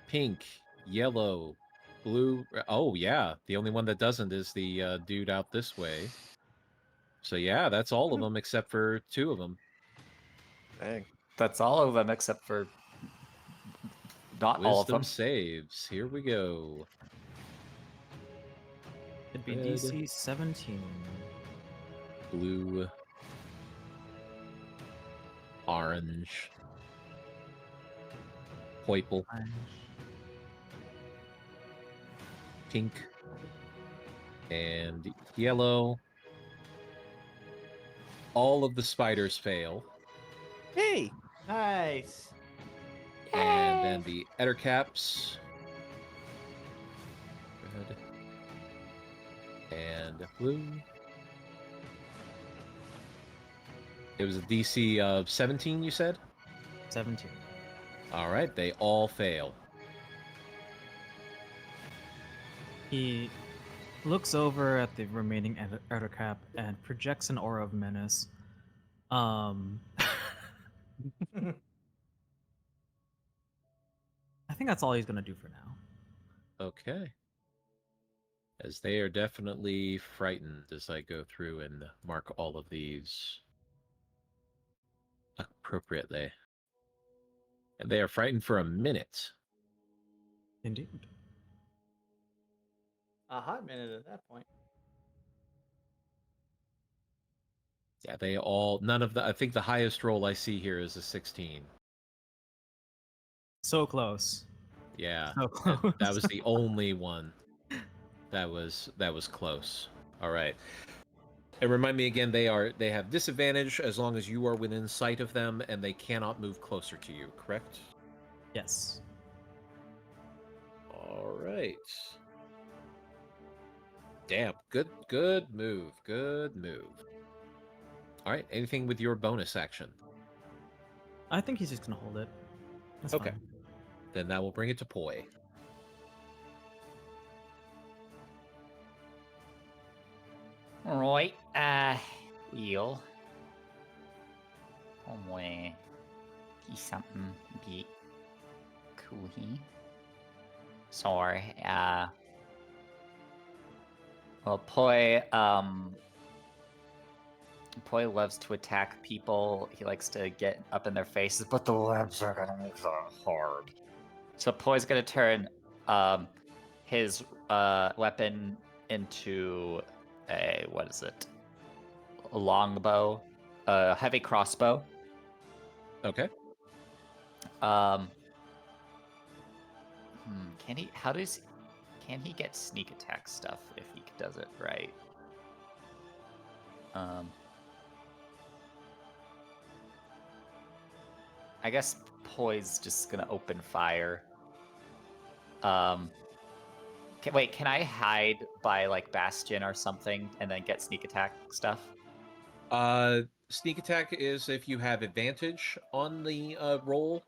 pink, yellow, blue. Oh yeah, the only one that doesn't is the dude out this way. So yeah, that's all of them except for two of them. Dang. That's all of them except for not all of Wisdom them. saves. Here we go. It'd be Red. DC 17. Blue, orange, purple, pink, and yellow. All of the spiders fail. Hey. Nice. And then the Ettercaps. Red. And blue. It was a DC of 17, you said? 17. All right, they all fail. He looks over at the remaining Ettercap and projects an aura of menace. I think that's all he's gonna do for now. Okay. As they are definitely frightened as I go through and mark all of these appropriately. And they are frightened for a minute. Indeed. A hot minute at that point. Yeah, they all, none of the, I think the highest roll I see here is a 16. So close. Yeah, So that close. was the only one that was close. All right. And remind me again, they have disadvantage as long as you are within sight of them, and they cannot move closer to you. Correct? Yes. All right. Damn, good move. Good move. All right, anything with your bonus action? I think he's just gonna hold it. That's Okay. fine. Then that will bring it to Poi. Right, wheel. Somewhere. Be something be cool here. Sorry, well, Poi loves to attack people. He likes to get up in their faces, but the webs are gonna make that hard. So Poi's gonna turn his weapon into a what is it? A longbow, a heavy crossbow. Okay. Can he? Can he get sneak attack stuff if he does it right? I guess Poi's just gonna open fire. Wait, can I hide by like Bastion or something and then get sneak attack stuff? Sneak attack is if you have advantage on the roll,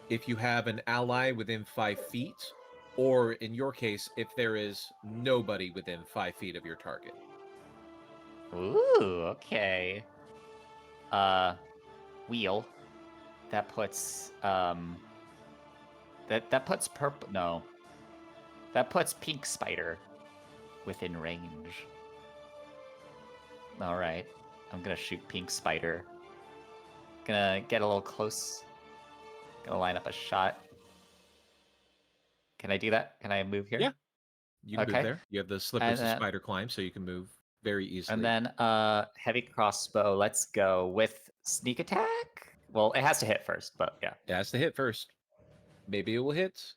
if you have an ally within 5 feet, or in your case, if there is nobody within 5 feet of your target. Ooh, okay. Wheel. That puts that puts purple. No, that puts pink spider within range. All right, I'm gonna shoot pink spider. Gonna get a little close. Gonna line up a shot. Can I do that? Can I move here? Yeah. You can Okay. move there. You have the slippers And of then- spider climb, so you can move very easily. And then heavy crossbow. Let's go with sneak attack. Well, it has to hit first, but yeah. It has to hit first. Maybe it will hit.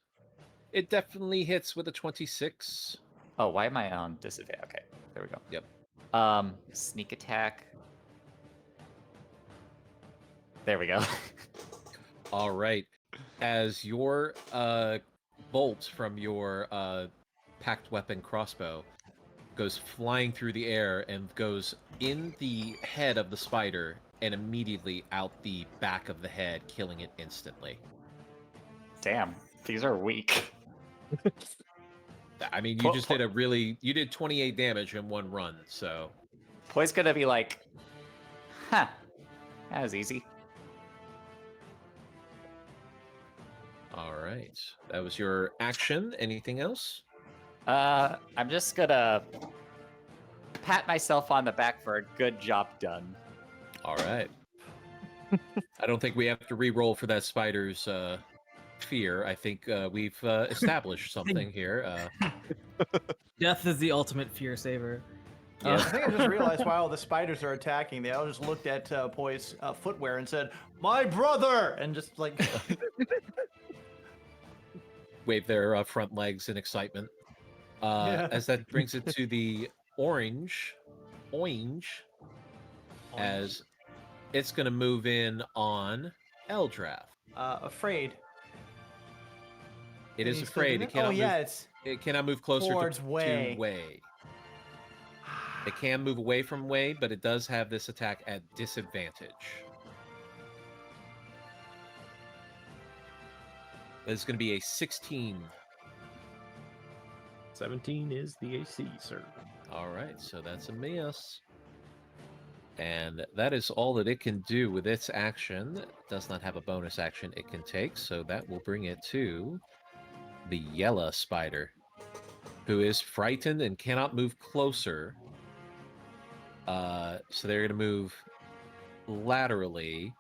It definitely hits with a 26. Oh, why am I on disadvantage? Okay, there we go. Yep. Sneak attack. There we go. All right. As your bolt from your packed weapon crossbow goes flying through the air and goes in the head of the spider and immediately out the back of the head, killing it instantly. Damn, these are weak. I mean, you just did you did 28 damage in one run, so. Poi's gonna be like, huh, that was easy. All right. That was your action. Anything else? I'm just gonna pat myself on the back for a good job done. All right. I don't think we have to re-roll for that spider's fear. I think we've established something here. Death is the ultimate fear saver. I think I just realized while the spiders are attacking, they all just looked at Poi's footwear and said, "My brother!" and just like wave their front legs in excitement. As that brings it to the orange, as it's going to move in on Eldrath. afraid. It is Can you still afraid. do It that? cannot it cannot move closer towards to Wei. Wei. It can move away from Wei, but it does have this attack at disadvantage. It's going to be a 16. 17 is the AC, sir. All right, so that's a miss. And that is all that it can do with its action. It does not have a bonus action it can take, so that will bring it to the yellow spider, who is frightened and cannot move closer. So they're going to move laterally.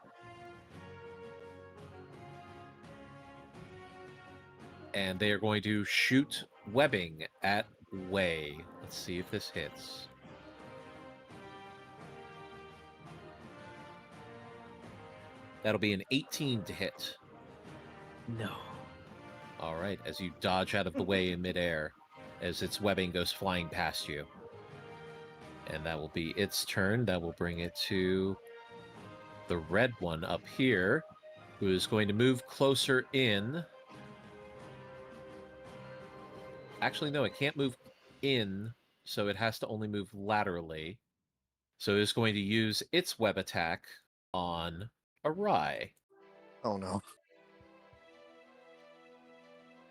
And they are going to shoot webbing at Wei. Let's see if this hits. That'll be an 18 to hit. No. All right, as you dodge out of the way in midair, as its webbing goes flying past you. And that will be its turn. That will bring it to the red one up here, who is going to move closer in. Actually, no, it can't move in, so it has to only move laterally. So it's going to use its web attack on Arai. Oh no.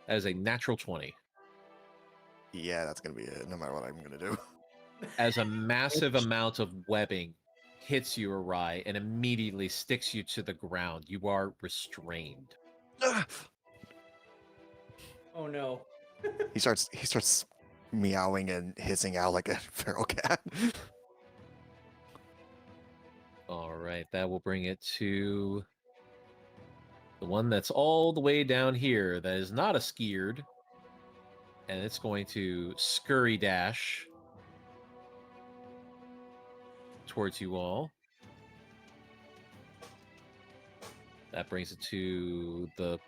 That is a natural 20. Yeah, that's gonna be it, no matter what I'm gonna do. As a massive amount of webbing hits you, Arai, and immediately sticks you to the ground, you are restrained. Oh no. He starts meowing and hissing out like a feral cat. All right, that will bring it to the one that's all the way down here that is not a skeered. And it's going to scurry dash towards you all. That brings it to the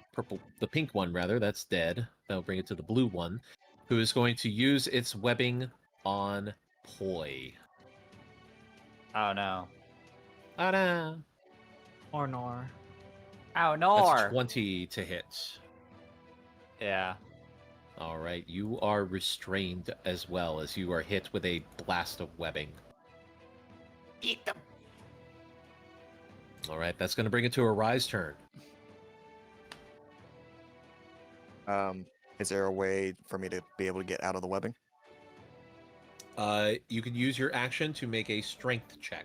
pink one rather, that's dead. That'll bring it to the blue one, who is going to use its webbing on Poi. Oh no. Oh no. Or nor. Oh That's no. 20 to hit. Yeah. All right, you are restrained as well as you are hit with a blast of webbing. Eat them. All right, that's going to bring it to Arai's turn. Is there a way for me to be able to get out of the webbing? You can use your action to make a strength check.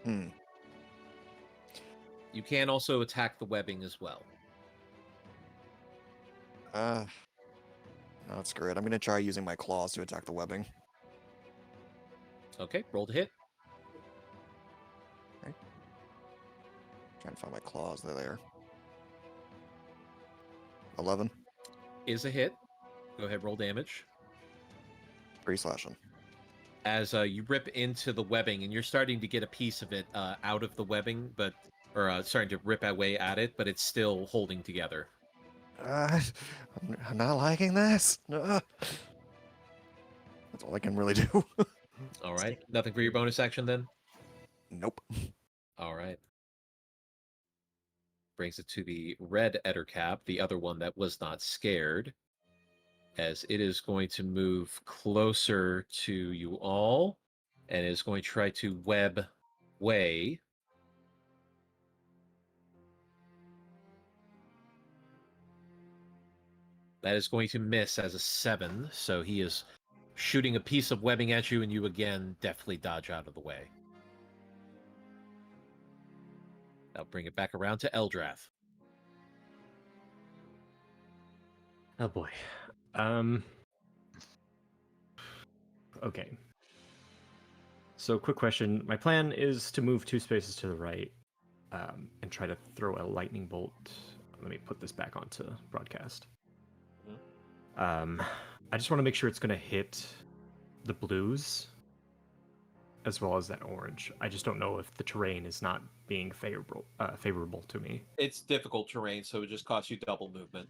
Hmm. You can also attack the webbing as well. No, that's great. I'm gonna try using my claws to attack the webbing. Okay, roll to hit. Trying to find my claws. They're there. 11. Is a hit. Go ahead, roll damage. 3 slashing. As you rip into the webbing, and you're starting to get a piece of it out of the webbing, or starting to rip away at it, but it's still holding together. I'm not liking this. That's all I can really do. All right, nothing for your bonus action then? Nope. All right. Brings it to the red Ettercap, the other one that was not scared, as it is going to move closer to you all and is going to try to web way. That is going to miss as a 7, so he is shooting a piece of webbing at you, and you again deftly dodge out of the way. That'll bring it back around to Eldrath. Oh boy. Okay. So, quick question. My plan is to move 2 spaces to the right and try to throw a lightning bolt. Let me put this back onto broadcast. I just want to make sure it's going to hit the blues as well as that orange. I just don't know if the terrain is not being favorable to me. It's difficult terrain, so it just costs you double movement.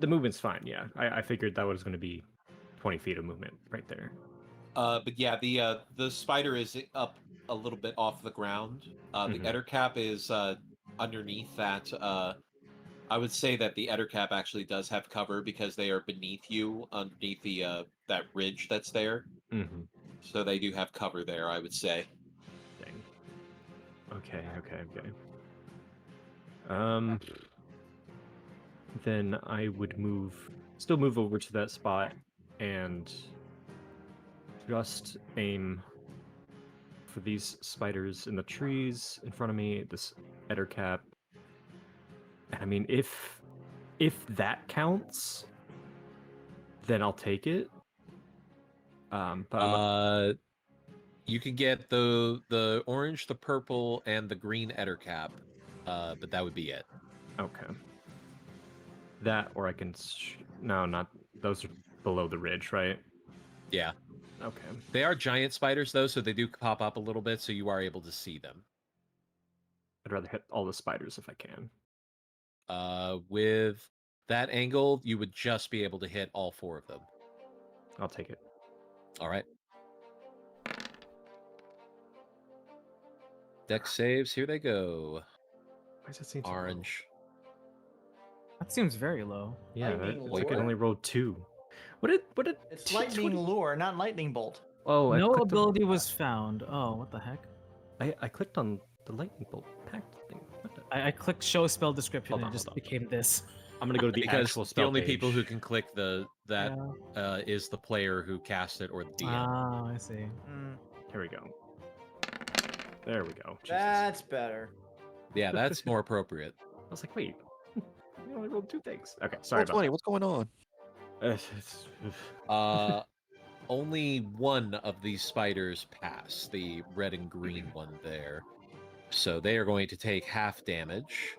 The movement's fine, yeah. I figured that was going to be 20 feet of movement right there. But yeah, the spider is up a little bit off the ground. The Ettercap is underneath that. I would say that the Ettercap actually does have cover because they are beneath you, underneath the that ridge that's there. Mm-hmm. So they do have cover there, I would say. Dang. Okay. Then I would still move over to that spot and just aim for these spiders in the trees in front of me, this Ettercap. And I mean, if that counts, then I'll take it. But you can get the orange, the purple, and the green Ettercap, but that would be it. Okay. That, or I can... No, not... Those are below the ridge, right? Yeah. Okay. They are giant spiders, though, so they do pop up a little bit, so you are able to see them. I'd rather hit all the spiders if I can. With that angle, you would just be able to hit all 4 of them. I'll take it. All right. Dex saves, here they go. Why does that seem so low? Orange. That seems very low. Yeah, Lightning I can lure? only roll 2. What did It's lightning lure, not lightning bolt. Oh, I No clicked on- ability was found. Oh, what the heck? I clicked on the lightning bolt pact thing. What the- I clicked show spell description Hold and on, it just hold on. became this. I'm gonna go to the Because actual the spell only people who page. can click that is the player who cast it or the DM. Ah, I see. Here we go. There we go. Jesus. That's better. Yeah, that's more appropriate. I was like, wait, we only rolled 2 things. Okay, sorry about 420, what's going on? that. Only one of these spiders pass, the red and green one there. So they are going to take half damage.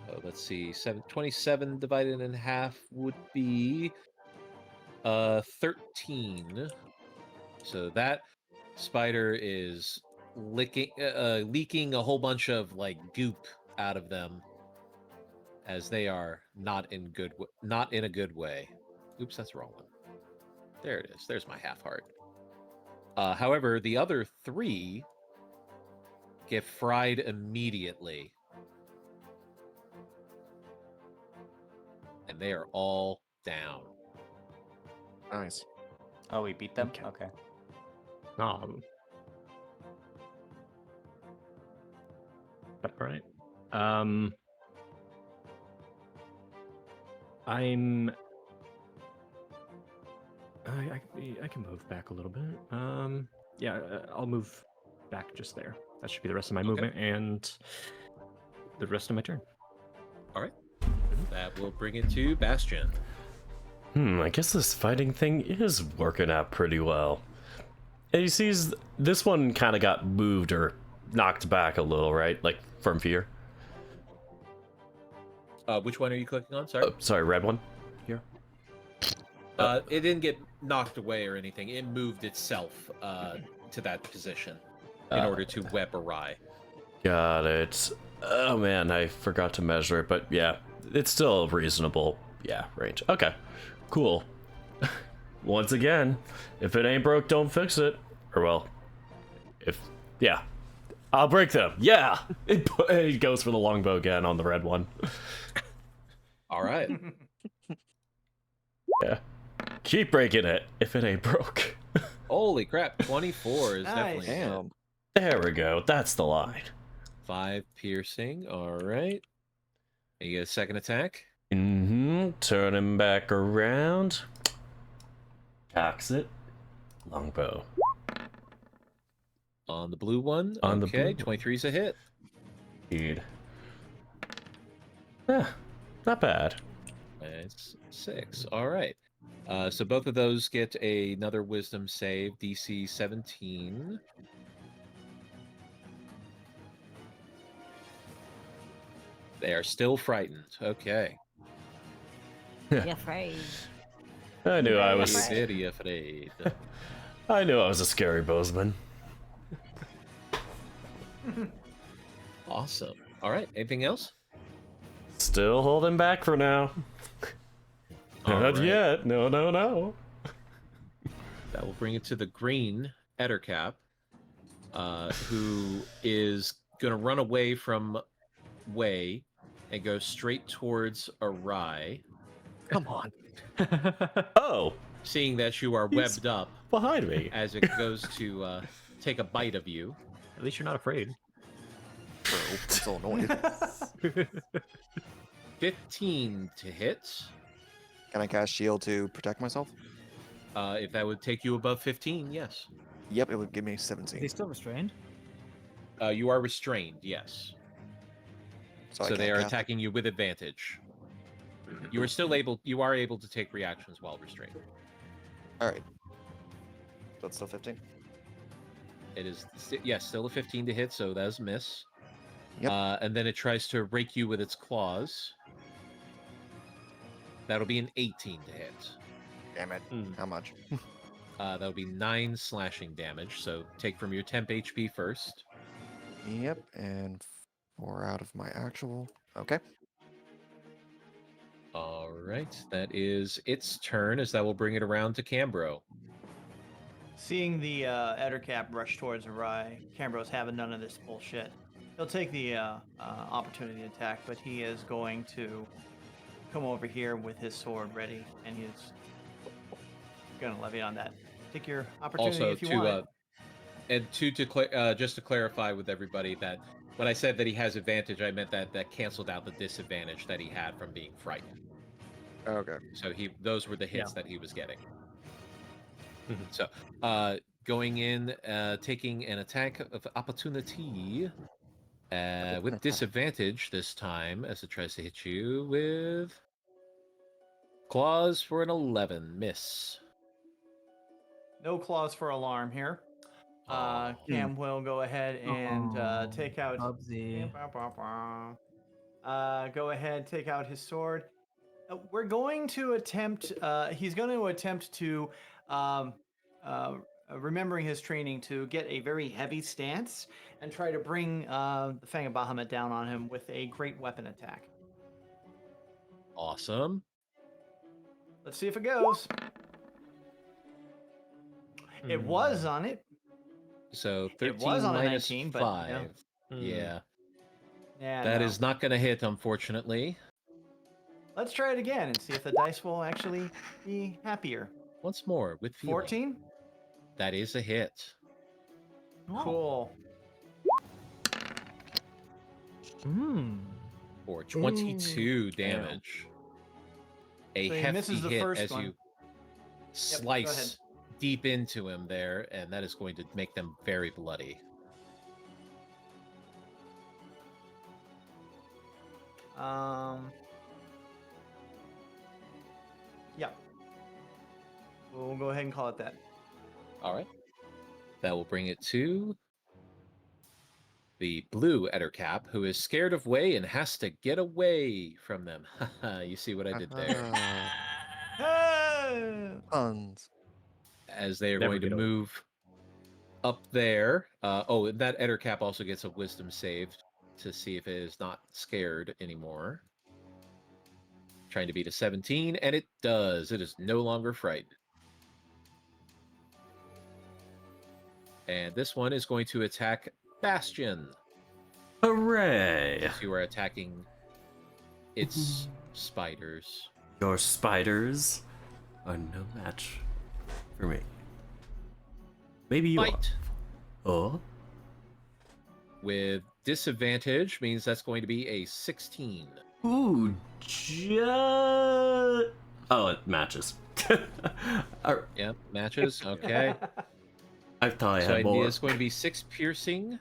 So let's see, 27 divided in half would be 13. So that spider is leaking a whole bunch of like goop out of them, as they are not in a good way. Oops, that's the wrong one. There it is. There's my half heart. However, the other 3 get fried immediately. And they are all down. Nice. Oh, we beat them? Okay. Okay. But all right. I'm. I can move back a little bit. Yeah, I'll move back just there. That should be the rest of my movement and the rest of my turn. All right. That will bring it to Bastion. I guess this fighting thing is working out pretty well. And he sees this one kind of got moved or knocked back a little, right? Like from fear. Which one are you clicking on? Sorry. Oh, sorry, red one. Here. It didn't get knocked away or anything. It moved itself to that position in order to web awry. Got it. Oh man, I forgot to measure it, but yeah, it's still reasonable. Yeah, range. Okay, cool. Once again, if it ain't broke, don't fix it. Or well, yeah, I'll break them. Yeah, it goes for the longbow again on the red one. All right. Yeah, keep breaking it if it ain't broke. Holy crap! 24 is Nice. definitely Damn. There we go. That's the line. 5 piercing. All right. And you get a second attack. Turn him back around. Cocks it. Longbow. On the blue one. On the okay, blue 23 is a hit. Dude. Not bad. That's 6. All right. So both of those get another wisdom save, DC 17. They are still frightened. Okay. You're afraid. I knew I was. Afraid. Very afraid. I knew I was a scary bozeman. Awesome. All right. Anything else? Still holding back for now. All Not right. yet. No. That will bring it to the green Ettercap, who is going to run away from Way and go straight towards Arai, Come on. Oh, seeing that you are He's- webbed up behind me. as it goes to take a bite of you. At least you're not afraid. Bro, I'm so annoyed. 15 to hit. Can I cast shield to protect myself? If that would take you above 15, yes. Yep, it would give me Is he 17. still restrained? You are restrained, yes. So, I So they can't are cast it. attacking you with advantage. You are able to take reactions while restrained. All right. So it's still 15. It is, yes, still a 15 to hit, so that is a miss. Yep. And then it tries to rake you with its claws. That'll be an 18 to hit. Damn it. Mm. How much? That'll be 9 slashing damage. So take from your temp HP first. Yep, and 4 out of my actual. Okay. All right, that is its turn, as that will bring it around to Cambro. Seeing the Ettercap rush towards Arai, Cambro's having none of this bullshit. He'll take the opportunity attack, but he is going to come over here with his sword ready, and he's going to levy on that. Take your opportunity Also, if you want. Just to clarify with everybody that when I said that he has advantage, I meant that canceled out the disadvantage that he had from being frightened. Okay. So those were the hits that he was getting. Mhm. So, going in, taking an attack of opportunity with disadvantage this time, as it tries to hit you with claws for an 11. Miss. No clause for alarm here. Cam will go ahead and take out. Bubsy. Go ahead, take out his sword. We're going to attempt. He's going to attempt to, remembering his training, to get a very heavy stance and try to bring the Fang of Bahamut down on him with a great weapon attack. Awesome. Let's see if it goes. It was on it. So 13 It was on a minus 19, 5. but Yeah. Yeah. That is not going to hit, unfortunately. Let's try it again and see if the dice will actually be happier. Once more with feeling. 14? That is a hit. Cool. For 22 damage. A So he hefty misses the hit first as one. you go slice ahead. deep into him there, and that is going to make them very bloody. Yeah. We'll go ahead and call it that. All right. That will bring it to the blue Ettercap, who is scared of Way and has to get away from them. You see what I did there? Puns. As they are Never going to get old. move up there. And that Ettercap also gets a wisdom save to see if it is not scared anymore. Trying to beat a 17, and it does. It is no longer frightened. And this one is going to attack Bastion. Hooray! As you are attacking its spiders. Your spiders are no match for me. Maybe you Bite. are. Oh? With disadvantage means that's going to be a 16. Ooh, oh, it matches. Yeah, matches. Okay. I thought I So had more. it's going to be 6 piercing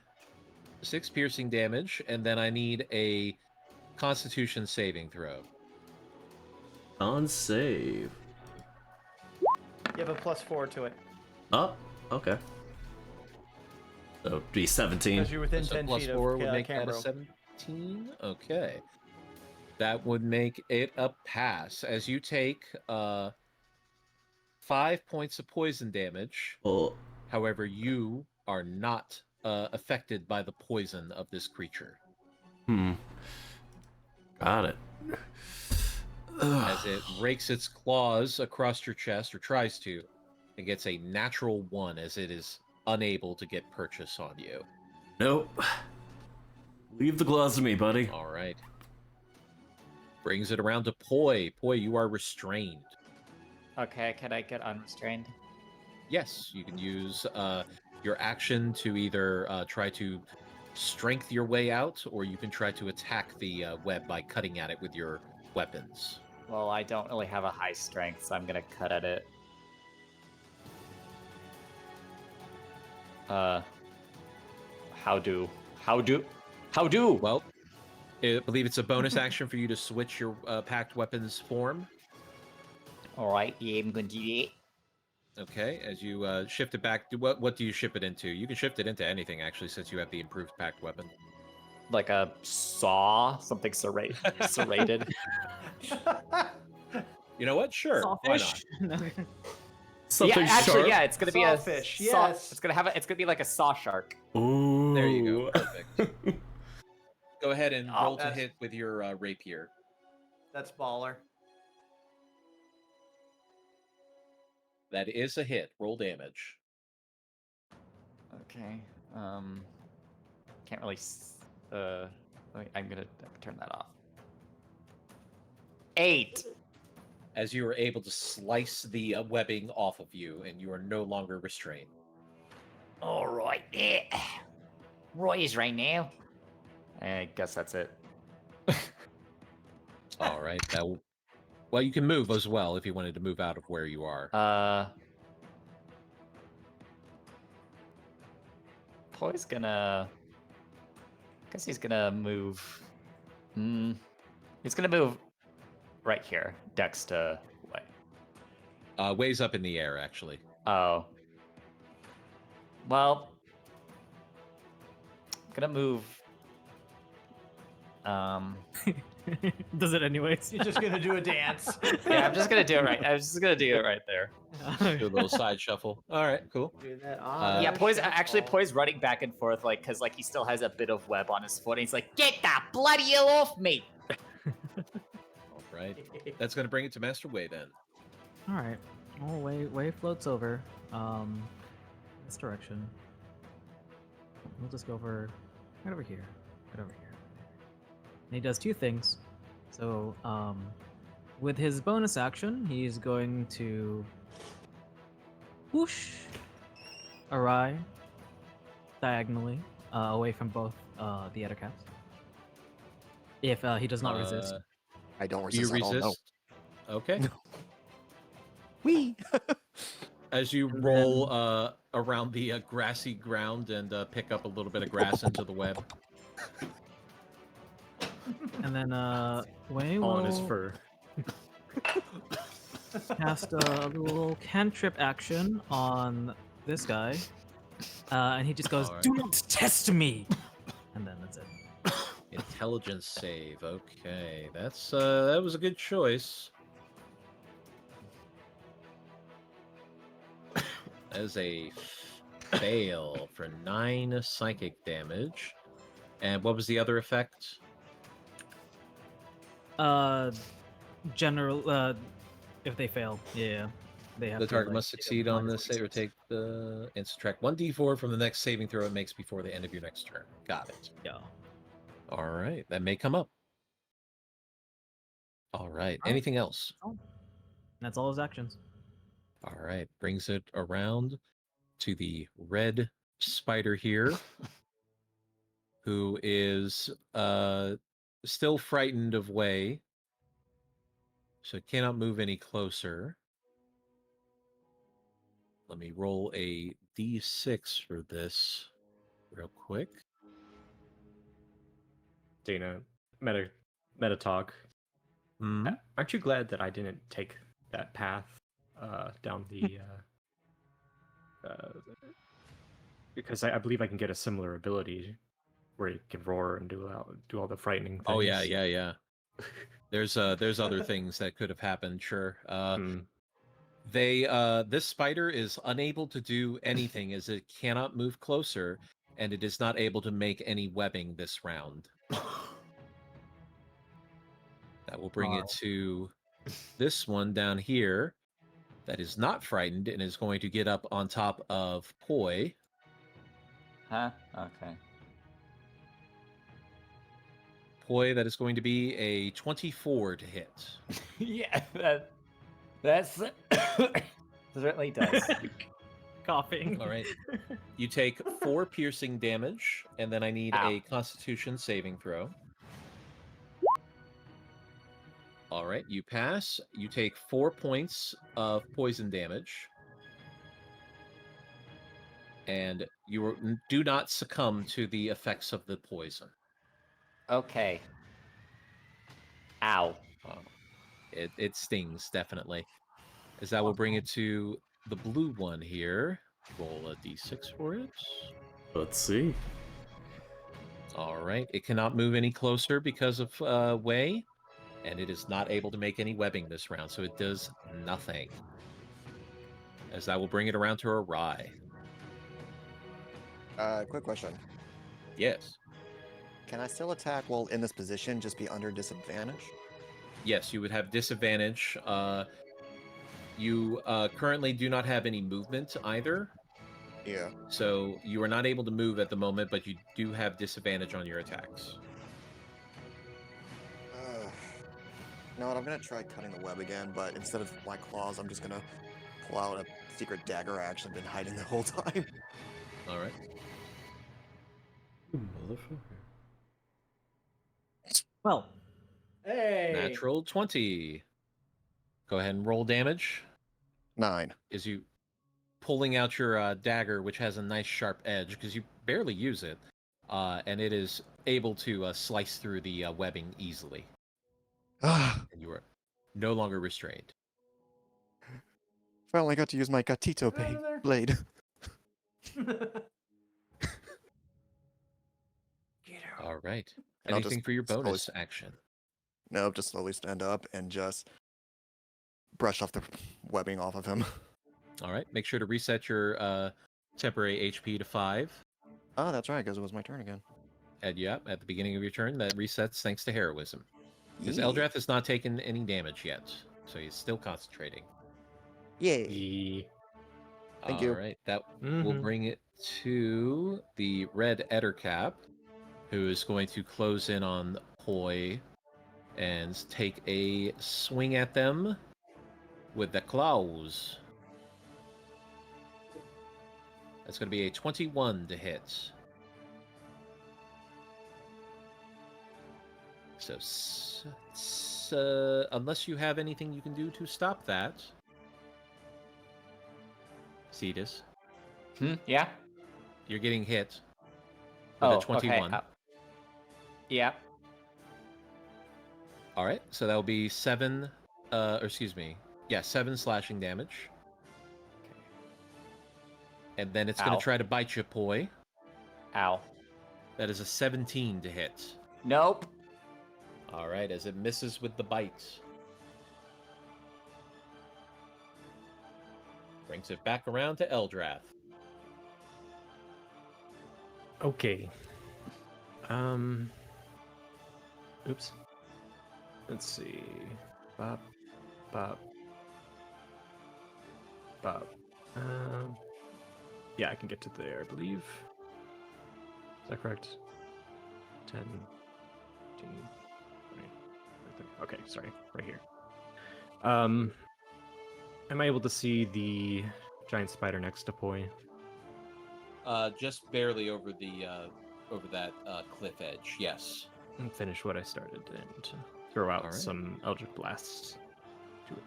damage, and then I need a Constitution saving throw. On save. You have a +4 to it. Oh, okay. So it'd be 17. Because you're within So 10 plus feet 4 of would make that a Cambro. 17. Okay. That would make it a pass, as you take 5 points of poison damage. Oh, However, you are not affected by the poison of this creature. got it. As it rakes its claws across your chest, or tries to, it gets a natural 1 as it is unable to get purchase on you. Nope. Leave the gloves to me, buddy. All right. Brings it around to Poi. Poi, you are restrained. Okay, can I get unrestrained? Yes, you can use your action to either try to strength your way out, or you can try to attack the web by cutting at it with your weapons. Well, I don't really have a high strength, so I'm gonna cut at it. How do? Well, I believe it's a bonus action for you to switch your packed weapons form. All right, yeah, I'm gonna do that. Okay, as you shift it back, what do you ship it into? You can shift it into anything, actually, since you have the improved packed weapon. Like a saw, something serrated. You know what? Sure, why not? Sawfish? Something yeah, actually, sharp. yeah, it's gonna be Sawfish, a saw. yes. It's gonna be like a saw shark. Ooh. There you go. Perfect. Go ahead and Oh, roll to that's- hit with your rapier. That's baller. That is a hit. Roll damage. Okay. Can't really. I'm gonna turn that off. 8. As you are able to slice the webbing off of you, and you are no longer restrained. All right, yeah. Roy's right now. I guess that's it. All right. Well, you can move as well if you wanted to move out of where you are. Poy's gonna. Guess he's gonna move. He's gonna move right here, next to Way. Way's up in the air, actually. Oh. Well, I'm gonna move. Does it anyways? You're just gonna do a dance. Yeah, I'm just gonna do it right. I'm just gonna do it right there. Do a little side shuffle. All right, cool. Do that. Yeah, Poy's shuffle. Poy's running back and forth, like, cause like he still has a bit of web on his foot, and he's like, "Get that bloody hell off me!" All right. That's going to bring it to Master Way then. All right. Oh, Way floats over. This direction. We'll just go over right over here. Right over here. And he does 2 things. So, with his bonus action, he's going to whoosh awry diagonally away from both the other cats. If he does not resist. I don't Do you resist at all. No. resist? Okay. Wee. As you And roll around the grassy ground and pick up a little bit of grass into the web. And then Way All on his will fur. cast a little cantrip action on this guy. And he just goes, Alright. "Do not test me!" And then that's it. Intelligence save. Okay, that was a good choice. That is a fail for 9 psychic damage. And what was the other effect? General, if they fail, yeah, they have The to, target like, must take a succeed on minus this save or 6. take the and subtract 1d4 from the next saving throw it makes before the end of your next turn. Got it. Yeah. All right, that may come up. All right, Oh. anything else? That's all his actions. All right, brings it around to the red spider here, who is still frightened of Way, so cannot move any closer. Let me roll a d6 for this real quick. Dana, meta talk. Aren't you glad that I didn't take that path down the? Because I believe I can get a similar ability where you can roar and do all the frightening things. Oh yeah. There's other things that could have happened. Sure. This spider is unable to do anything as it cannot move closer, and it is not able to make any webbing this round. That will bring it to this one down here that is not frightened and is going to get up on top of Poi. Huh? Okay. Poi, that is going to be a 24 to hit. Yeah, that's certainly does. Coughing. All right. You take 4 piercing damage, and then I need a Constitution saving throw. All right, you pass. You take 4 points of poison damage. And you do not succumb to the effects of the poison. Okay. Ow. It stings, definitely. As that will bring it to the blue one here. Roll a d6 for it. Let's see. All right. It cannot move any closer because of Way, and it is not able to make any webbing this round, so it does nothing. as that will bring it around to a Rye. Quick question. Yes. Can I still attack while in this position, just be under disadvantage? Yes, you would have disadvantage. You currently do not have any movement either, Yeah. so you are not able to move at the moment, but you do have disadvantage on your attacks. You know what, I'm gonna try cutting the web again, but instead of my claws, I'm just gonna pull out a secret dagger I actually been hiding the whole time. All right. Motherfucker. Well. Hey. Natural 20. Go ahead and roll damage. 9. Is you pulling out your dagger, which has a nice sharp edge, because you barely use it, and it is able to slice through the webbing easily. Ah, And you are no longer restrained. finally got to use my gatito blade. All right. And I'll Anything just for your slowly bonus action? Nope, just slowly stand up and just brush off the webbing off of him. All right. Make sure to reset your temporary HP to 5. Oh, that's right, because it was my turn again. And yeah, at the beginning of your turn, that resets thanks to heroism. Because Yeah. Eldrath has not taken any damage yet, so he's still concentrating. Yay. Thank you. All right, that will bring it to the red Ettercap, who is going to close in on Poi and take a swing at them with the claws. That's going to be a 21 to hit. So, unless you have anything you can do to stop that. Cetus, Yeah. you're getting hit with a 21. Okay. Yeah. All right, so that'll be 7, or excuse me, yeah, 7 slashing damage. And then it's going Ow. to try to bite you, Poi. Ow. That is a 17 to hit. Nope. All right, as it misses with the bite. Brings it back around to Eldrath. Okay. Oops. Let's see. Bop. Bop. Bop. Yeah, I can get to there, I believe. Is that correct? 10, 15, 20, 30. Okay, sorry. Right here. Am I able to see the giant spider next to Poi? Just barely over the over that cliff edge. Yes. And finish what I started and throw out All right. some Eldritch Blasts to it.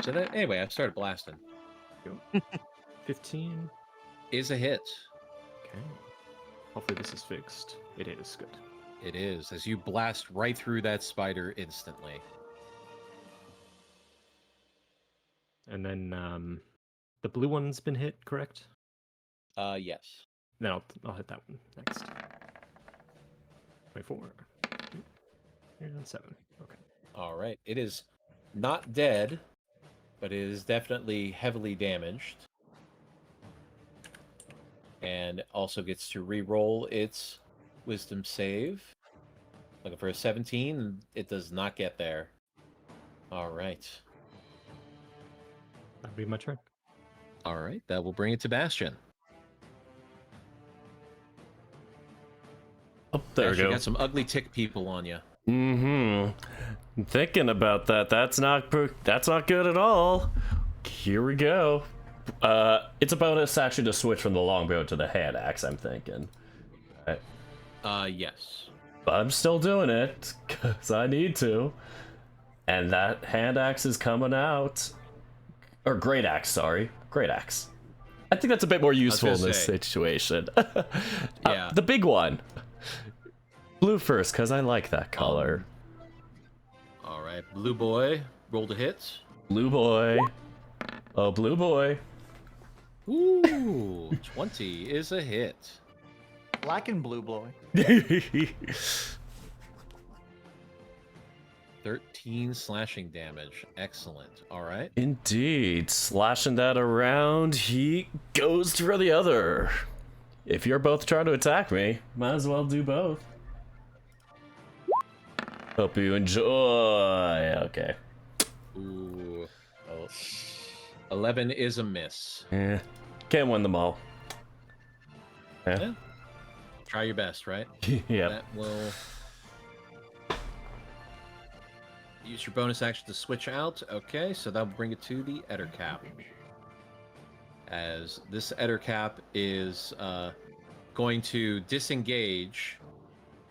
So that anyway, I've started blasting. 15. Is a hit. Okay. Hopefully this is fixed. It is. Good. It is, as you blast right through that spider instantly. And then the blue one's been hit, correct? Yes. Then I'll hit that one next. 24. And 7. Okay. All right. It is not dead, but it is definitely heavily damaged. And also gets to re-roll its wisdom save. Looking for a 17. It does not get there. All right. That'll be my turn. All right. That will bring it to Bastion. Oh, there we Bastion, go. you got some ugly tick people on you. Mm-hmm. Thinking about that. That's not good at all. Here we go. It's a bonus action to switch from the longbow to the hand axe, I'm thinking. Yes. But I'm still doing it, because I need to. And that hand axe is coming out. Or great axe, sorry. Great axe. I think that's a bit more useful in this situation. Yeah. The big one. Blue first, because I like that color. All right. Blue boy, roll to hit. Blue boy. Oh, blue boy. Ooh, 20 is a hit. Black and blue boy. 13 slashing damage. Excellent. All right. Indeed. Slashing that around, he goes for the other. If you're both trying to attack me, might as well do both. Hope you enjoy. Okay. Ooh. Oh. 11 is a miss. Yeah. Can't win them all. Yeah. Yeah. Try your best, right? Yep. That will use your bonus action to switch out. Okay, so that'll bring it to the Ettercap. As this Ettercap is going to disengage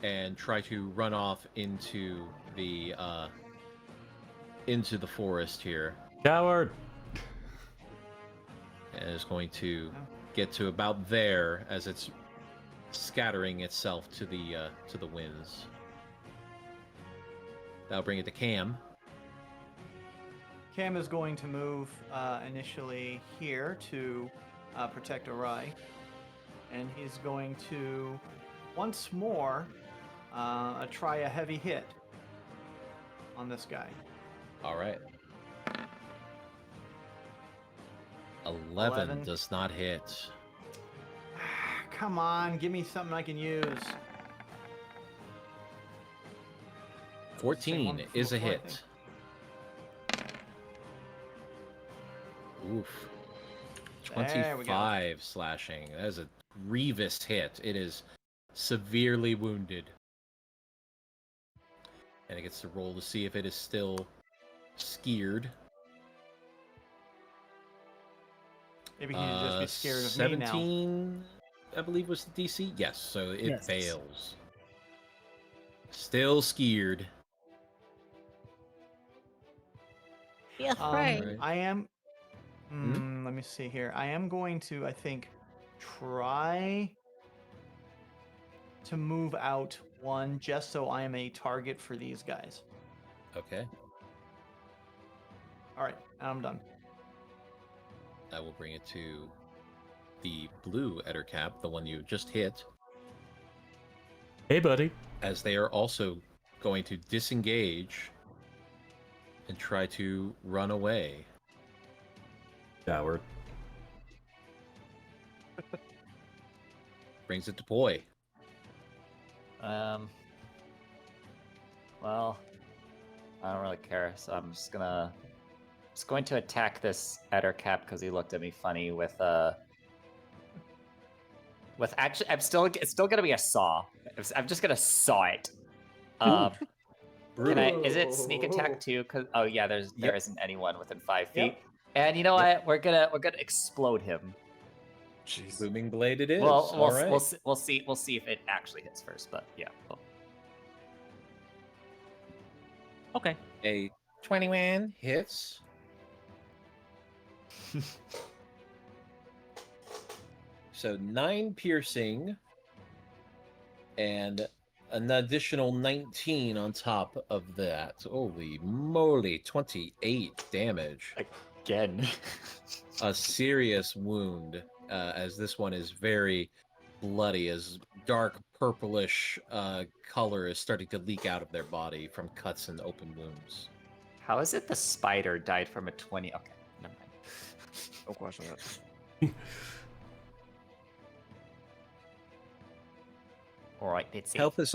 and try to run off into the forest here. Coward. And is going to get to about there as it's scattering itself to the winds. That'll bring it to Cam. Cam is going to move initially here to protect Arai. And he's going to, once more, try a heavy hit on this guy. All right. 11 11. does not hit. Come on, give me something I can use. 14 is a before, I hit. Oof. There we go. 25 slashing. That is a grievous hit. It is severely wounded. And it gets to roll to see if it is still scared. Maybe he'd just be scared of me now. 17, I believe, was the DC. Yes, so it Yes. fails. Still scared. Be afraid. Right. I am. Let me see here. I am going to, I think, try to move out one just so I am a target for these guys. Okay. All right, I'm done. That will bring it to the blue Ettercap, the one you just hit, Hey, buddy. as they are also going to disengage and try to run away. Coward. Brings it to Poi. Well, I don't really care, so I'm just going to attack this Ettercap because he looked at me funny with actually it's still gonna be a saw. I'm just gonna saw it. Can I? Is it sneak attack too? Cause there Yep. isn't anyone within 5 feet. Yep. And you know what? We're gonna explode him. Jeez. Booming Blade it is. Well, All right. we'll see if it actually hits first. But yeah. Okay. A 21 hits. So 9 piercing and an additional 19 on top of that. Holy moly, 28 damage. Again. A serious wound, as this one is very bloody, as dark purplish color is starting to leak out of their body from cuts and open wounds. How is it the spider died from a 20? Okay, never mind. No question that. All right, let's see. Health is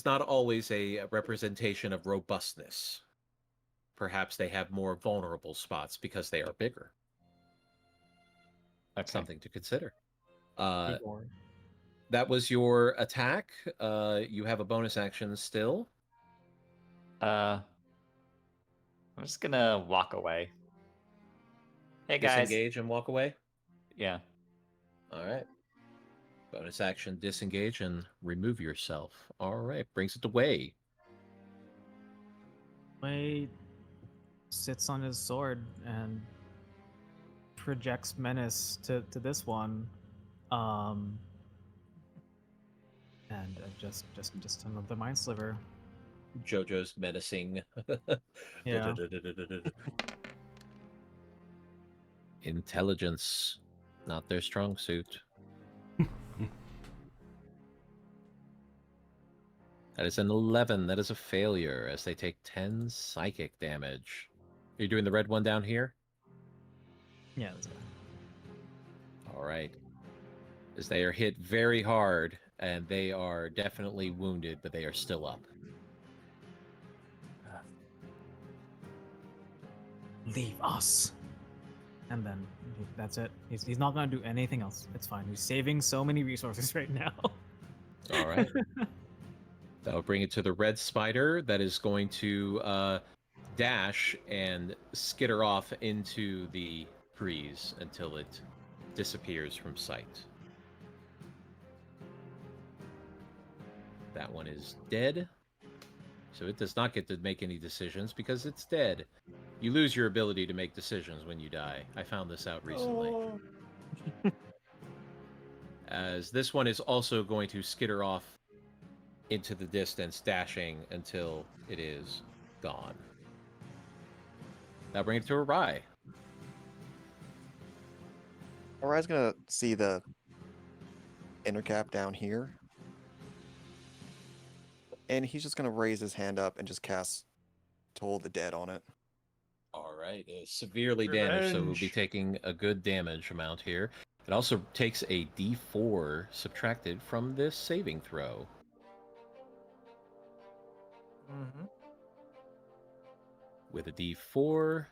not always a representation of robustness. Perhaps they have more vulnerable spots because they are bigger. Okay. Something to consider. That was your attack. You have a bonus action still. I'm just gonna walk away. Hey guys. Disengage and walk away. Yeah. All right. Bonus action, disengage and remove yourself. All right, brings it to Wei. Wei sits on his sword and projects menace to this one. And just another mind sliver. JoJo's menacing. Yeah. Intelligence, not their strong suit. That is an 11. That is a failure as they take 10 psychic damage. Are you doing the red one down here? Yeah, that's fine. All right. As they are hit very hard, and they are definitely wounded, but they are still up. Leave us. And then that's it. He's not gonna do anything else. It's fine. He's saving so many resources right now. All right. That'll bring it to the red spider that is going to dash and skitter off into the breeze until it disappears from sight. That one is dead. So it does not get to make any decisions because it's dead. You lose your ability to make decisions when you die. I found this out recently. As this one is also going to skitter off into the distance, dashing until it is gone. Now bring it to Arai. Arai's gonna see the inner cap down here. And he's just gonna raise his hand up and just cast Toll the Dead on it. All right, severely damaged, so we'll be Revenge. taking a good damage amount here. It also takes a D4 subtracted from this saving throw. Mm-hmm. With a D4,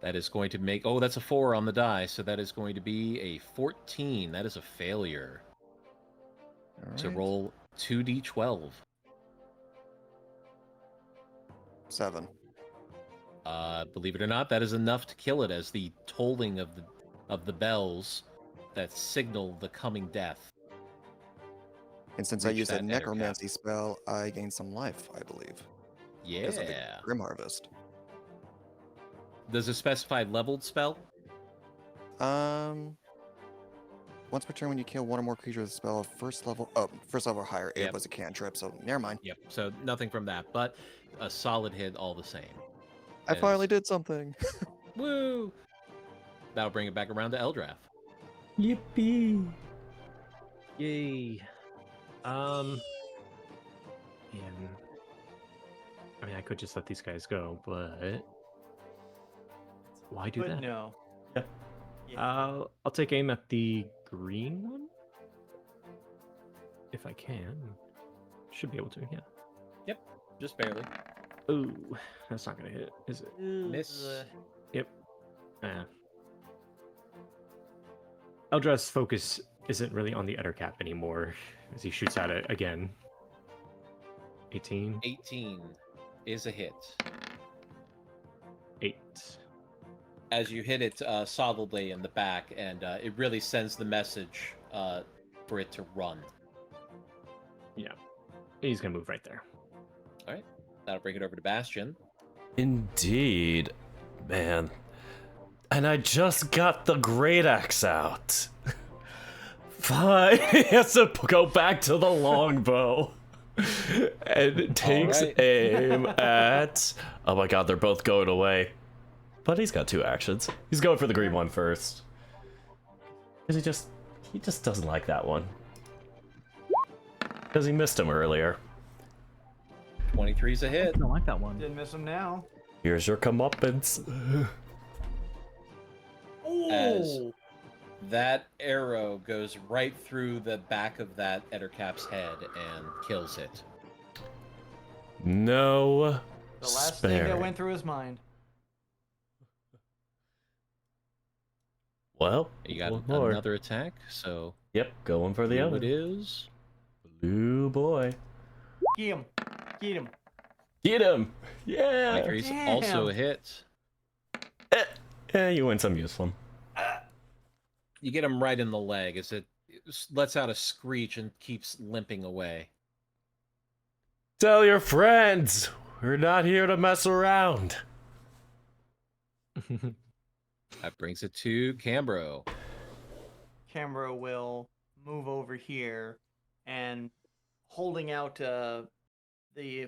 that is going to make... Oh, that's a 4 on the die, so that is going to be a 14. That is a failure. So Alright. roll 2d12. 7. Believe it or not, that is enough to kill it as the tolling of the bells that signal the coming death. And since I Reach used a that inner cap. necromancy spell, I gained some life, I believe. Because of the Yeah. Grim Harvest. Does a specified leveled spell? Once per turn when you kill one or more creatures with a spell of first level or higher, Yep. it was a cantrip, so never mind. Yep. So nothing from that, but a solid hit all the same. I As- finally did something. Woo! That'll bring it back around to Eldrath. Yippee! Yay. Man. I mean, I could just let these guys go, but why do But that? no. Yeah. Yeah. I'll take aim at the green one if I can. Should be able to, yeah. Just barely. Ooh, that's not gonna hit, is it? Miss. Yep. Eldrath's focus isn't really on the Ettercap anymore as he shoots at it again. 18. 18 is a hit. 8. As you hit it solidly in the back, and it really sends the message for it to run. Yeah. He's gonna move right there. All right. That'll bring it over to Bastion. Indeed. Man. And I just got the Great Axe out. Fine. He has to go back to the longbow. And takes Alright. aim at... Oh my god, they're both going away. But he's got 2 actions. He's going for the green one first. Because he just doesn't like that one. Because he missed him earlier. 23's a I hit. don't like that one. Didn't miss him now. Here's your comeuppance. As that arrow goes right through the back of that Ettercap's head and kills it. No The last spare. thing that went through his mind. Well, You got one more. another attack, so Yep, going for the blue other. it is. Blue boy. Get him. Get him. Get him! Yeah! 23's also a Damn. hit. You win some useful. You get him right in the leg as it lets out a screech and keeps limping away. Tell your friends! We're not here to mess around. That brings it to Cambro. Cambro will move over here and holding out the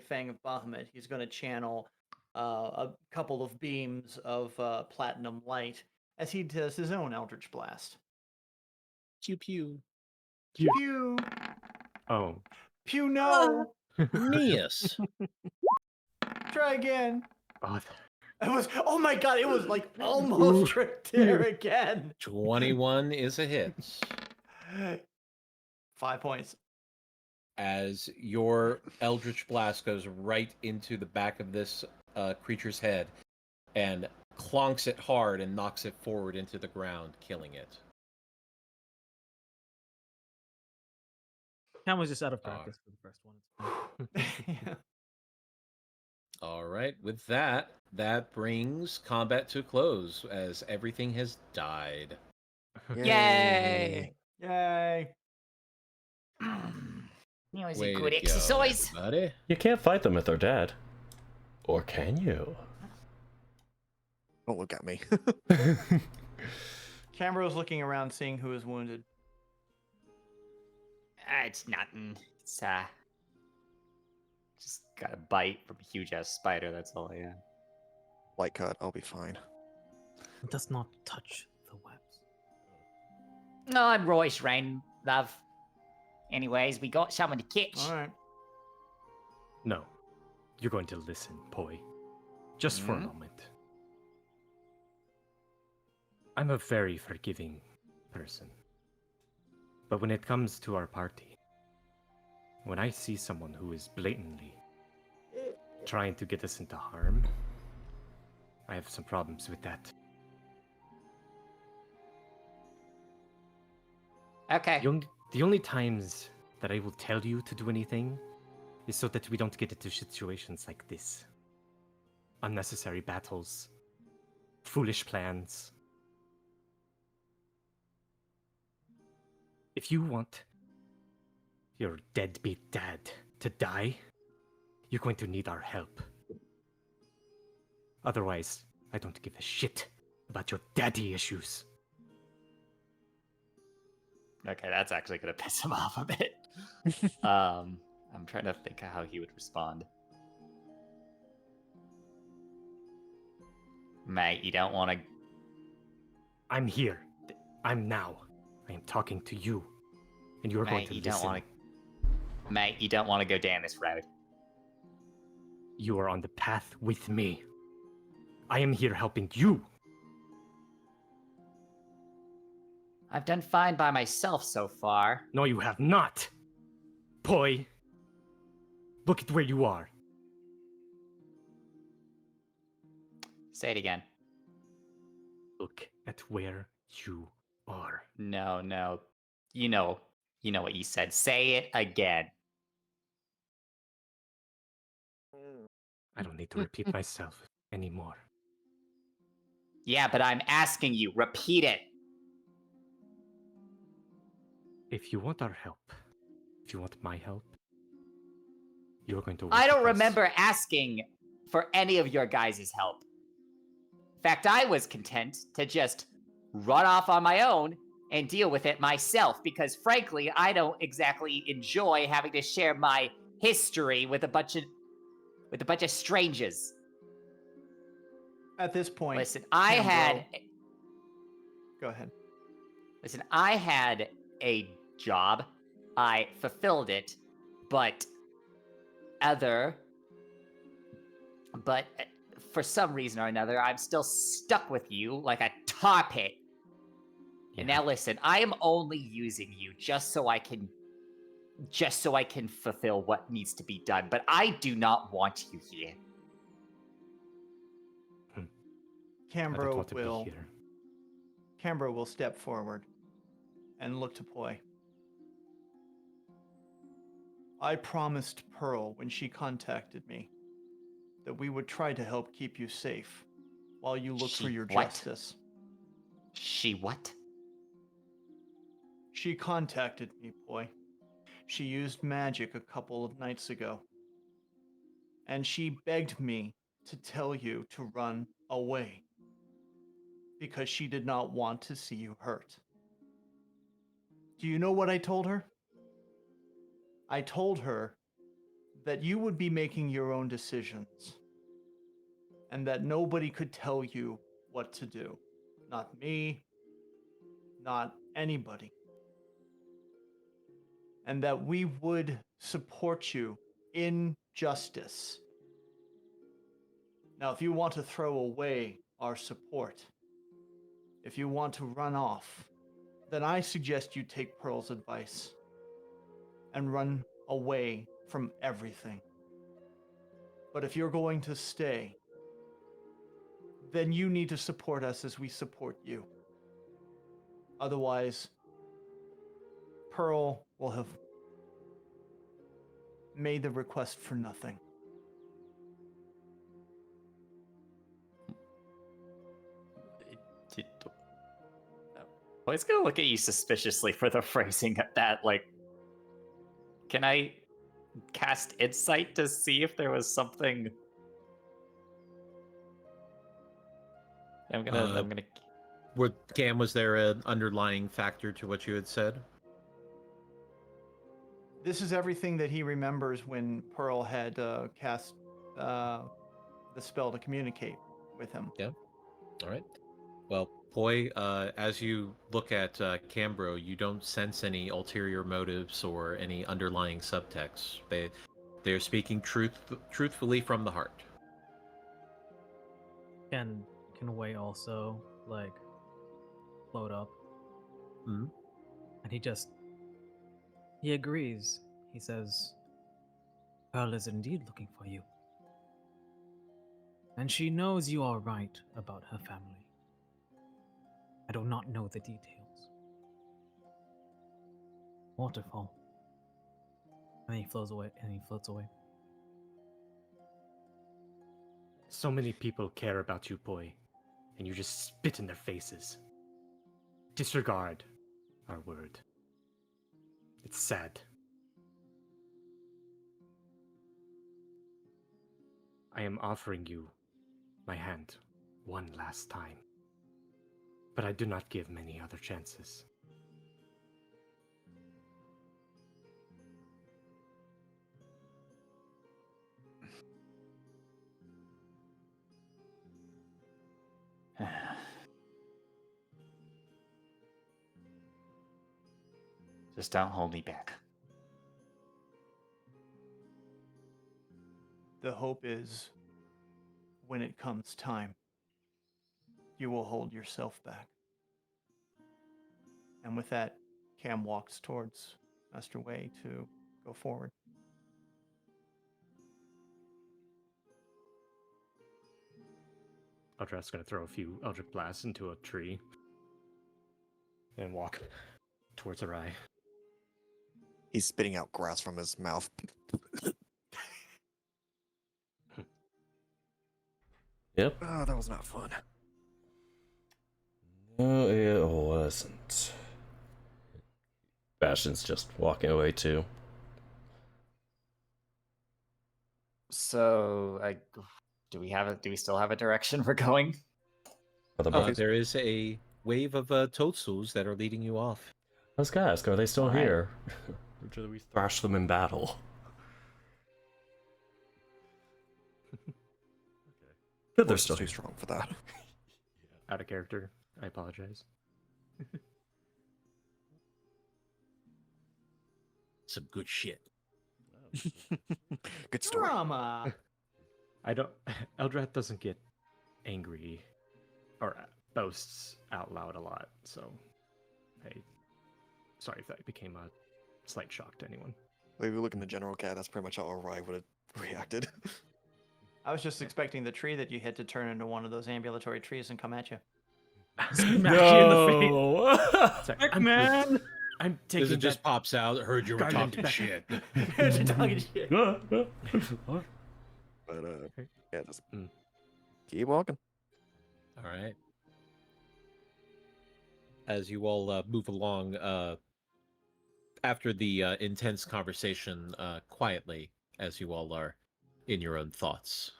Fang of Bahamut, he's going to channel a couple of beams of platinum light as he does his own Eldritch Blast. Pew pew. Pew! Oh, Pew, no. Neas. Try again. Oh, It was, oh my god, it was like almost right there again. 21 is a hit. 5 points. As your Eldritch Blast goes right into the back of this creature's head and clonks it hard and knocks it forward into the ground, killing it. Cam was just out of practice for the first one. Yeah. All right, with that, that brings combat to a close as everything has died. Yay! Yay. It was Way a good to go, exercise. everybody. You can't fight them if they're dead. Or can you? Don't look at me. Camro's looking around, seeing who is wounded. It's nothing. It's just got a bite from a huge ass spider. That's all I got. Light cut. I'll be fine. It does not touch the webs. No, I'm Royce Rain, love. Anyways, we got someone to catch. All right. no. You're going to listen, Poi. Just for a moment. I'm a very forgiving person. But when it comes to our party, when I see someone who is blatantly trying to get us into harm, I have some problems with that. Okay. The only times that I will tell you to do anything is so that we don't get into situations like this. Unnecessary battles, foolish plans. If you want your deadbeat dad to die, you're going to need our help. Otherwise, I don't give a shit about your daddy issues. Okay, that's actually gonna piss him off a bit. I'm trying to think of how he would respond. Mate, you don't want to. I'm here. I'm now. I am talking to you. And you're going to You listen. don't want to. Mate, you don't want to go down this road. You are on the path with me. I am here helping you. I've done fine by myself so far. No, you have not. Poi. Look at where you are. Say it again. Look at where you are. No. You know what you said. Say it again. I don't need to repeat myself anymore. Yeah, but I'm asking you. Repeat it. If you want our help, if you want my help, you're going to work I don't with us. remember asking for any of your guys' help. In fact, I was content to just run off on my own and deal with it myself because, frankly, I don't exactly enjoy having to share my history with a bunch of strangers. At this point, Listen, Go ahead. Listen, I had a job. I fulfilled it, but for some reason or another, I'm still stuck with you like a tar pit. And now listen, I am only using you just so I can fulfill what needs to be done, but I do not want you here. I don't Cambro want to will. be here. Cambro will step forward and look to Poi. I promised Pearl when she contacted me that we would try to help keep you safe while you look for your What? justice. She what? She contacted me, Poi. She used magic a couple of nights ago. And she begged me to tell you to run away because she did not want to see you hurt. Do you know what I told her? I told her that you would be making your own decisions and that nobody could tell you what to do. Not me, not anybody. and that we would support you in justice. Now, if you want to throw away our support, if you want to run off, then I suggest you take Pearl's advice and run away from everything. But if you're going to stay, then you need to support us as we support you. Otherwise, Pearl will have made the request for nothing. Well, he's gonna look at you suspiciously for the phrasing of that. Like, can I cast insight to see if there was something? I'm gonna. Cam, was there an underlying factor to what you had said? This is everything that he remembers when Pearl had cast the spell to communicate with him. Yeah. All right. Well, Poi, as you look at Cambro, you don't sense any ulterior motives or any underlying subtext. They're speaking truthfully from the heart. Can Wei also like float up? Mhm. And he agrees. He says, Pearl is indeed looking for you. And she knows you are right about her family. I do not know the details. Waterfall. And he floats away. So many people care about you, boy, and you just spit in their faces. Disregard our word. It's sad. I am offering you my hand one last time, but I do not give many other chances. Just don't hold me back. The hope is, when it comes time, you will hold yourself back. And with that, Cam walks towards Master Wei to go forward. Eldrath's gonna throw a few Eldritch Blasts into a tree and walk towards Arai. He's spitting out grass from his mouth. Yep. Oh, that was not fun. No, it wasn't. Bastion's just walking away too. So, do we still have a direction we're going? Are the There is a wave of toadstools that are leading you off. I was gonna ask, are they still All right. here? Or do we thrash them in battle? Good, they're Force is still too here. strong for that. Out of character. I apologize. Some good shit. Good story. Drama! I don't. Eldrath doesn't get angry or boasts out loud a lot, so sorry if that became a slight shock to anyone. If you look in the general cat, that's pretty much how Arai would have reacted. I was just expecting the tree that you hit to turn into one of those ambulatory trees and come at you. Smack you in the face. No! Sorry, Heck, man! I'm This taking just that. pops out. Heard you were Garland talking back. shit. You're talking shit. What? But yeah, just Mm. keep walking. All right. As you all move along, after the intense conversation, quietly, as you all are in your own thoughts.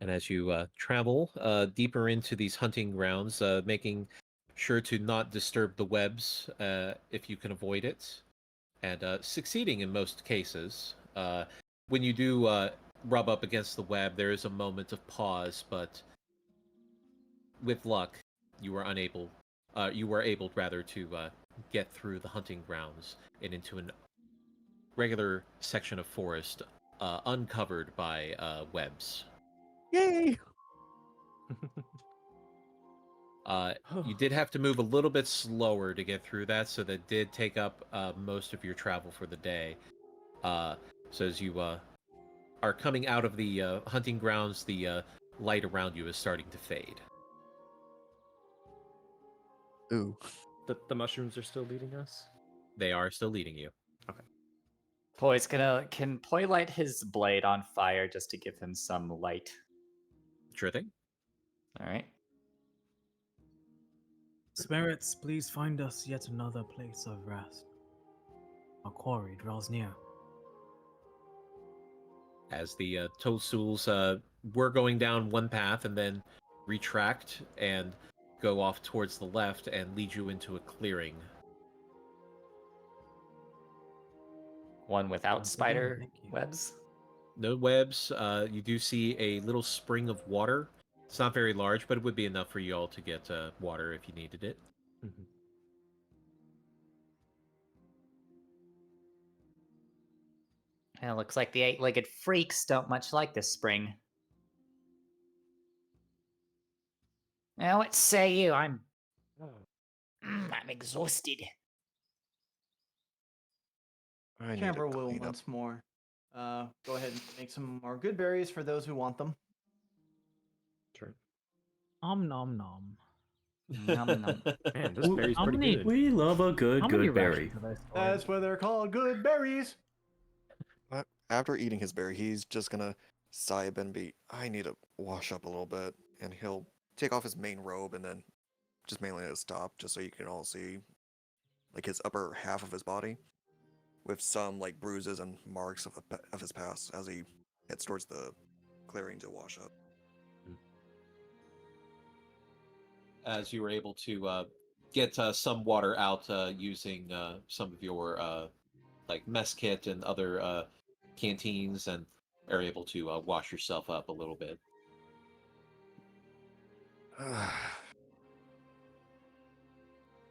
And as you travel deeper into these hunting grounds, making sure to not disturb the webs if you can avoid it, and succeeding in most cases. When you do rub up against the web, there is a moment of pause, but with luck, you are unable you were able rather to get through the hunting grounds and into a regular section of forest uncovered by webs. Yay! You did have to move a little bit slower to get through that, so that did take up most of your travel for the day. So as you are coming out of the hunting grounds, the light around you is starting to fade. Ooh. The mushrooms are still leading us? They are still leading you. Can Poi light his blade on fire just to give him some light? Sure thing. All right. Spirits, please find us yet another place of rest. Our quarry draws near. As the toadstools were going down one path and then retract and go off towards the left and lead you into a clearing. One without Once again, spider thank you. webs. No webs. You do see a little spring of water. It's not very large, but it would be enough for you all to get water if you needed it. Mm-hmm. And it looks like the eight-legged freaks don't much like this spring. Now, what say you? I'm exhausted. I need Camber to will clean up. once more. Go ahead and make some more good berries for those who want them. Sure. Nom nom nom. Nom, nom. Man, this Ooh, berry's how pretty many- good. We love a good, How many good berry. rations have I stored? That's why they're called good berries. After eating his berry, he's just gonna sigh and be, I need to wash up a little bit. And he'll take off his main robe and then just mainly at his top, just so you can all see like his upper half of his body with some like bruises and marks of his past as he heads towards the clearing to wash up. As you were able to get some water out using some of your like mess kit and other canteens, and are able to wash yourself up a little bit.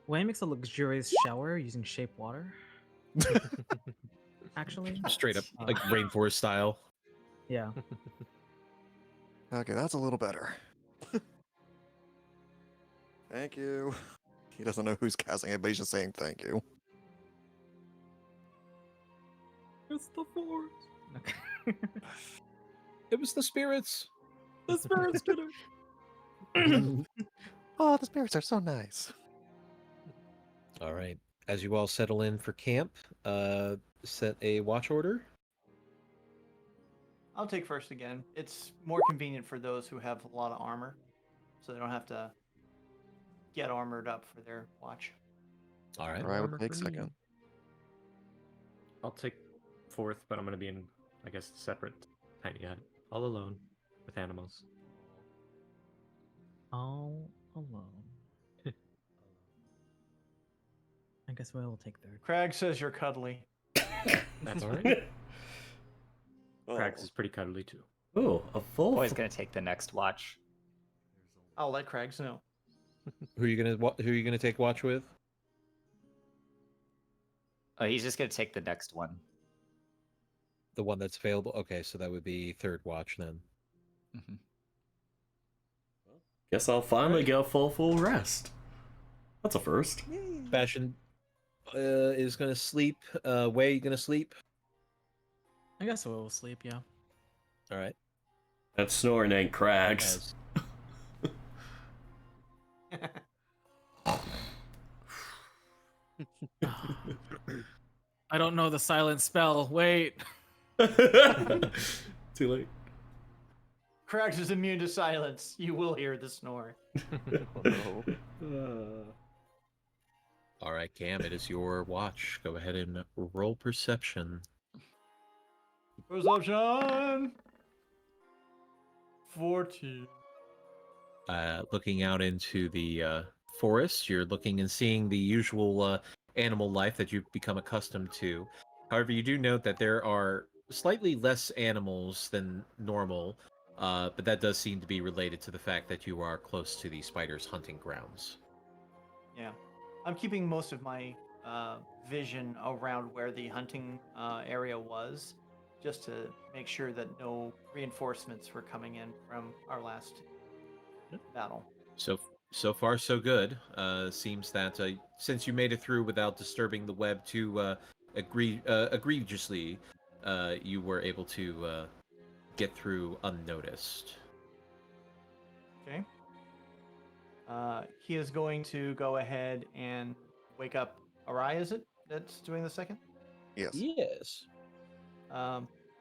Wayne makes a luxurious shower using shape water. Actually, Straight up, like rainforest style. yeah. Okay, that's a little better. Thank you. He doesn't know who's casting it, but he's just saying thank you. It's the forest. It was the spirits. The spirits did it. Oh, the spirits are so nice. All right. As you all settle in for camp, set a watch order. I'll take first again. It's more convenient for those who have a lot of armor, so they don't have to get armored up for their watch. All right. Or I would Armor take for me. second. I'll take fourth, but I'm gonna be in, I guess, separate tiny hut, all alone with animals. All alone. I guess we'll take third. Crag says you're cuddly. That's all right. Krax is pretty cuddly too. Oh, a full. Boy's gonna take the next watch. I'll let Crags know. Who are you gonna take watch with? Oh, he's just gonna take the next one. The one that's available. Okay, so that would be third watch then. Mm-hmm. Guess I'll finally get a full rest. That's a first. Fashion is gonna sleep. Way, you gonna sleep? I guess we'll sleep, yeah. All right. That snoring ain't Crags. I don't know the silent spell. Wait. Too late. Crags is immune to silence. You will hear the snore. All right, Cam, it is your watch. Go ahead and roll perception. Perception! 14. Looking out into the forest, you're looking and seeing the usual animal life that you've become accustomed to. However, you do note that there are slightly less animals than normal, but that does seem to be related to the fact that you are close to the spider's hunting grounds. Yeah, I'm keeping most of my vision around where the hunting area was, just to make sure that no reinforcements were coming in from our last battle. So far so good. Seems that since you made it through without disturbing the web too egregiously, you were able to get through unnoticed. Okay. He is going to go ahead and wake up Arai, is it? That's doing the second? Yes. Yes.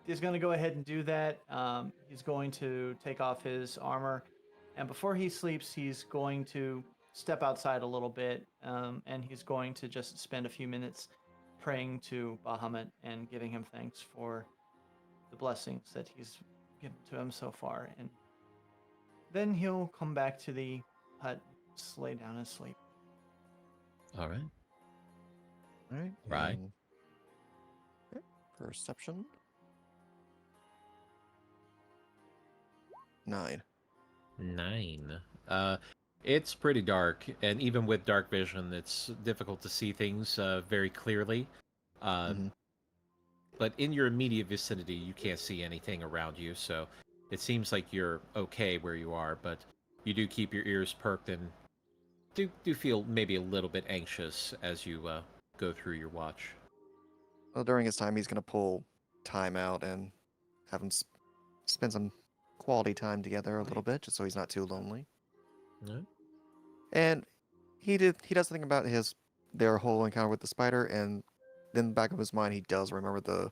He's going to go ahead and do that. He's going to take off his armor. And before he sleeps, he's going to step outside a little bit. And he's going to just spend a few minutes praying to Bahamut and giving him thanks for the blessings that he's given to him so far. And then he'll come back to the hut, just lay down and sleep. All right. All right. Right. and- okay, Perception. 9. 9. It's pretty dark, and even with dark vision, it's difficult to see things very clearly. Mhm. But in your immediate vicinity, you can't see anything around you, so it seems like you're okay where you are. But you do keep your ears perked and do feel maybe a little bit anxious as you go through your watch. Well, during his time, he's gonna pull time out and have him spend some quality time together a little bit, just so he's not too lonely. Yeah. And he does think about their whole encounter with the spider, and then in the back of his mind, he does remember the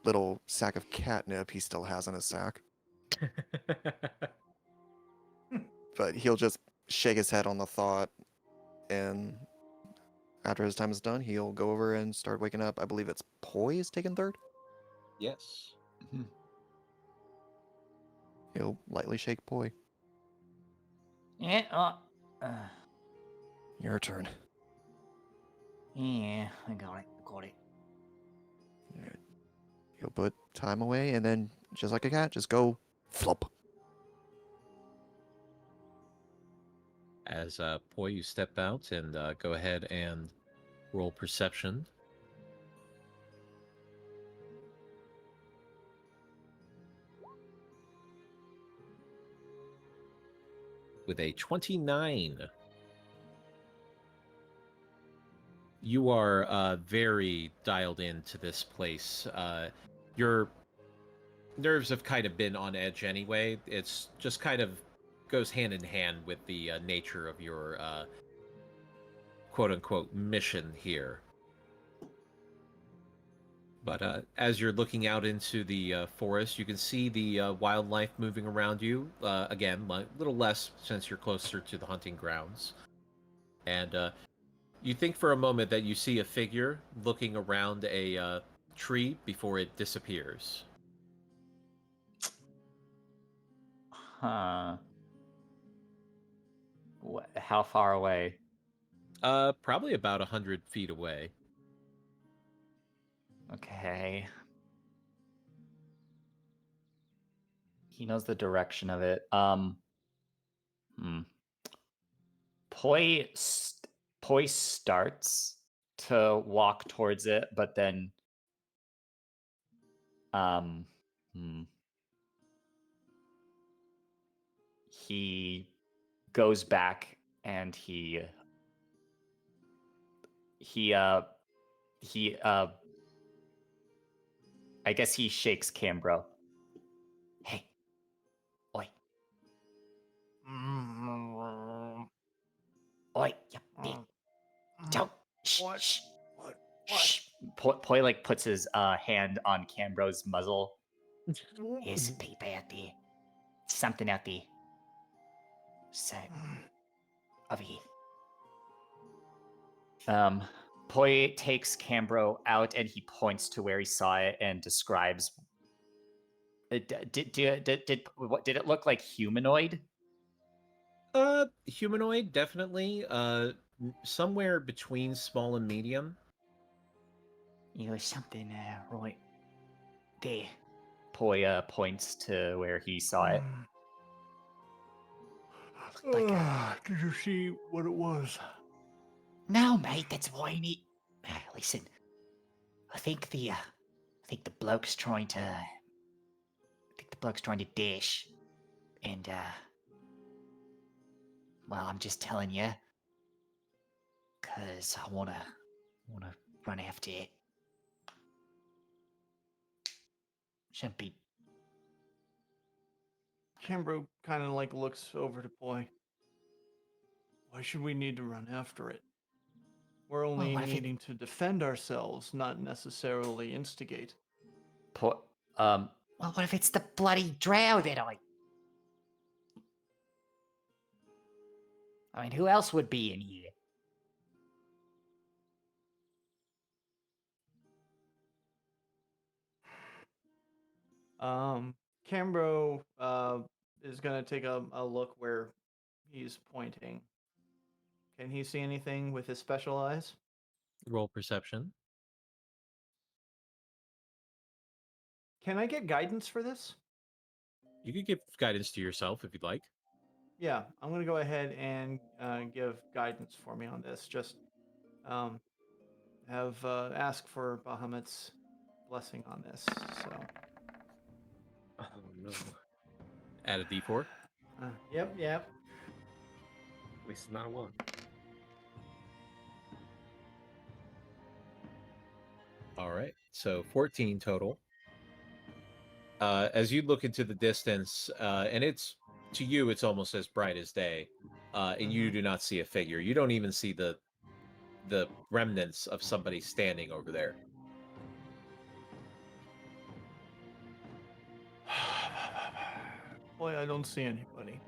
little sack of catnip he still has in his sack. But he'll just shake his head on the thought, and after his time is done, he'll go over and start waking up. I believe it's Poi is taken third. Yes. He'll lightly shake Poi. Yeah. Your turn. Yeah. I got it. Got it. Alright. He'll put time away, and then, just like a cat, just go flop. As Poi, you step out and go ahead and roll perception. With a 29. You are very dialed into this place. Your nerves have kind of been on edge anyway. It's just kind of goes hand in hand with the nature of your quote-unquote mission here. But as you're looking out into the forest, you can see the wildlife moving around you. Again, a little less since you're closer to the hunting grounds. And you think for a moment that you see a figure looking around a tree before it disappears. Huh. How far away? Probably about 100 feet away. Okay. He knows the direction of it. Poi starts to walk towards it, but then he goes back and he I guess he shakes Cambro. Hey. Oi. Oi, you big. Don't. Shh. What? Shh. What? Shh. Poi like puts his hand on Cambro's muzzle. Here's some people out there. Something out there. So, over here. Poi takes Cambro out and he points to where he saw it and describes. Did it look like humanoid? Humanoid, definitely. Somewhere between small and medium. You know, something right there. Poi points to where he saw it. Did you see what it was? No, mate, that's whiny. Listen, I think the bloke's trying to. I think the bloke's trying to dish, and well, I'm just telling you, cause I wanna run after it. Shouldn't be. Cambro kind of like looks over to Poi. Why should we need to run after it? We're only what if it- needing to defend ourselves, not necessarily instigate. Well, what if it's the bloody drow that I mean, who else would be in here? Cambro is gonna take a look where he's pointing. Can he see anything with his special eyes? Roll perception. Can I get guidance for this? You could give guidance to yourself if you'd like. Yeah, I'm gonna go ahead and give guidance for me on this. Just have ask for Bahamut's blessing on this. So. Oh no. Add a d4. Yep. At least it's not a 1. All right, so 14 total. As you look into the distance, and it's to you, it's almost as bright as day, and you do not see a figure. You don't even see the remnants of somebody standing over there. Boy, I don't see anybody.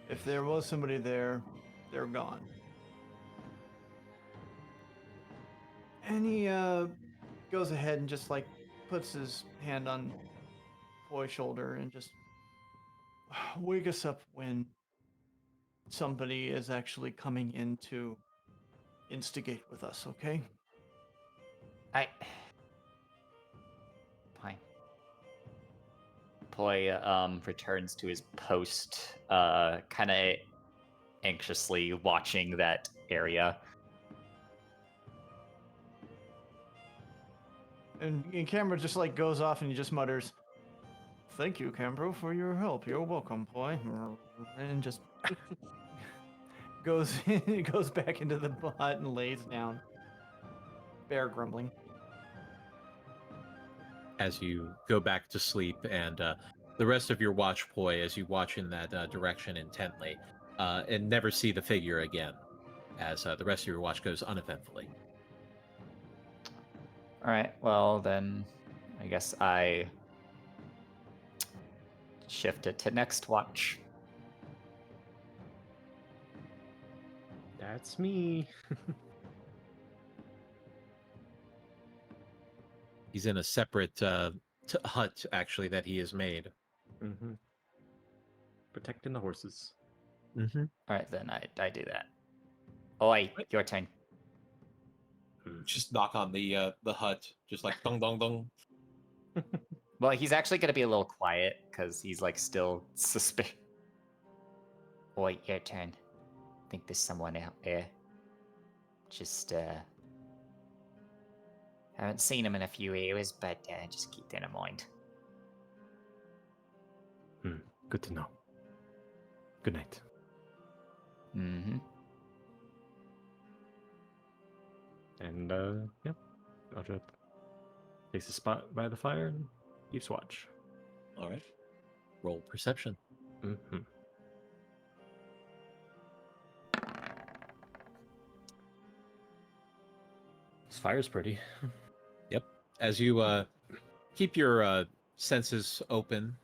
If there was somebody there, they're gone. And he goes ahead and just like puts his hand on Boy's shoulder and just wake us up when somebody is actually coming in to instigate with us, okay? Fine. Poi returns to his post, kind of anxiously watching that area. And Cambro just like goes off and he just mutters, "Thank you, Cambro, for your help. You're welcome, Poi." And just goes back into the hut and lays down. Bear grumbling. As you go back to sleep, and the rest of your watch, Poi, as you watch in that direction intently, and never see the figure again, as the rest of your watch goes uneventfully. All right, well then, I guess I shift it to next watch. That's me. He's in a separate hut, actually, that he has made. Mm-hmm. Protecting the horses. Mm-hmm. All right, then I do that. Oi, your turn. Just knock on the hut, just like dong dong dong. Well, he's actually gonna be a little quiet because he's like still suspicious. Oi, your turn. I think there's someone out there. Just haven't seen him in a few years, but just keep that in mind. Good to know. Good night. Mm-hmm. And yeah, Eldrath takes a spot by the fire and keeps watch. All right. Roll perception. Mm-hmm. This fire's pretty. Yep. As you keep your senses open,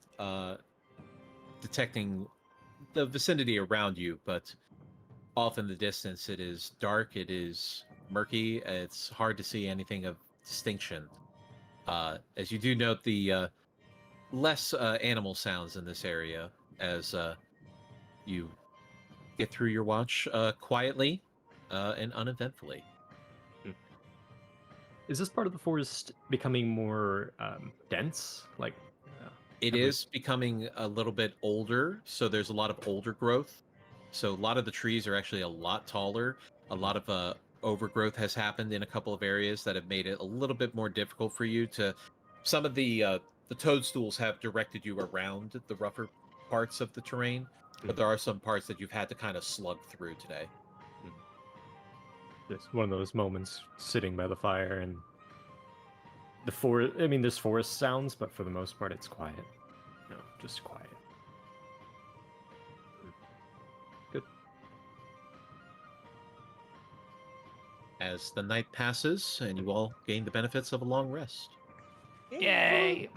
detecting the vicinity around you, but off in the distance, it is dark. It is murky. It's hard to see anything of distinction. As you do note the less animal sounds in this area, as you get through your watch quietly and uneventfully. Is this part of the forest becoming more dense? Like, It is becoming a little bit older, so there's a lot of older growth. So a lot of the trees are actually a lot taller. A lot of overgrowth has happened in a couple of areas that have made it a little bit more difficult for you to. Some of the toadstools have directed you around the rougher parts of the terrain, but there are some parts that you've had to kind of slug through today. It's one of those moments sitting by the fire and the forest. I mean, there's forest sounds, but for the most part, it's quiet. No, just quiet. Good. As the night passes, and you all gain the benefits of a long rest. Yay!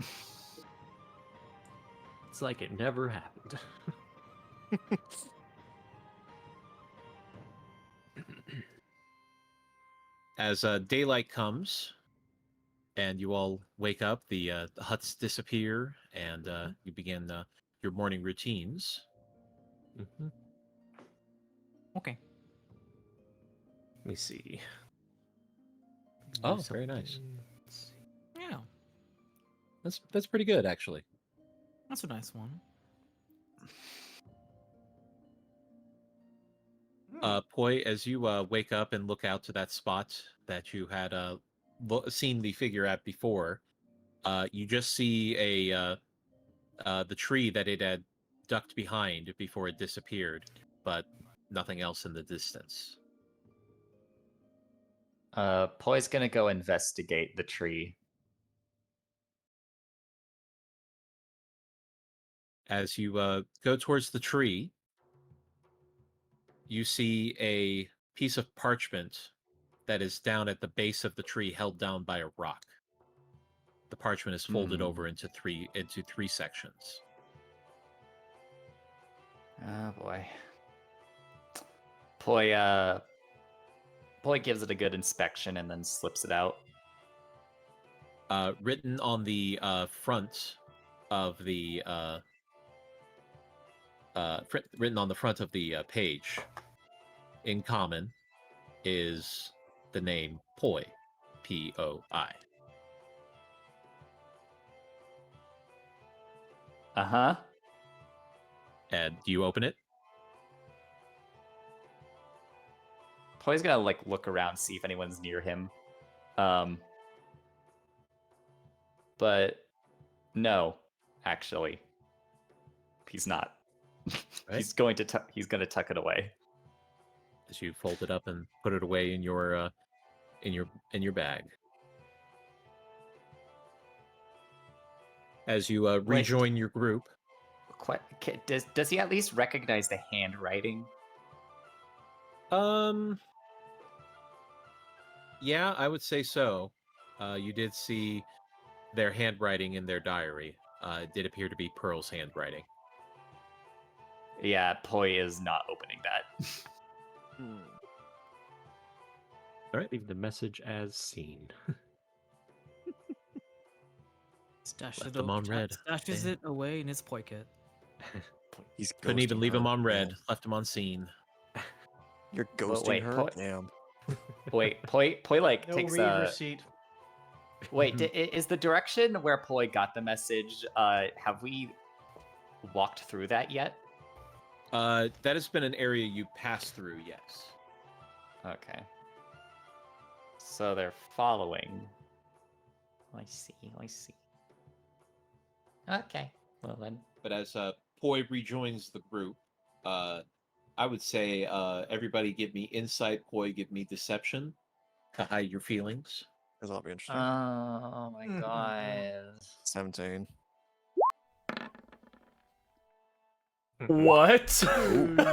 It's like it never happened. As daylight comes, and you all wake up, the huts disappear, and you begin your morning routines. Mm-hmm. Okay. Let me see. Oh, very nice. Let's see. Yeah, That's pretty good, actually. that's a nice one. Poi, as you wake up and look out to that spot that you had seen the figure at before, you just see the tree that it had ducked behind before it disappeared, but nothing else in the distance. Poi's gonna go investigate the tree. As you go towards the tree, you see a piece of parchment that is down at the base of the tree, held down by a rock. The parchment is folded over into three sections. Oh boy. Poi gives it a good inspection and then slips it out. Written on the front of the written on the front of the page in common is the name Poi, P-O-I. Uh-huh. And do you open it? Poi's gonna like look around, see if anyone's near him. But no, actually, he's not. Right. He's going to he's gonna tuck it away. As you fold it up and put it away in your bag. As you rejoin your group. Does he at least recognize the handwriting? Yeah, I would say so. You did see their handwriting in their diary. It did appear to be Pearl's handwriting. Yeah, Poi is not opening that. All right, leave the message as seen. Stashes it away in his pocket. He's Couldn't even ghosting leave him her. on red. Damn. Left him on scene. You're ghosting wait, her? Damn. Wait, Poi like No takes read a. receipt. Wait, is the direction where Poi got the message? Have we walked through that yet? That has been an area you passed through, yes. Okay. So they're following. I see. Okay. Well then. But as Poi rejoins the group, I would say everybody give me insight, Poi give me deception to hide your feelings. Because that'll be interesting. Oh my god. 17. What?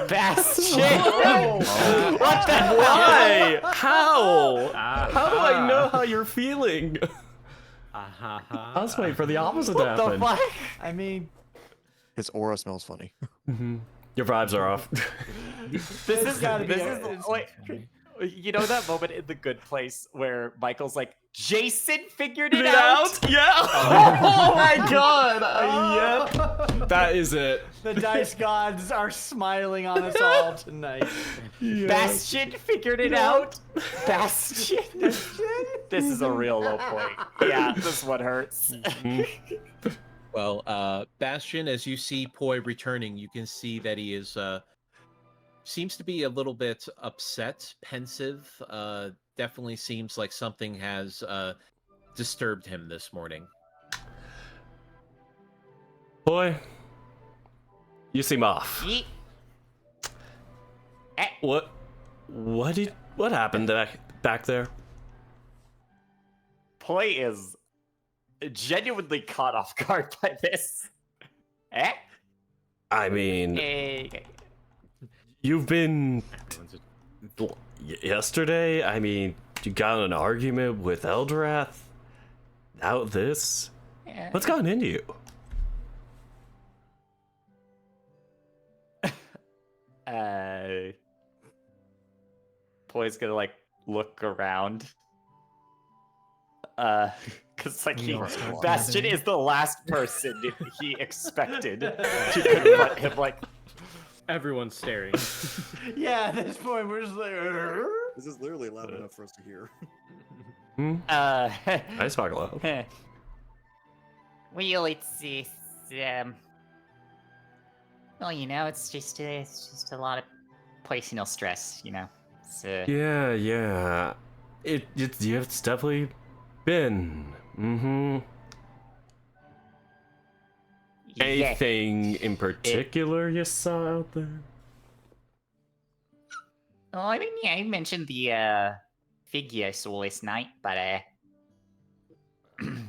Bastion! What the? Why? How? How do I know how you're feeling? I was waiting for the opposite to happen. The fuck? I mean, His aura smells funny. Your vibes are off. This It's is gotta be this is wait. You know that moment in The Good Place where Michael's like, Jason figured it out? Yeah. Oh my god. Yep. That is it. the dice gods are smiling on us all tonight. Bastion figured it out. Bastion. This is a real low point. Yeah, this one hurts. Well, Bastion, as you see Poi returning, you can see that he is seems to be a little bit upset, pensive. Definitely seems like something has disturbed him this morning. Boy, you seem off. Yeet. What happened back there? Poi is genuinely caught off guard by this. I mean, Eh, you've been Everyone's yesterday. I mean, you got in an argument with Eldrath. Now this. eh, What's gotten into you? Poi's gonna like look around. Because like We all start Bastion gathering. is the last person he expected to confront him. Like, Everyone's staring. Yeah, at this point, we're just like. "Arr?" This is literally loud enough for us to hear. I talk loud. well, it's well, you know, it's just a lot of personal stress, you know. It's, Yeah. It's definitely been. yeah. Anything in particular you saw out there? Oh, I mean, yeah, you mentioned the figure saw last night, but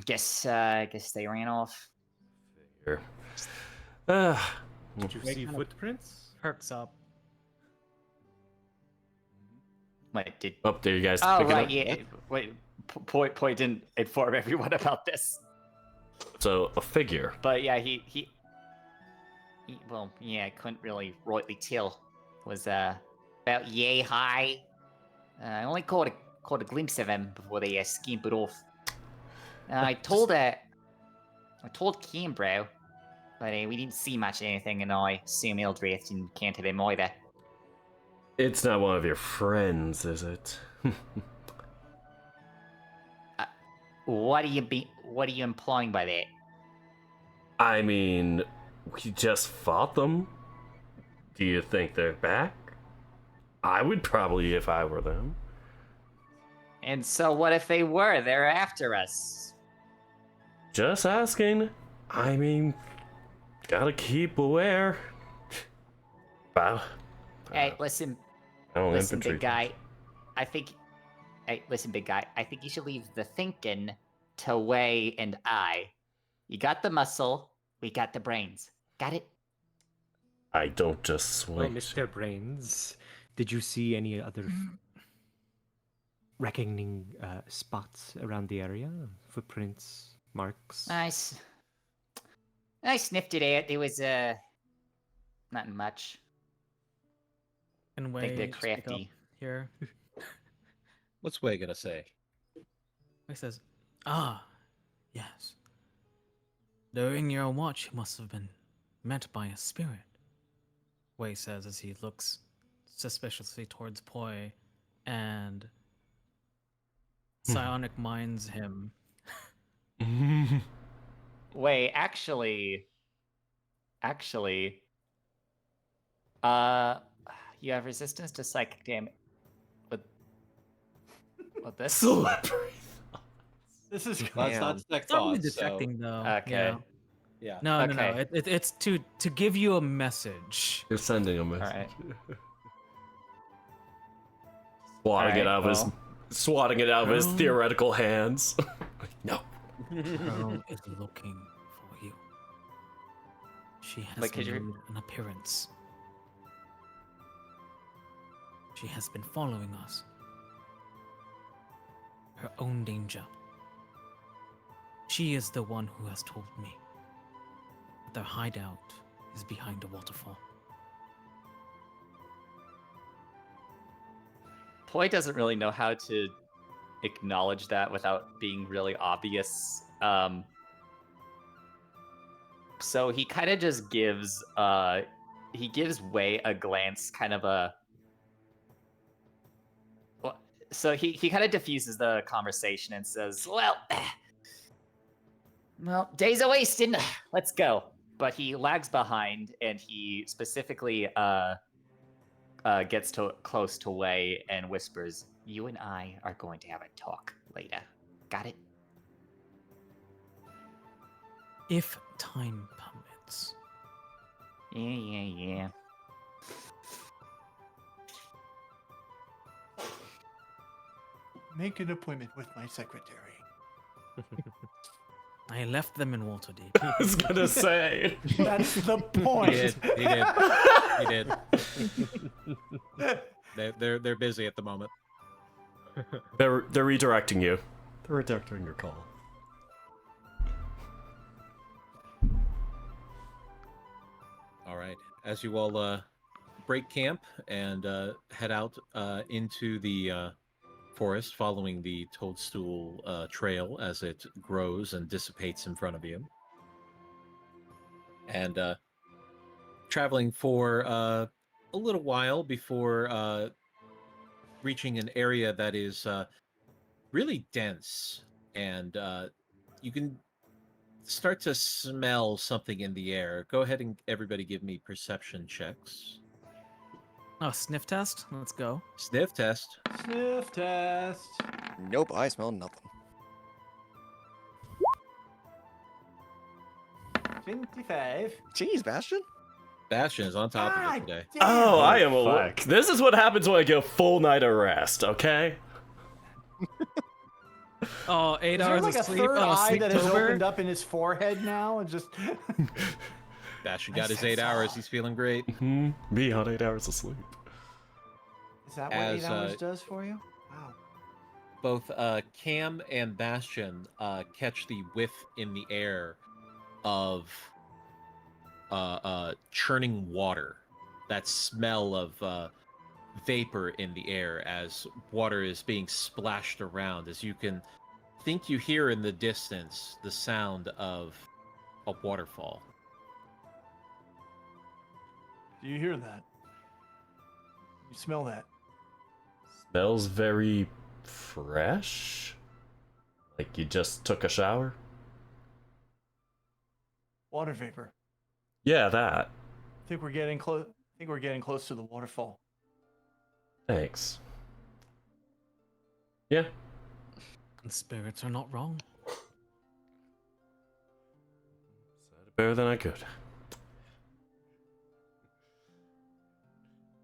guess they ran off. Here. Did you Wait, see kind of- footprints? Perks up. Wait, did? Oh, there you guys. Oh, picking right, up? yeah. Wait, Poi didn't inform everyone about this, So a figure. but yeah, he well, yeah, couldn't really rightly tell. Was about yay high. I only caught a glimpse of him before they scampered off. I told Cambro, but we didn't see much of anything, and I assume Eldrath didn't counter them either. It's not one of your friends, is it? What are you implying by that? I mean, we just fought them. Do you think they're back? I would probably if I were them. And so, what if they were? They're after us. Just asking. I mean, gotta keep aware. Wow. Hey, listen, Oh, listen, infantry. big guy. Hey, listen, big guy. I think you should leave the thinking to Wei and I. You got the muscle, we got the brains. Got it? I don't just Well, swing. Mr. Brains, did you see any other reckoning spots around the area? Footprints, marks? Nice. I sniffed it out. There was not much. And I think Wei they're speak up crafty. here. What's Wei gonna say? Wei says, yes. During your watch, you must have been met by a spirit. Wei says as he looks suspiciously towards Poi and psionic minds him. Wait, actually, you have resistance to psychic damage with this. Slippery. This is That's not detect It's not really thoughts, so- detecting though. Okay. Yeah. Yeah. No. Okay. It's to give you a message. You're sending a message. Alright. Swatting it Alright, out of his, swatting it out of his Well. theoretical hands. No. Pearl is looking for you. She has Like, 'cause made you're- an appearance. She has been following us. Her own danger. She is the one who has told me that their hideout is behind a waterfall. Poi doesn't really know how to acknowledge that without being really obvious. So he kind of just gives Wei a glance, kind of a. So he kind of diffuses the conversation and says, well, days are wasted. Let's go. But he lags behind, and he specifically gets close to Wei and whispers, "You and I are going to have a talk later. Got it?" If time permits. Yeah. Make an appointment with my secretary. I left them in Waterdeep. I was gonna say. That's the He point. did. He did. They're busy at the moment. They're redirecting you. They're redirecting your call. All right. As you all break camp and head out into the forest, following the toadstool trail as it grows and dissipates in front of you, and traveling for a little while before reaching an area that is really dense, and you can start to smell something in the air. Go ahead and everybody give me perception checks. Oh, sniff test? Let's go. Sniff test. Sniff test. Nope, I smell nothing. 25. Jeez, Bastion. Bastion is on top of Ah, it today. damn. Oh, I am fuck. This is what happens when I get a full night of rest, okay? Oh, 8 Is there hours like of a sleep. third Oh, eye that has Sleeptober? opened up in his forehead now and just Bastion I got his said 8 so. hours. He's feeling great. Me on 8 hours of sleep. Is that what As, 8 hours does for you? Wow. Both Cam and Bastion catch the whiff in the air of churning water. That smell of vapor in the air as water is being splashed around. As you can think you hear in the distance the sound of a waterfall. Do you hear that? You smell that? Smells very fresh. Like you just took a shower. Water vapor. Yeah, that. I think we're getting close. I think we're getting close to the waterfall. Thanks. Yeah. The spirits are not wrong. Said it better than I could.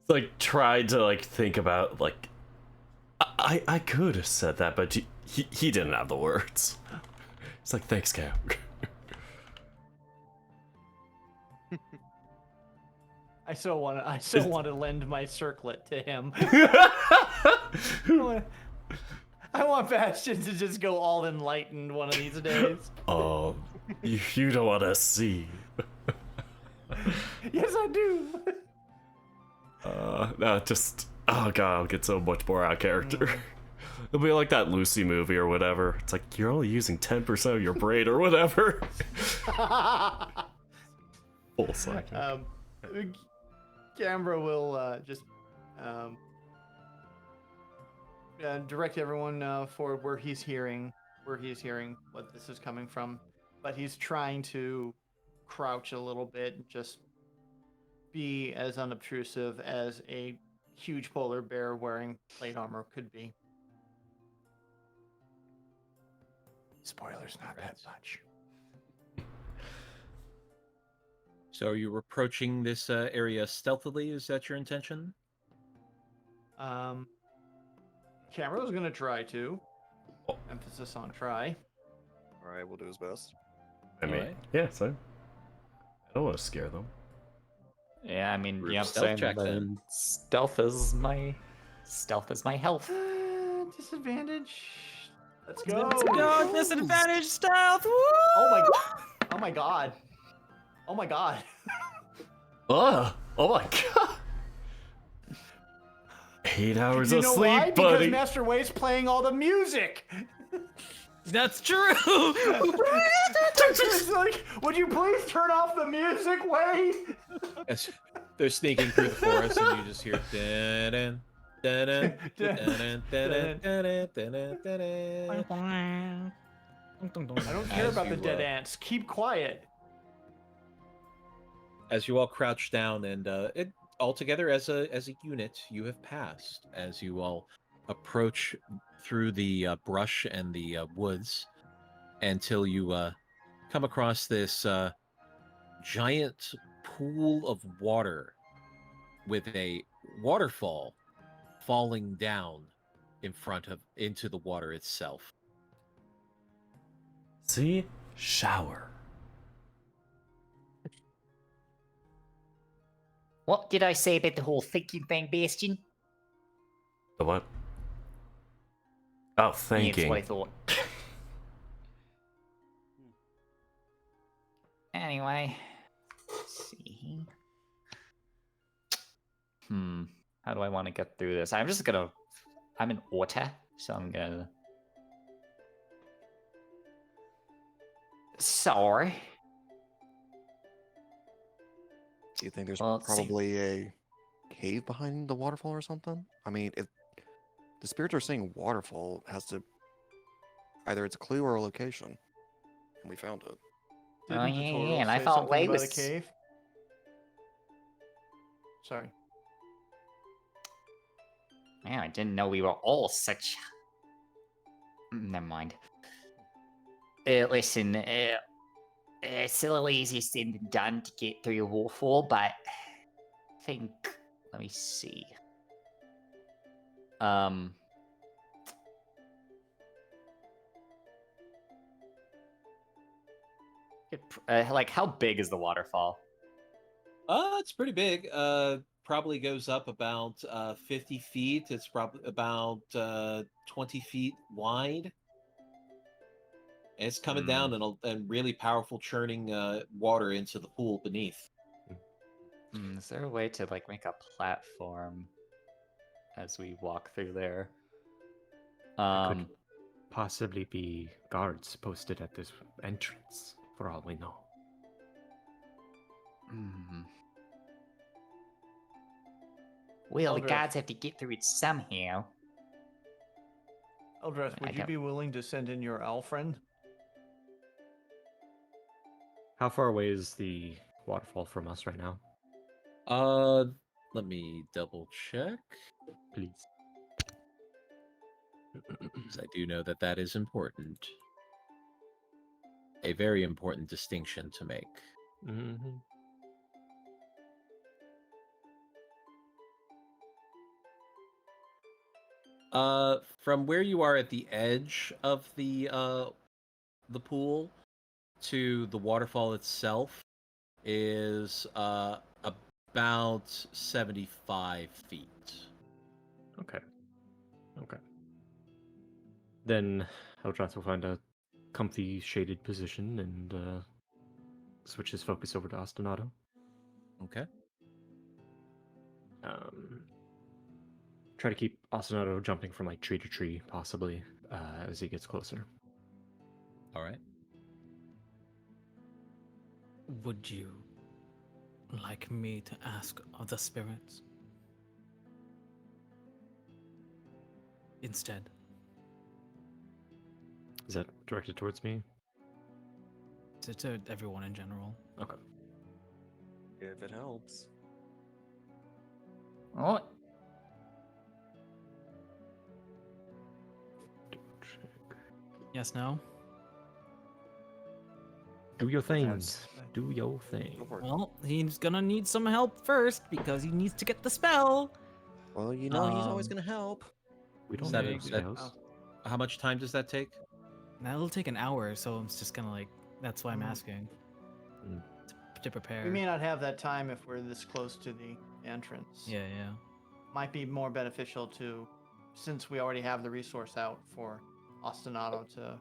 It's like tried to like think about like I could have said that, but he didn't have the words. It's like thanks, Cam. I so want to lend my circlet to him. I want Bastion to just go all enlightened one of these days. Oh, you don't want to see. Yes, I do. No, just oh god, I'll get so much more out of character. It'll be like that Lucy movie or whatever. It's like you're only using 10% of your brain or whatever. Full second. Gambra will just direct everyone for where he's hearing what this is coming from, but he's trying to crouch a little bit and just be as unobtrusive as a huge polar bear wearing plate armor could be. Spoilers, not that much. So you're approaching this area stealthily. Is that your intention? Camera's gonna try to. Emphasis on try. All right, we'll do his best. I mean, Alright. yeah, so I don't want to scare them. Yeah, I mean, you have Stealth check then. Stealth is my health. Disadvantage. Let's go. No, disadvantage stealth! Woo! Oh my god. Oh my god. Oh my god. 8 hours You of know sleep, why? buddy. Because Master Way's playing all the music. That's true! It's like, would you please turn off the music, Way? As they're sneaking through the forest, and you just hear dun dun dun dun dun dun dun dun dun. I don't care As about the you, dead ants. Keep quiet. as you all crouch down, and it all together as a unit, you have passed. As you all approach through the brush and the woods, until you come across this giant pool of water with a waterfall falling down into the water itself. See? Shower. What did I say about the whole thinking thing, Bastion? The what? Oh, Yeah, that's thinking. what I thought. Anyway, let's see. How do I want to get through this? I'm in water, so I'm gonna. Sorry. Do you think there's Well, let's see. probably a cave behind the waterfall or something? I mean, if the spirits are saying waterfall, it has to either it's a clue or a location, and we found it. Didn't Oh, the yeah, turtle and I say thought something Lay about a was- cave? Sorry. Man, I didn't know we were all such. Never mind. Listen, it's still the easiest thing than done to get through your waterfall, but I think. Let me see. Like, how big is the waterfall? It's pretty big. Probably goes up about 50 feet. It's probably about 20 feet wide. And it's coming down and really powerful churning water into the pool beneath. Is there a way to like make a platform as we walk through there? There could possibly be guards posted at this entrance, for all we know. Well, the Eldrath. guards have to get through it somehow. Eldrath, I would you don't- be willing to send in your owl friend? How far away is the waterfall from us right now? Let me double check. Please. 'Cause I do know that is important. A very important distinction to make. Mm-hmm. From where you are at the edge of the pool to the waterfall itself is about 75 feet. Okay. Then Eldrath will find a comfy, shaded position and switch his focus over to Ostinato. Okay. Try to keep Ostinato jumping from like tree to tree, possibly, as he gets closer. All right. Would you like me to ask of the spirits instead? Is that directed towards me? To everyone in general. Okay. If it helps. What? Yes, no? Do your thing. That's- Do your thing. Go for it. Well, he's gonna need some help first because he needs to get the spell. Well, you know he's always Um, gonna help. We don't That need is- details. How much time does that take? That'll take an hour, so I'm just gonna like. That's why I'm asking. Mm. To prepare. We may not have that time if we're this close to the entrance. Yeah. Might be more beneficial to, since we already have the resource out for Ostinato to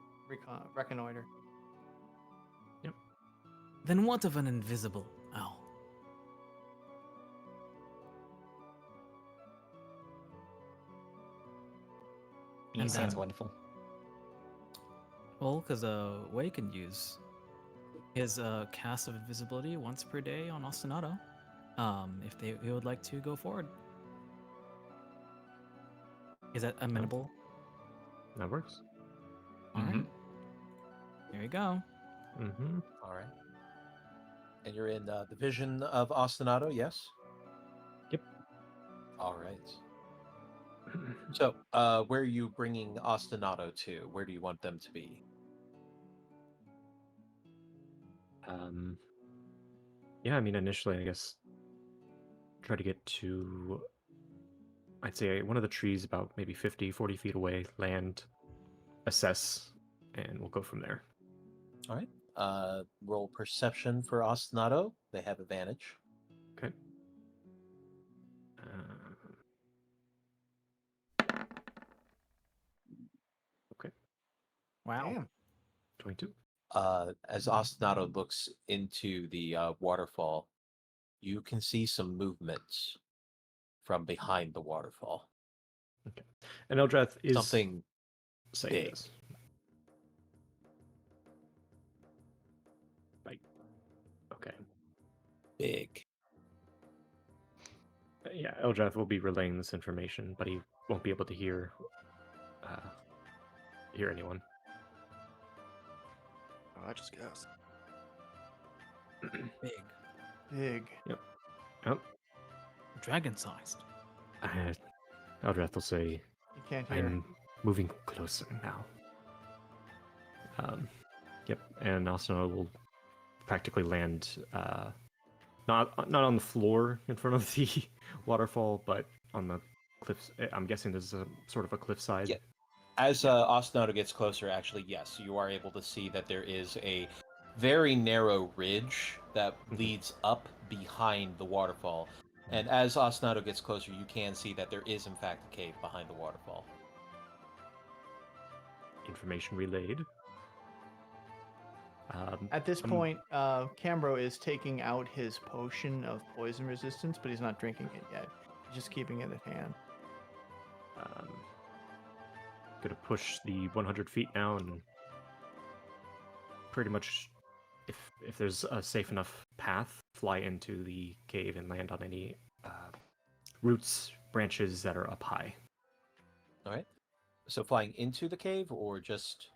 reconnoiter. Then what of an invisible owl? He And sounds then- wonderful. Well, because Wei can use his cast of invisibility once per day on Ostinato. If he would like to go forward. Is that amenable? That works. All right. Here we go. Mm-hmm. All right. And you're in the vision of Ostinato, yes? Yep. All right. So, where are you bringing Ostinato to? Where do you want them to be? Yeah, I mean, initially, I guess, try to get to, I'd say, one of the trees about maybe 50, 40 feet away, land, assess, and we'll go from there. All right. Roll perception for Ostinato. They have advantage. Okay. Okay. Wow. Damn. 22. As Ostinato looks into the waterfall, you can see some movements from behind the waterfall. Okay. And Eldrath is Something saying big. this. Like, okay. Big. Yeah, Eldrath will be relaying this information, but he won't be able to hear anyone. Oh, I just guessed. Big. Big. Oh, Dragon-sized. Eldrath will say, You can't hear. I'm moving closer now. Yep, and also will practically land not on the floor in front of the waterfall, but on the cliffs. I'm guessing there's a sort of a cliffside. Yeah. As Ostinato gets closer, actually, yes, you are able to see that there is a very narrow ridge that leads up behind the waterfall. And as Ostinato gets closer, you can see that there is, in fact, a cave behind the waterfall. Information relayed. At this point, Cambro is taking out his potion of poison resistance, but he's not drinking it yet. He's just keeping it at hand. Gonna push the 100 feet now, and pretty much, if there's a safe enough path, fly into the cave and land on any roots, branches that are up high. All right. So flying into the cave, or just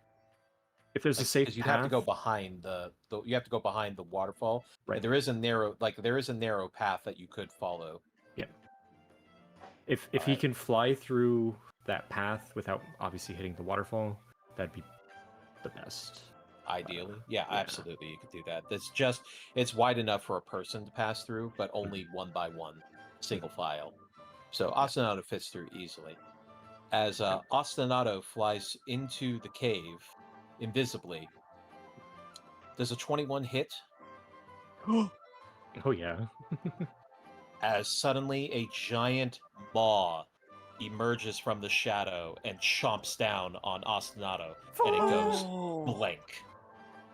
If there's a safe 'cause you'd path, have to go behind you have to go behind the waterfall. Right. And there is a narrow path that you could follow. Yeah. If he Alright. can fly through that path without obviously hitting the waterfall, that'd be the best. Ideally, yeah, Yeah. absolutely, you could do that. It's wide enough for a person to pass through, but only one by one, single file. So Ostinato fits through easily. As Ostinato flies into the cave, invisibly, does a 21 hit? Oh yeah. As suddenly a giant maw emerges from the shadow and chomps down on Ostinato, and it goes blank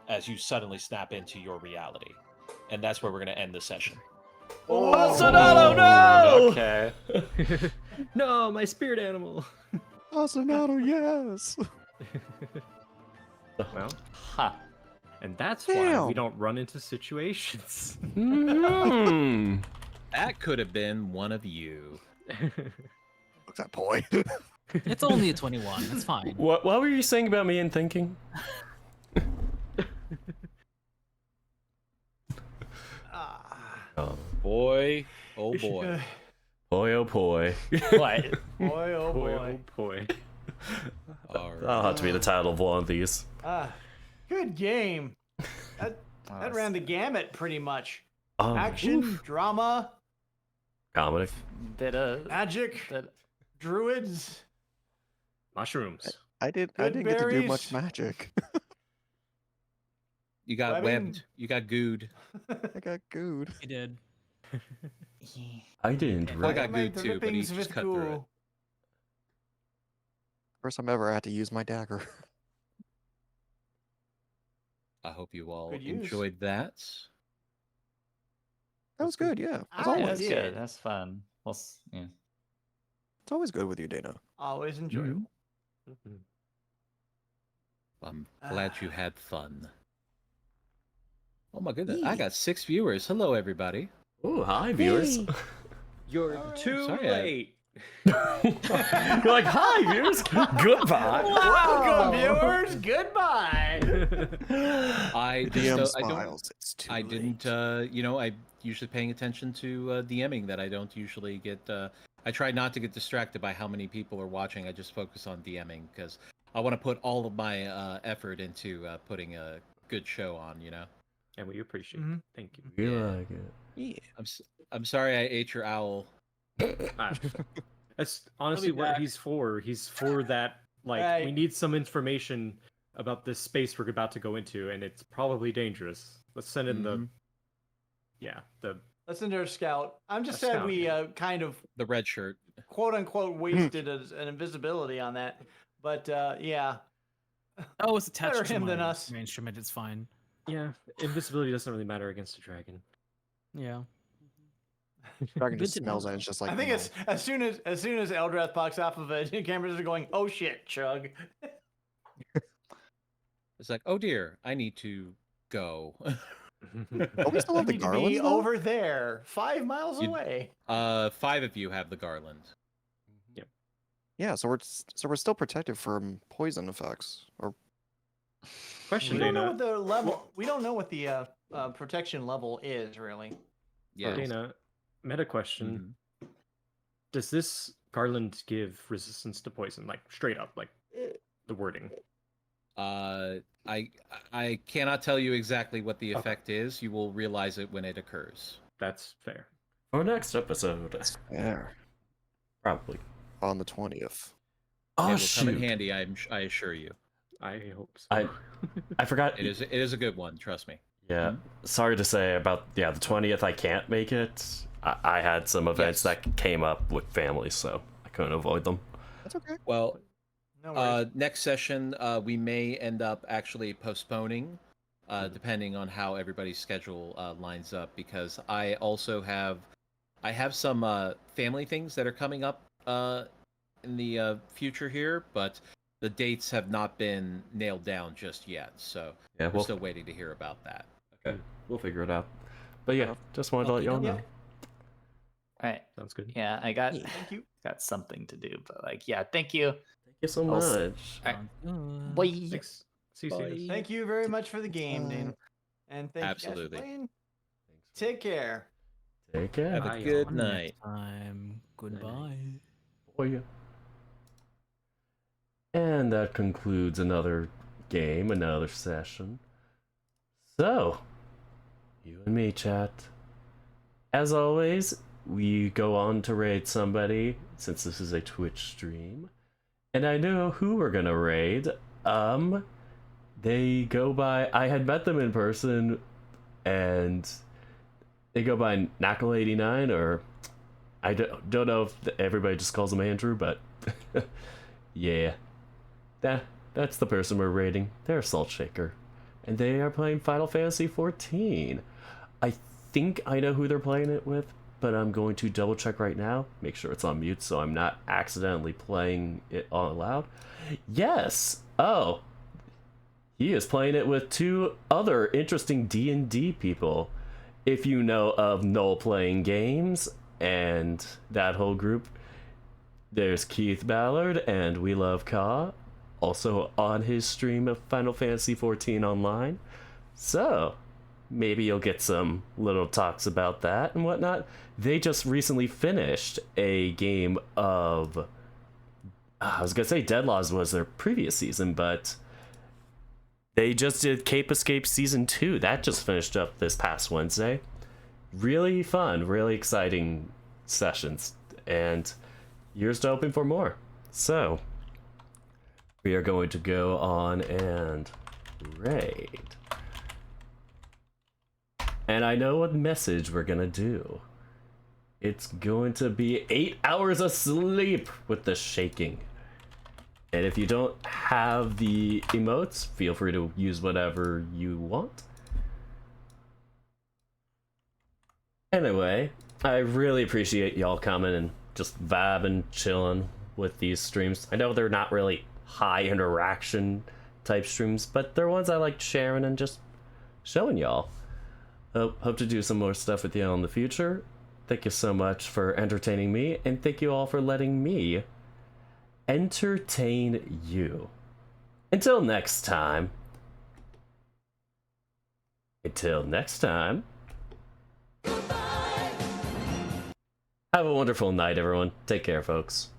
as you suddenly snap into your reality. And that's where we're going to end the session. Ostinato, no! Okay. No, my spirit animal. Ostinato, yes. Well, Huh. and that's why we Damn. don't run into situations. Mhm. That could have been one of you. What's that boy? It's only a 21. It's fine. What were you saying about me and thinking? Oh, Boy, oh boy. boy, oh boy. What? Boy, oh Boy, boy. oh boy. All right. That'll have to be the title of one of these. Good game. That ran the gamut pretty much. Oh, Action, oof. drama, Comedy. Bit of. magic, druids. Mushrooms. I didn't Good get to do much berries. magic. You got I mean- webbed. You got gooed. I got gooed. He did. I didn't. Well, I Right. got Make good the too, but he rippings just with cut through it. ghoul. First time ever I had to use my dagger. I hope you all Good use. enjoyed that. That was good, yeah. As I Yeah, always. that's did. good. That's fun. Well, yeah. It's always good with you, Dana. Always enjoyable. Mhm. I'm glad you had fun. Oh my goodness, Yeah. I got 6 viewers. Hello, everybody. Oh, hi, viewers. You're Alright. too Sorry, late. You're like, hi, viewers. Goodbye. Welcome, viewers. Goodbye. I DM just, I don't. smiles. It's too I didn't. I usually paying attention to DMing that I don't usually get. I try not to get distracted by how many people are watching. I just focus on DMing because I want to put all of my effort into putting a good show on. And we appreciate Mhm. it. Thank you. We Yeah. like it. Yeah. I'm sorry I ate your owl. Ah, that's honestly what back. he's for. He's for that. Like, we Right. need some information about this space we're about to go into, and it's probably dangerous. Let's send in the. Mhm. Yeah, the. Listen to our scout. I'm just A sad scout, we yeah. kind of The red shirt. quote unquote wasted an invisibility on that. But yeah, Oh, it's attached Better to him than my us. instrument. It's fine. Yeah, invisibility doesn't really matter against a dragon. Yeah. Dragon Good just to know. smells it. It's just like I think no. it's as soon as Eldrath pops off of it, cameras are going, "Oh shit, Chug." It's like, oh dear, I need to go. Oh, we still have the Need to be garlands though? over there, 5 miles You- away. 5 of you have the garland. Yeah, so we're still protected from poison effects. Or Question, We don't know Dana. what the level. We don't know what the protection level is really. Yeah. Dana, meta question. Does this garland give resistance to poison? Like, straight up, like, the wording. I cannot tell you exactly what the Okay. effect is. You will realize it when it occurs. That's fair. Our next episode. there Probably. on the 20th. Oh, it will come shoot. in handy. I assure you. I hope so. I forgot. It is a good one. Trust me. Yeah. Sorry to say about the 20th. I can't make it. I had some events Yes. that came up with family, so I couldn't avoid them. That's okay. Well, No worries. next session we may end up actually postponing, depending on how everybody's schedule lines up. Because I also have some family things that are coming up in the future here, but the dates have not been nailed down just yet. So Yeah, we're we'll still waiting to hear about that. we'll figure it out. But yeah, just wanted to let y'all know. All right. Sounds good. Yeah, I got Thank you. got something to do, but like, yeah, thank you. Thank you so I'll s- much. All right. Good. Bye. Thanks. See you soon. Thank you very much for the game, Dana. And thank you guys Absolutely. for playing. Take care. Take care. Have Bye, a good y'all. night. Time. Goodbye. For you. And that concludes another game, another session. So, you and me, chat. As always, we go on to raid somebody, since this is a Twitch stream. And I know who we're gonna raid. They go by, I had met them in person, and they go by Knuckle89, or I don't know if everybody just calls him Andrew, but yeah. That's the person we're raiding. They're a Salt Shaker. And they are playing Final Fantasy XIV. I think I know who they're playing it with, but I'm going to double check right now. Make sure it's on mute so I'm not accidentally playing it all loud. Yes! Oh. He is playing it with 2 other interesting D&D people. If you know of Null Playing Games and that whole group, there's Keith Ballard and We Love Ka, also on his stream of Final Fantasy XIV Online. So, maybe you'll get some little talks about that and whatnot. They just recently finished a game of... I was gonna say Deadlaws was their previous season, but they just did Cape Escape Season 2. That just finished up this past Wednesday. Really fun, really exciting sessions, and here's to hoping for more. So, we are going to go on and raid. And I know what message we're gonna do. It's going to be 8 hours of sleep with the shaking. And if you don't have the emotes, feel free to use whatever you want. Anyway, I really appreciate y'all coming and just vibing, chilling with these streams. I know they're not really high interaction type streams, but they're ones I like sharing and just showing y'all. Hope to do some more stuff with y'all in the future. thank you so much for entertaining me, and thank you all for letting me entertain you. Until next time. Until next time. Have a wonderful night, everyone. Take care, folks.